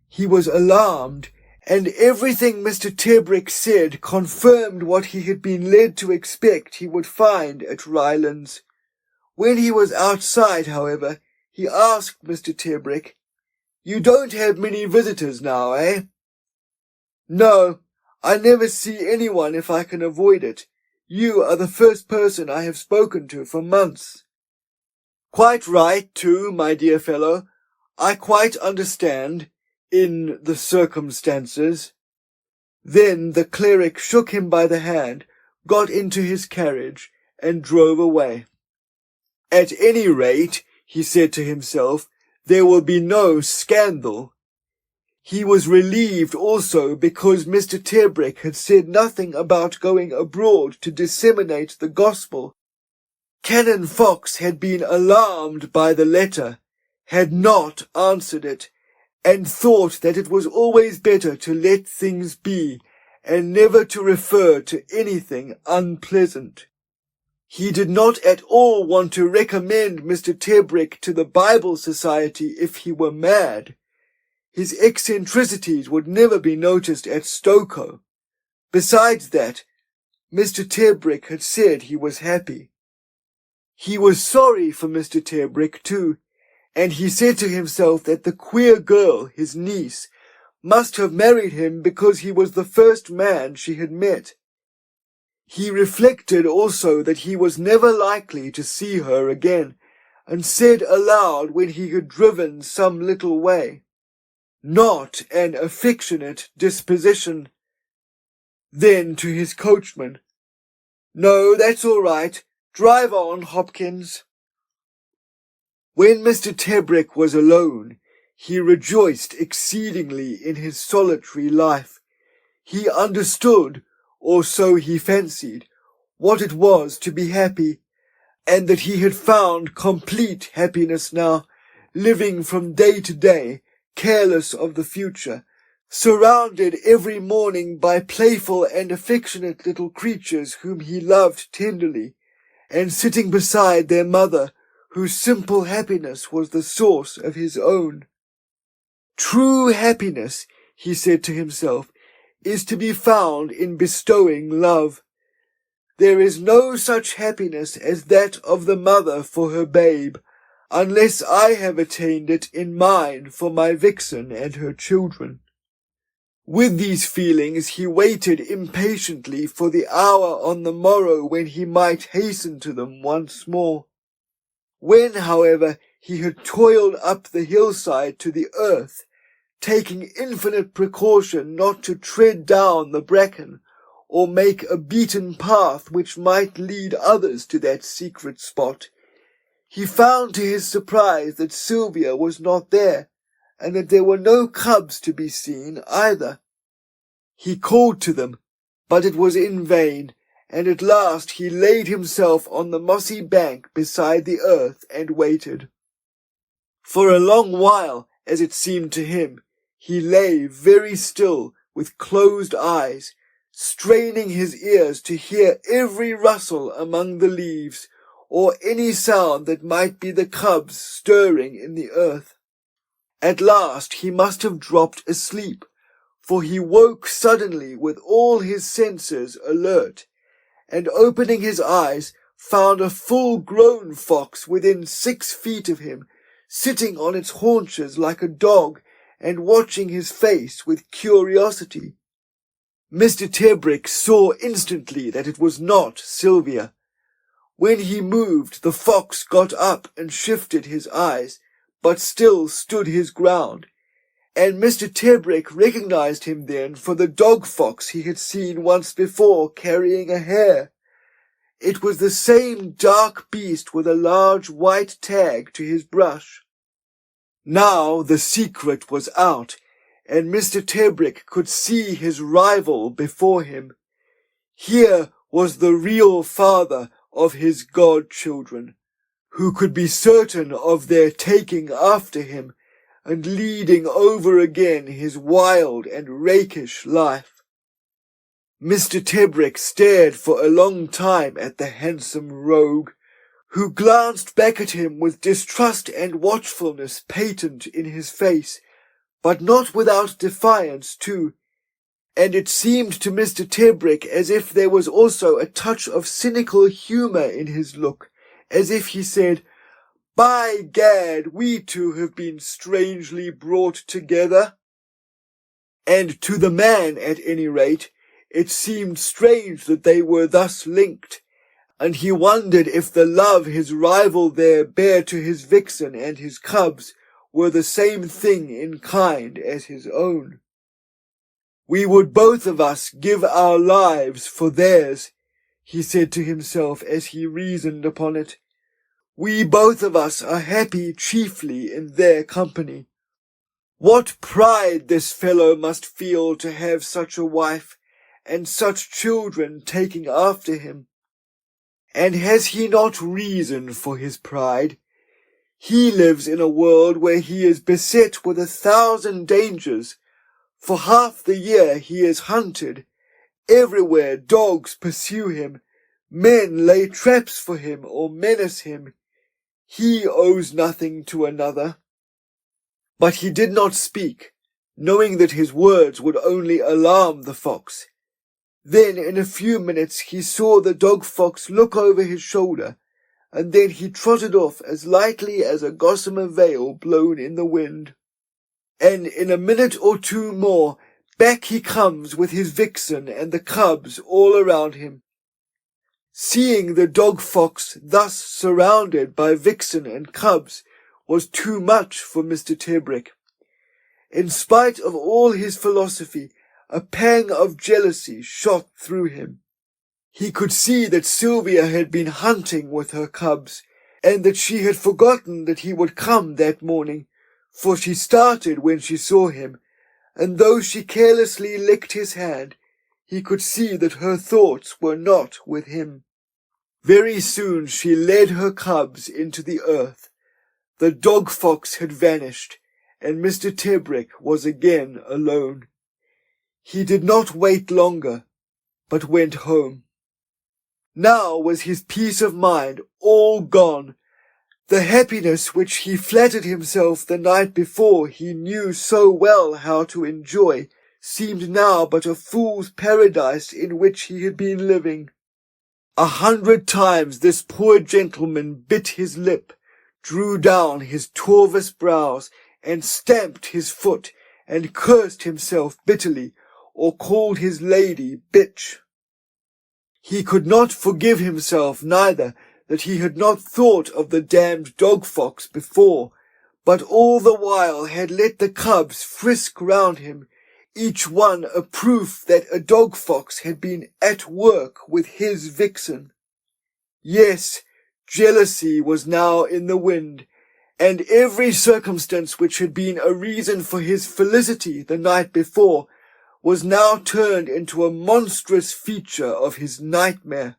He was alarmed, and everything Mr. Tebrick said confirmed what he had been led to expect he would find at Rylands. When he was outside, however, he asked Mr. Tebrick, "You don't have many visitors now, eh?" "No, I never see anyone if I can avoid it. You are the first person I have spoken to for months." "Quite right, too, my dear fellow. I quite understand, in the circumstances." Then the cleric shook him by the hand, got into his carriage, and drove away. "At any rate," he said to himself, "there will be no scandal." He was relieved also because Mr. Tebrick had said nothing about going abroad to disseminate the gospel. Canon Fox had been alarmed by the letter, had not answered it, and thought that it was always better to let things be, and never to refer to anything unpleasant. He did not at all want to recommend Mr. Tebrick to the Bible Society if he were mad. His eccentricities would never be noticed at Stokoe. Besides that, Mr. Tebrick had said he was happy. He was sorry for Mr. Tebrick too, and he said to himself that the queer girl, his niece, must have married him because he was the first man she had met. He reflected also that he was never likely to see her again, and said aloud when he had driven some little way, "Not an affectionate disposition." Then to his coachman, "No, that's all right. Drive on, Hopkins." When Mr. Tebrick was alone, he rejoiced exceedingly in his solitary life. He understood, or so he fancied, what it was to be happy, and that he had found complete happiness now, living from day to day, careless of the future, surrounded every morning by playful and affectionate little creatures whom he loved tenderly, and sitting beside their mother, whose simple happiness was the source of his own. True happiness, he said to himself, is to be found in bestowing love. There is no such happiness as that of the mother for her babe, unless I have attained it in mine for my vixen and her children. With these feelings he waited impatiently for the hour on the morrow when he might hasten to them once more. When, however, he had toiled up the hillside to the earth, taking infinite precaution not to tread down the bracken, or make a beaten path which might lead others to that secret spot, he found to his surprise that Sylvia was not there, and that there were no cubs to be seen either. He called to them, but it was in vain, and at last he laid himself on the mossy bank beside the earth and waited. For a long while, as it seemed to him, he lay very still with closed eyes, straining his ears to hear every rustle among the leaves, or any sound that might be the cubs stirring in the earth. At last he must have dropped asleep, for he woke suddenly with all his senses alert, and opening his eyes, found a full-grown fox within 6 feet of him, sitting on its haunches like a dog, and watching his face with curiosity. Mr. Tebrick saw instantly that it was not Sylvia. When he moved, the fox got up and shifted his eyes, but still stood his ground, and Mr. Tebrick recognized him then for the dog-fox he had seen once before carrying a hare. It was the same dark beast with a large white tag to his brush. Now the secret was out, and Mr. Tebrick could see his rival before him. Here was the real father of his godchildren, who could be certain of their taking after him, and leading over again his wild and rakish life. Mr. Tebrick stared for a long time at the handsome rogue, who glanced back at him with distrust and watchfulness patent in his face, but not without defiance too, and it seemed to Mr. Tebrick as if there was also a touch of cynical humour in his look, as if he said, "By gad, we two have been strangely brought together." And to the man, at any rate, it seemed strange that they were thus linked, and he wondered if the love his rival there bare to his vixen and his cubs were the same thing in kind as his own. "We would both of us give our lives for theirs," he said to himself as he reasoned upon it. "We both of us are happy chiefly in their company. What pride this fellow must feel to have such a wife, and such children taking after him. And has he not reason for his pride? He lives in a world where he is beset with 1,000 dangers. For half the year he is hunted. Everywhere dogs pursue him. Men lay traps for him or menace him. He owes nothing to another." But he did not speak, knowing that his words would only alarm the fox. Then in a few minutes he saw the dog-fox look over his shoulder, and then he trotted off as lightly as a gossamer veil blown in the wind. And in a minute or two more, back he comes with his vixen and the cubs all around him. Seeing the dog-fox thus surrounded by vixen and cubs was too much for Mr. Tebrick. In spite of all his philosophy, a pang of jealousy shot through him. He could see that Sylvia had been hunting with her cubs, and that she had forgotten that he would come that morning, for she started when she saw him, and though she carelessly licked his hand, he could see that her thoughts were not with him. Very soon she led her cubs into the earth. The dog-fox had vanished, and Mr. Tebrick was again alone. He did not wait longer, but went home. Now was his peace of mind all gone. The happiness which he flattered himself the night before he knew so well how to enjoy seemed now but a fool's paradise in which he had been living. 100 times this poor gentleman bit his lip, drew down his torvous brows, and stamped his foot, and cursed himself bitterly, or called his lady bitch. He could not forgive himself neither that he had not thought of the damned dog-fox before, but all the while had let the cubs frisk round him, each one a proof that a dog-fox had been at work with his vixen. Yes, jealousy was now in the wind, and every circumstance which had been a reason for his felicity the night before was now turned into a monstrous feature of his nightmare.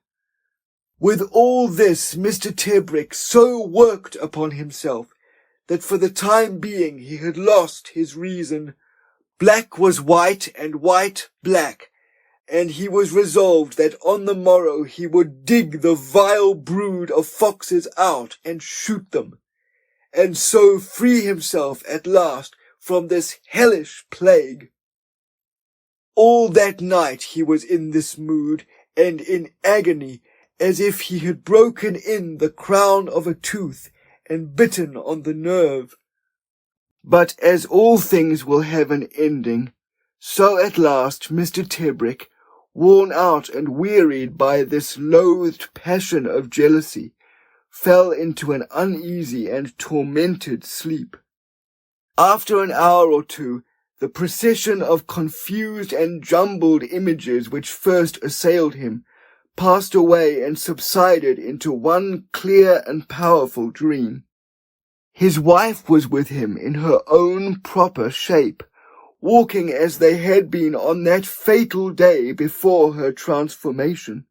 With all this, Mr. Tebrick so worked upon himself that for the time being he had lost his reason. Black was white and white black, and he was resolved that on the morrow he would dig the vile brood of foxes out and shoot them, and so free himself at last from this hellish plague. All that night he was in this mood, and in agony, as if he had broken in the crown of a tooth and bitten on the nerve. But as all things will have an ending, so at last Mr. Tebrick, worn out and wearied by this loathed passion of jealousy, fell into an uneasy and tormented sleep. After an hour or two, the procession of confused and jumbled images which first assailed him passed away and subsided into one clear and powerful dream. His wife was with him in her own proper shape, walking as they had been on that fatal day before her transformation.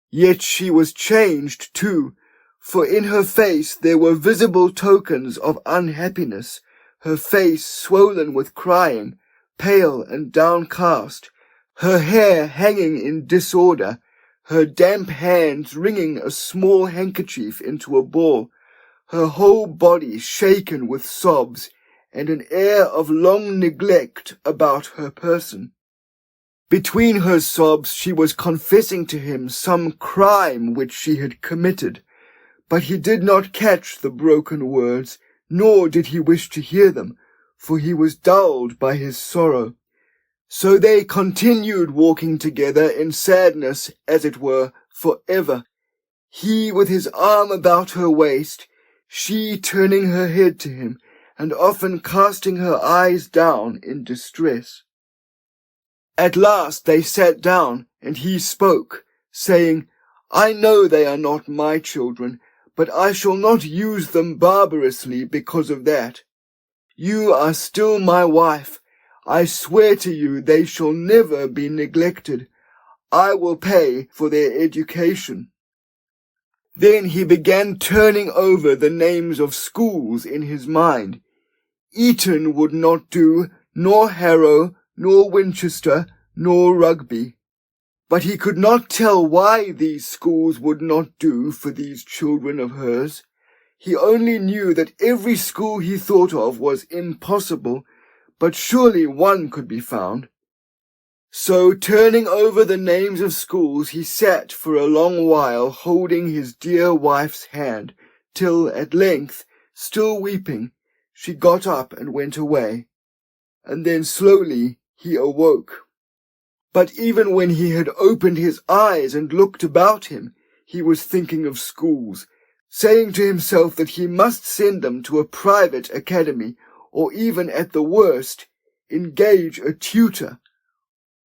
Yet she was changed too, for in her face there were visible tokens of unhappiness, her face swollen with crying, pale and downcast, her hair hanging in disorder, her damp hands wringing a small handkerchief into a ball, her whole body shaken with sobs, and an air of long neglect about her person. Between her sobs she was confessing to him some crime which she had committed, but he did not catch the broken words, nor did he wish to hear them, for he was dulled by his sorrow. So they continued walking together in sadness, as it were, for ever, he with his arm about her waist, she turning her head to him, and often casting her eyes down in distress. At last they sat down, and he spoke, saying, "I know they are not my children, but I shall not use them barbarously because of that. You are still my wife. I swear to you they shall never be neglected. I will pay for their education." Then he began turning over the names of schools in his mind. Eton would not do, nor Harrow, nor Winchester, nor Rugby. But he could not tell why these schools would not do for these children of hers. He only knew that every school he thought of was impossible, but surely one could be found. So, turning over the names of schools, he sat for a long while holding his dear wife's hand, till at length, still weeping, she got up and went away. And then slowly he awoke. But even when he had opened his eyes and looked about him, he was thinking of schools, saying to himself that he must send them to a private academy, or even at the worst, engage a tutor.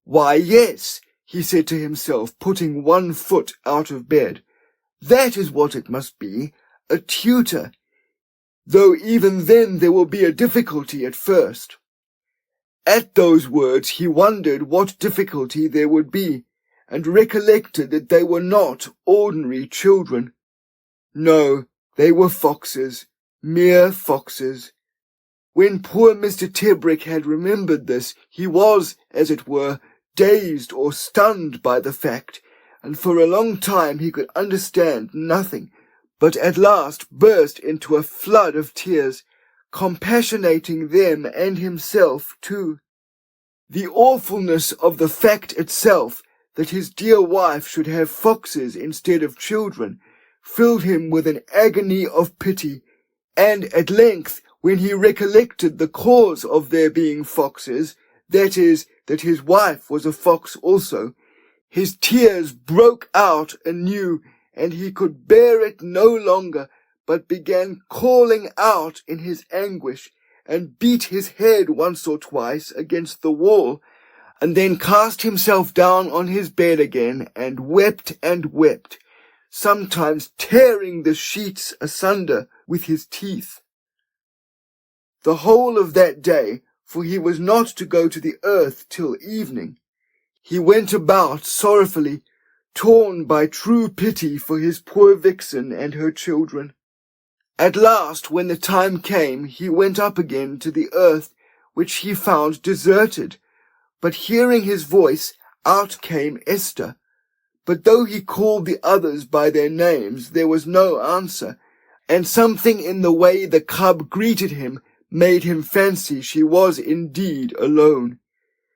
"Why, yes," he said to himself, putting one foot out of bed. "That is what it must be, a tutor, though even then there will be a difficulty at first." At those words he wondered what difficulty there would be, and recollected that they were not ordinary children. No, they were foxes, mere foxes. When poor Mr. Tebrick had remembered this, he was, as it were, dazed or stunned by the fact, and for a long time he could understand nothing, but at last burst into a flood of tears, compassionating them and himself too. The awfulness of the fact itself, that his dear wife should have foxes instead of children, filled him with an agony of pity, and at length, when he recollected the cause of their being foxes, that is, that his wife was a fox also, his tears broke out anew, and he could bear it no longer, but began calling out in his anguish, and beat his head once or twice against the wall, and then cast himself down on his bed again, and wept, sometimes tearing the sheets asunder with his teeth. The whole of that day, for he was not to go to the earth till evening, he went about sorrowfully, torn by true pity for his poor vixen and her children. At last, when the time came, he went up again to the earth, which he found deserted. But hearing his voice, out came Esther. But though he called the others by their names, there was no answer, and something in the way the cub greeted him made him fancy she was indeed alone.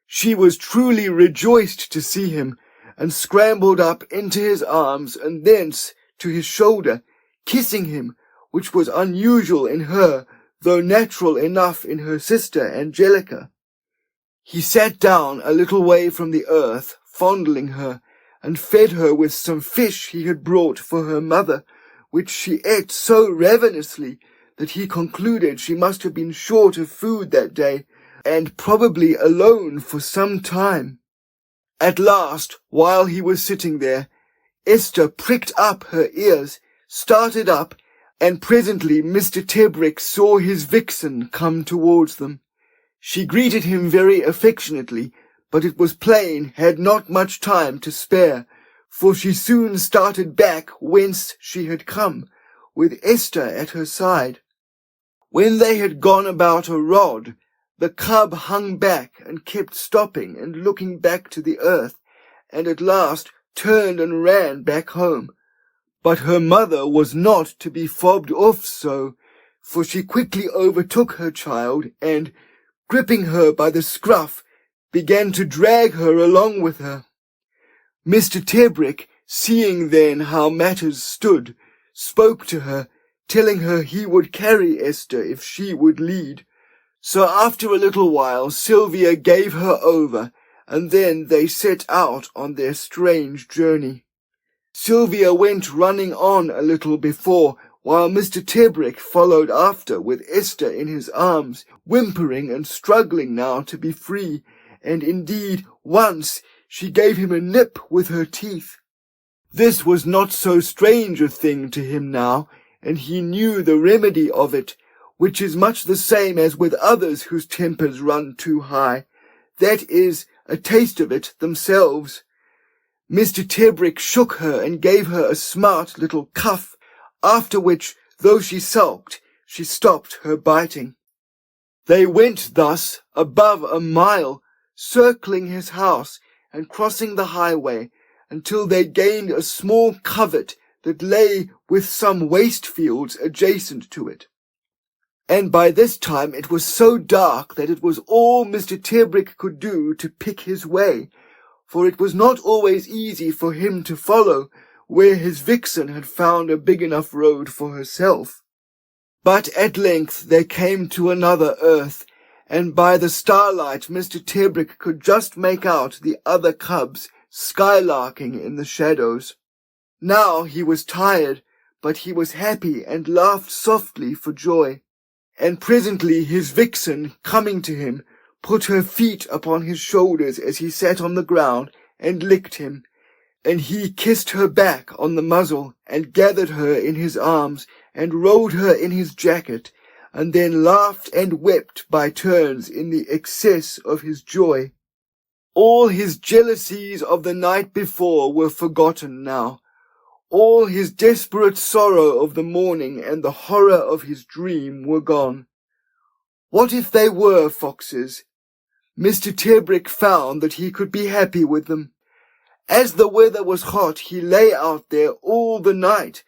She was truly rejoiced to see him, and scrambled up into his arms, and thence to his shoulder, kissing him, which was unusual in her, though natural enough in her sister Angelica. He sat down a little way from the earth, fondling her, and fed her with some fish he had brought for her mother, which she ate so ravenously that he concluded she must have been short of food that day, and probably alone for some time. At last, while he was sitting there, Esther pricked up her ears, started up, and presently Mr. Tebrick saw his vixen come towards them. She greeted him very affectionately, but it was plain had not much time to spare, for she soon started back whence she had come, with Esther at her side. When they had gone about a rod, the cub hung back and kept stopping and looking back to the earth, and at last turned and ran back home. But her mother was not to be fobbed off so, for she quickly overtook her child and, gripping her by the scruff, began to drag her along with her. Mr. Tebrick, seeing then how matters stood, spoke to her, telling her he would carry Esther if she would lead. So after a little while Sylvia gave her over, and then they set out on their strange journey. Sylvia went running on a little before, while Mr. Tebrick followed after with Esther in his arms, whimpering and struggling now to be free, and indeed once she gave him a nip with her teeth. This was not so strange a thing to him now, and he knew the remedy of it, which is much the same as with others whose tempers run too high, that is, a taste of it themselves. Mr. Tebrick shook her and gave her a smart little cuff, after which, though she sulked, she stopped her biting. They went thus above a mile, circling his house and crossing the highway, until they gained a small covert that lay with some waste fields adjacent to it. And by this time it was so dark that it was all Mr. Tebrick could do to pick his way, for it was not always easy for him to follow where his vixen had found a big enough road for herself. But at length they came to another earth, and by the starlight Mr. Tebrick could just make out the other cubs skylarking in the shadows. Now he was tired, but he was happy and laughed softly for joy. And presently his vixen, coming to him, put her feet upon his shoulders as he sat on the ground, and licked him. And he kissed her back on the muzzle, and gathered her in his arms, and rolled her in his jacket, and then laughed and wept by turns in the excess of his joy. All his jealousies of the night before were forgotten now. All his desperate sorrow of the morning and the horror of his dream were gone. What if they were foxes? Mr. Tebrick found that he could be happy with them. As the weather was hot, he lay out there all the night,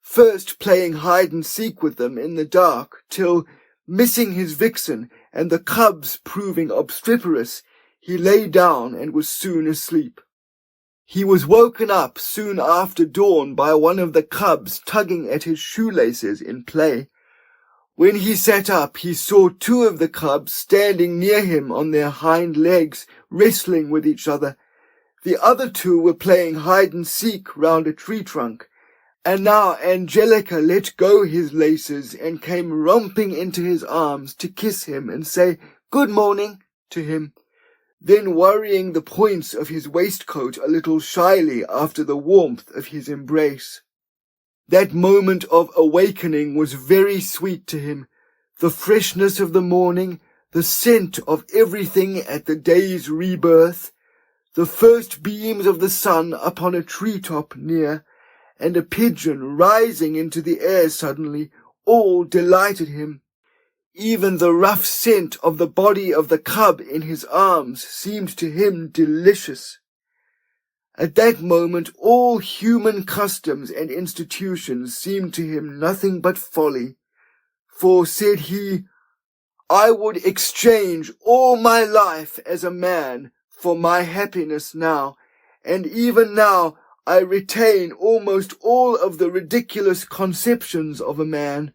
first playing hide-and-seek with them in the dark, till, missing his vixen and the cubs proving obstreperous, he lay down and was soon asleep. He was woken up soon after dawn by one of the cubs tugging at his shoelaces in play. When he sat up, he saw two of the cubs standing near him on their hind legs, wrestling with each other. The other two were playing hide-and-seek round a tree trunk, and now Angelica let go his laces and came romping into his arms to kiss him and say "Good morning" to him, then worrying the points of his waistcoat a little shyly after the warmth of his embrace. That moment of awakening was very sweet to him, the freshness of the morning, the scent of everything at the day's rebirth, the first beams of the sun upon a tree-top near, and a pigeon rising into the air suddenly, all delighted him. Even the rough scent of the body of the cub in his arms seemed to him delicious. At that moment all human customs and institutions seemed to him nothing but folly, for, said he, "I would exchange all my life as a man for my happiness now, and even now I retain almost all of the ridiculous conceptions of a man.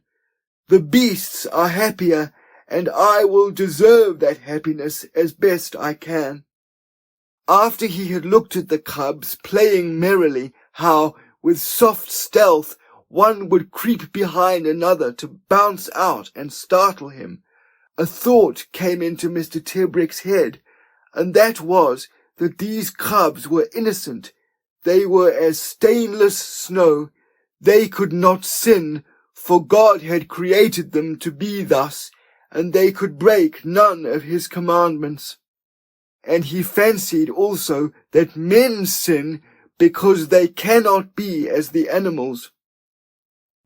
The beasts are happier, and I will deserve that happiness as best I can." After he had looked at the cubs playing merrily, how, with soft stealth, one would creep behind another to bounce out and startle him, a thought came into Mr. Tebrick's head, and that was that these cubs were innocent. They were as stainless snow. They could not sin, for God had created them to be thus, and they could break none of his commandments. And he fancied also that men sin because they cannot be as the animals.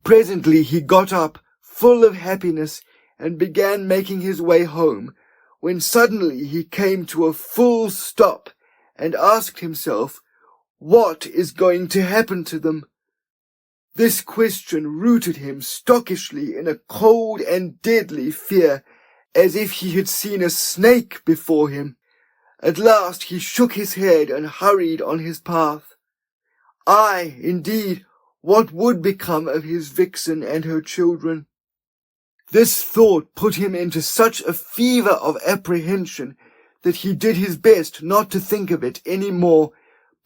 Presently he got up, full of happiness, and began making his way home, when suddenly he came to a full stop, and asked himself What is going to happen to them? This question rooted him stockishly in a cold and deadly fear, as if he had seen a snake before him. At last he shook his head and hurried on his path. Aye, indeed, what would become of his vixen and her children? This thought put him into such a fever of apprehension that he did his best not to think of it any more,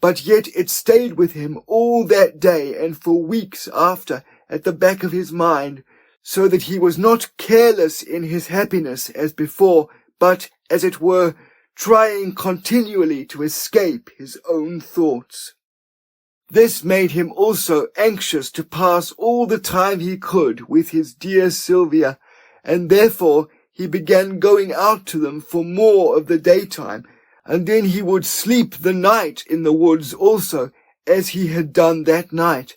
but yet it stayed with him all that day and for weeks after at the back of his mind, so that he was not careless in his happiness as before, but, as it were, trying continually to escape his own thoughts. This made him also anxious to pass all the time he could with his dear Sylvia, and therefore he began going out to them for more of the daytime, and then he would sleep the night in the woods also, as he had done that night.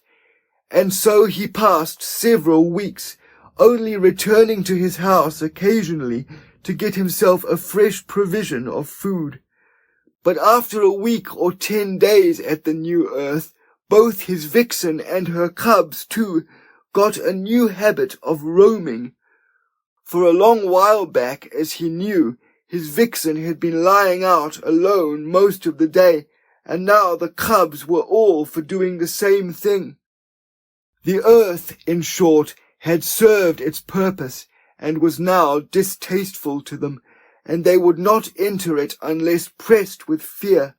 And so he passed several weeks, only returning to his house occasionally to get himself a fresh provision of food. But after a week or 10 days at the new earth, both his vixen and her cubs, too, got a new habit of roaming. For a long while back, as he knew, his vixen had been lying out alone most of the day, and now the cubs were all for doing the same thing. The earth, in short, had served its purpose, and was now distasteful to them, and they would not enter it unless pressed with fear.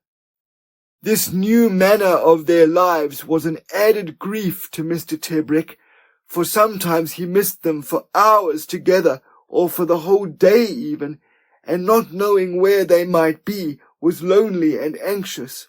This new manner of their lives was an added grief to Mr. Tebrick, for sometimes he missed them for hours together, or for the whole day even, and not knowing where they might be, was lonely and anxious.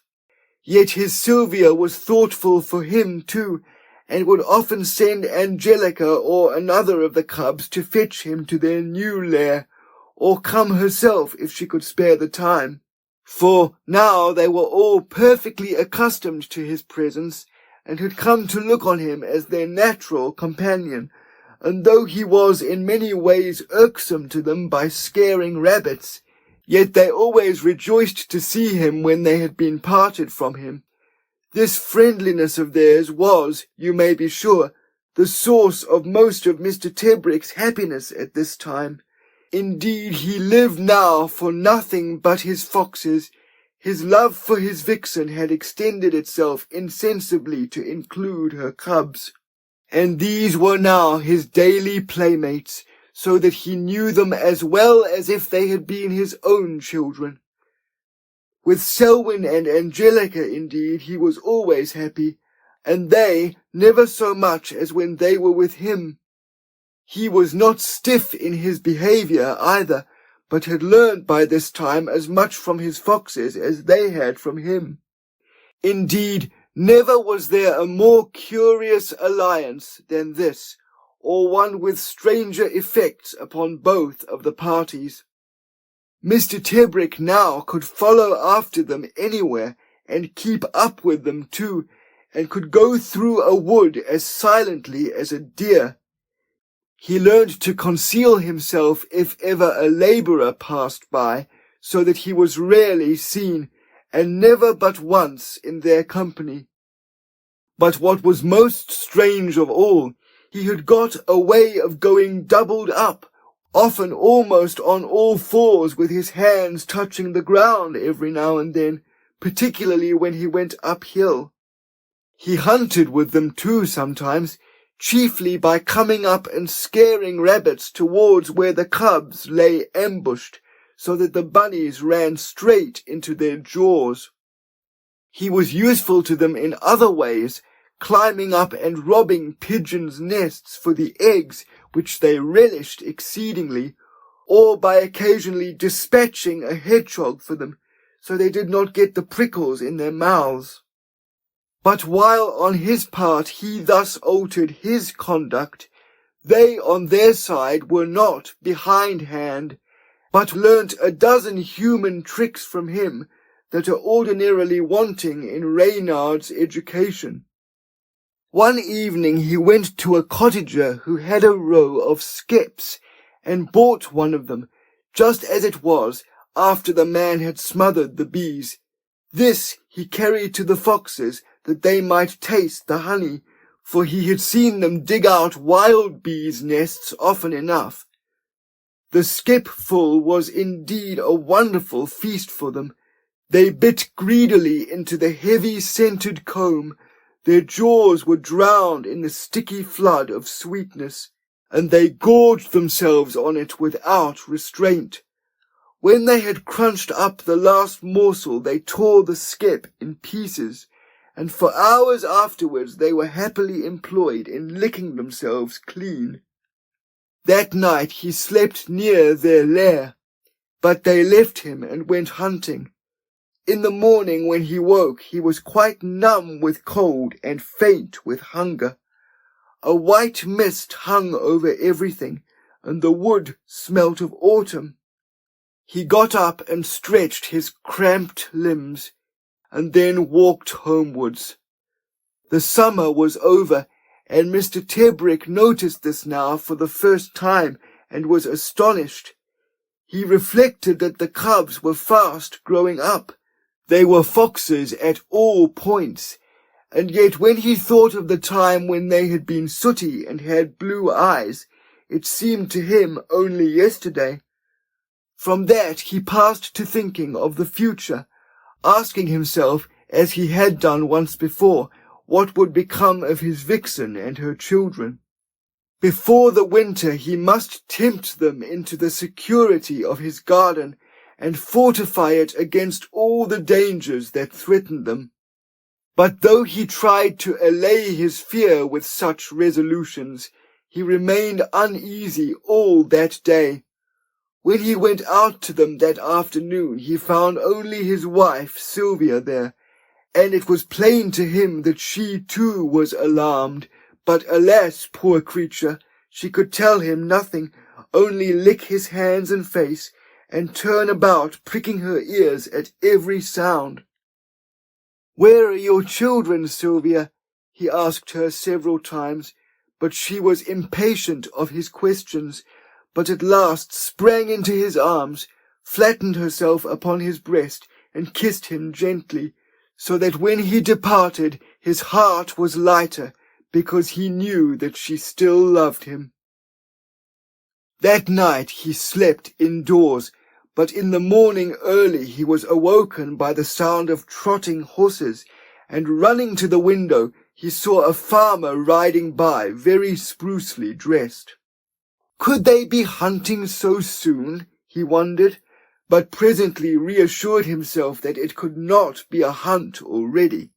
Yet his Sylvia was thoughtful for him too, and would often send Angelica or another of the cubs to fetch him to their new lair, or come herself if she could spare the time. For now they were all perfectly accustomed to his presence, and had come to look on him as their natural companion, and though he was in many ways irksome to them by scaring rabbits, yet they always rejoiced to see him when they had been parted from him. This friendliness of theirs was, you may be sure, the source of most of Mr. Tebrick's happiness at this time. Indeed, he lived now for nothing but his foxes. His love for his vixen had extended itself insensibly to include her cubs, and these were now his daily playmates, so that he knew them as well as if they had been his own children. With Selwyn and Angelica, indeed, he was always happy, and they never so much as when they were with him. He was not stiff in his behaviour either, but had learned by this time as much from his foxes as they had from him. Indeed, never was there a more curious alliance than this, or one with stranger effects upon both of the parties. Mr. Tebrick now could follow after them anywhere, and keep up with them too, and could go through a wood as silently as a deer. He learned to conceal himself if ever a labourer passed by, so that he was rarely seen, and never but once in their company. But what was most strange of all, he had got a way of going doubled up, often almost on all fours with his hands touching the ground every now and then, particularly when he went uphill. He hunted with them too sometimes, chiefly by coming up and scaring rabbits towards where the cubs lay ambushed, so that the bunnies ran straight into their jaws. He was useful to them in other ways, climbing up and robbing pigeons' nests for the eggs, which they relished exceedingly, or by occasionally dispatching a hedgehog for them, so they did not get the prickles in their mouths. But while on his part he thus altered his conduct, they on their side were not behindhand, but learnt a dozen human tricks from him that are ordinarily wanting in Reynard's education. One evening he went to a cottager who had a row of skips, and bought one of them, just as it was, after the man had smothered the bees. This he carried to the foxes, that they might taste the honey, for he had seen them dig out wild bees' nests often enough. The skipful was indeed a wonderful feast for them. They bit greedily into the heavy scented comb. Their jaws were drowned in the sticky flood of sweetness, and they gorged themselves on it without restraint. When they had crunched up the last morsel, they tore the skip in pieces, and for hours afterwards they were happily employed in licking themselves clean. That night he slept near their lair, but they left him and went hunting. In the morning when he woke, he was quite numb with cold and faint with hunger. A white mist hung over everything, and the wood smelt of autumn. He got up and stretched his cramped limbs, and then walked homewards. The summer was over, and Mr. Tebrick noticed this now for the first time, and was astonished. He reflected that the cubs were fast growing up. They were foxes at all points, and yet when he thought of the time when they had been sooty and had blue eyes, it seemed to him only yesterday. From that he passed to thinking of the future, asking himself, as he had done once before, what would become of his vixen and her children. Before the winter he must tempt them into the security of his garden, and fortify it against all the dangers that threatened them. But though he tried to allay his fear with such resolutions, he remained uneasy all that day. When he went out to them that afternoon, he found only his wife Sylvia there, and it was plain to him that she too was alarmed. But alas, poor creature, she could tell him nothing, only lick his hands and face, and turn about, pricking her ears at every sound. "Where are your children, Sylvia?" he asked her several times, but she was impatient of his questions, but at last sprang into his arms, flattened herself upon his breast, and kissed him gently, so that when he departed his heart was lighter, because he knew that she still loved him. That night he slept indoors, but in the morning early he was awoken by the sound of trotting horses, and running to the window he saw a farmer riding by, very sprucely dressed. Could they be hunting so soon? He wondered, but presently reassured himself that it could not be a hunt already.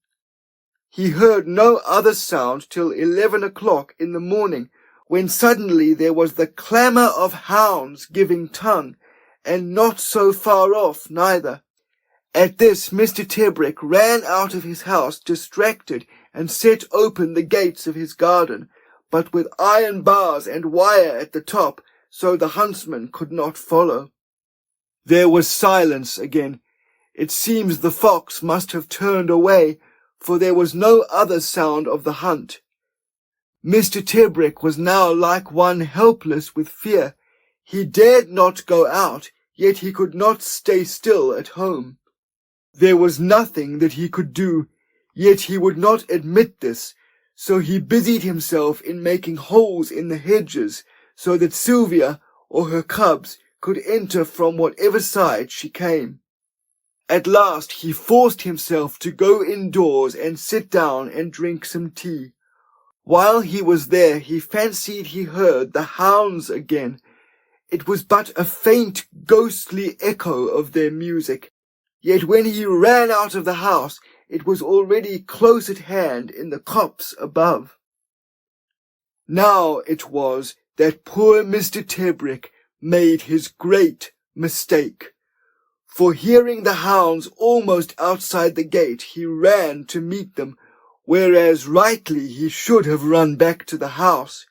He heard no other sound till 11 o'clock in the morning, when suddenly there was the clamour of hounds giving tongue, and not so far off neither. At this Mr. Tebrick ran out of his house distracted, and set open the gates of his garden, but with iron bars and wire at the top, so the huntsman could not follow. There was silence again. It seems the fox must have turned away, for there was no other sound of the hunt. Mr. Tebrick was now like one helpless with fear. He dared not go out, yet he could not stay still at home. There was nothing that he could do, yet he would not admit this, so he busied himself in making holes in the hedges, so that Sylvia or her cubs could enter from whatever side she came. At last he forced himself to go indoors and sit down and drink some tea. While he was there, he fancied he heard the hounds again. It was but a faint, ghostly echo of their music. Yet when he ran out of the house, it was already close at hand in the copse above. Now it was that poor Mr. Tebrick made his great mistake. For hearing the hounds almost outside the gate, he ran to meet them, whereas rightly he should have run back to the house.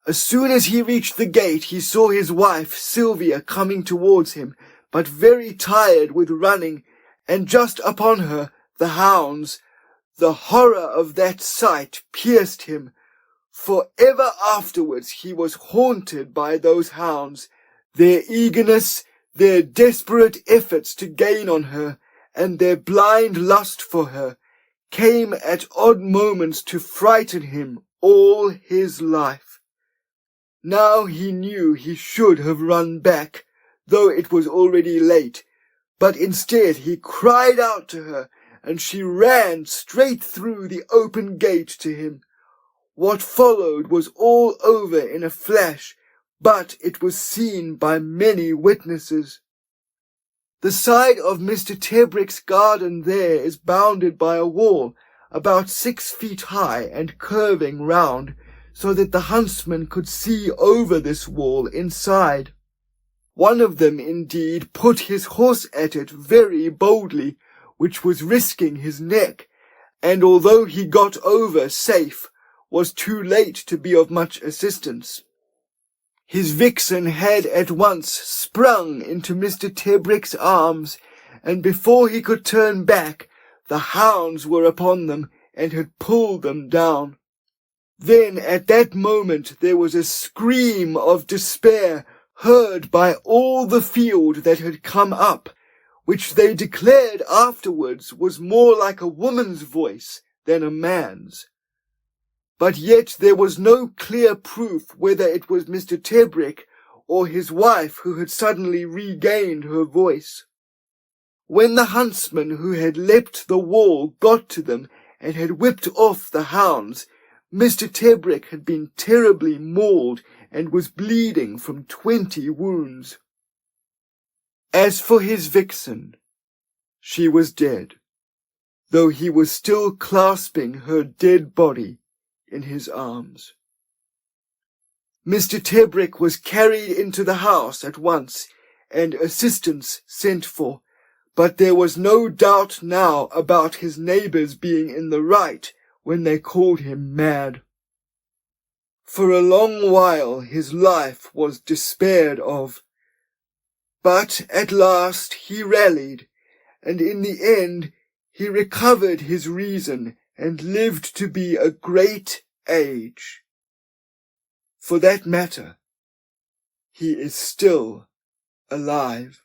As soon as he reached the gate, he saw his wife Sylvia coming towards him, but very tired with running, and just upon her the hounds. The horror of that sight pierced him. For ever afterwards he was haunted by those hounds, their eagerness, their desperate efforts to gain on her, and their blind lust for her came at odd moments to frighten him all his life. Now he knew he should have run back, though it was already late, but instead he cried out to her, and she ran straight through the open gate to him. What followed was all over in a flash, but it was seen by many witnesses. The side of Mr. Tebrick's garden there is bounded by a wall about 6 feet high and curving round, so that the huntsman could see over this wall inside. One of them indeed put his horse at it very boldly, which was risking his neck, and although he got over safe, was too late to be of much assistance. His vixen had at once sprung into Mr. Tebrick's arms, and before he could turn back, the hounds were upon them and had pulled them down. Then at that moment there was a scream of despair heard by all the field that had come up, which they declared afterwards was more like a woman's voice than a man's. But yet there was no clear proof whether it was Mr. Tebrick or his wife who had suddenly regained her voice. When the huntsman who had leapt the wall got to them and had whipped off the hounds, Mr. Tebrick had been terribly mauled and was bleeding from 20 wounds. As for his vixen, she was dead, though he was still clasping her dead body in his arms. Mr. Tebrick was carried into the house at once, and assistance sent for, but there was no doubt now about his neighbours being in the right when they called him mad. For a long while his life was despaired of, but at last he rallied, and in the end he recovered his reason and lived to be a great age. For that matter, he is still alive.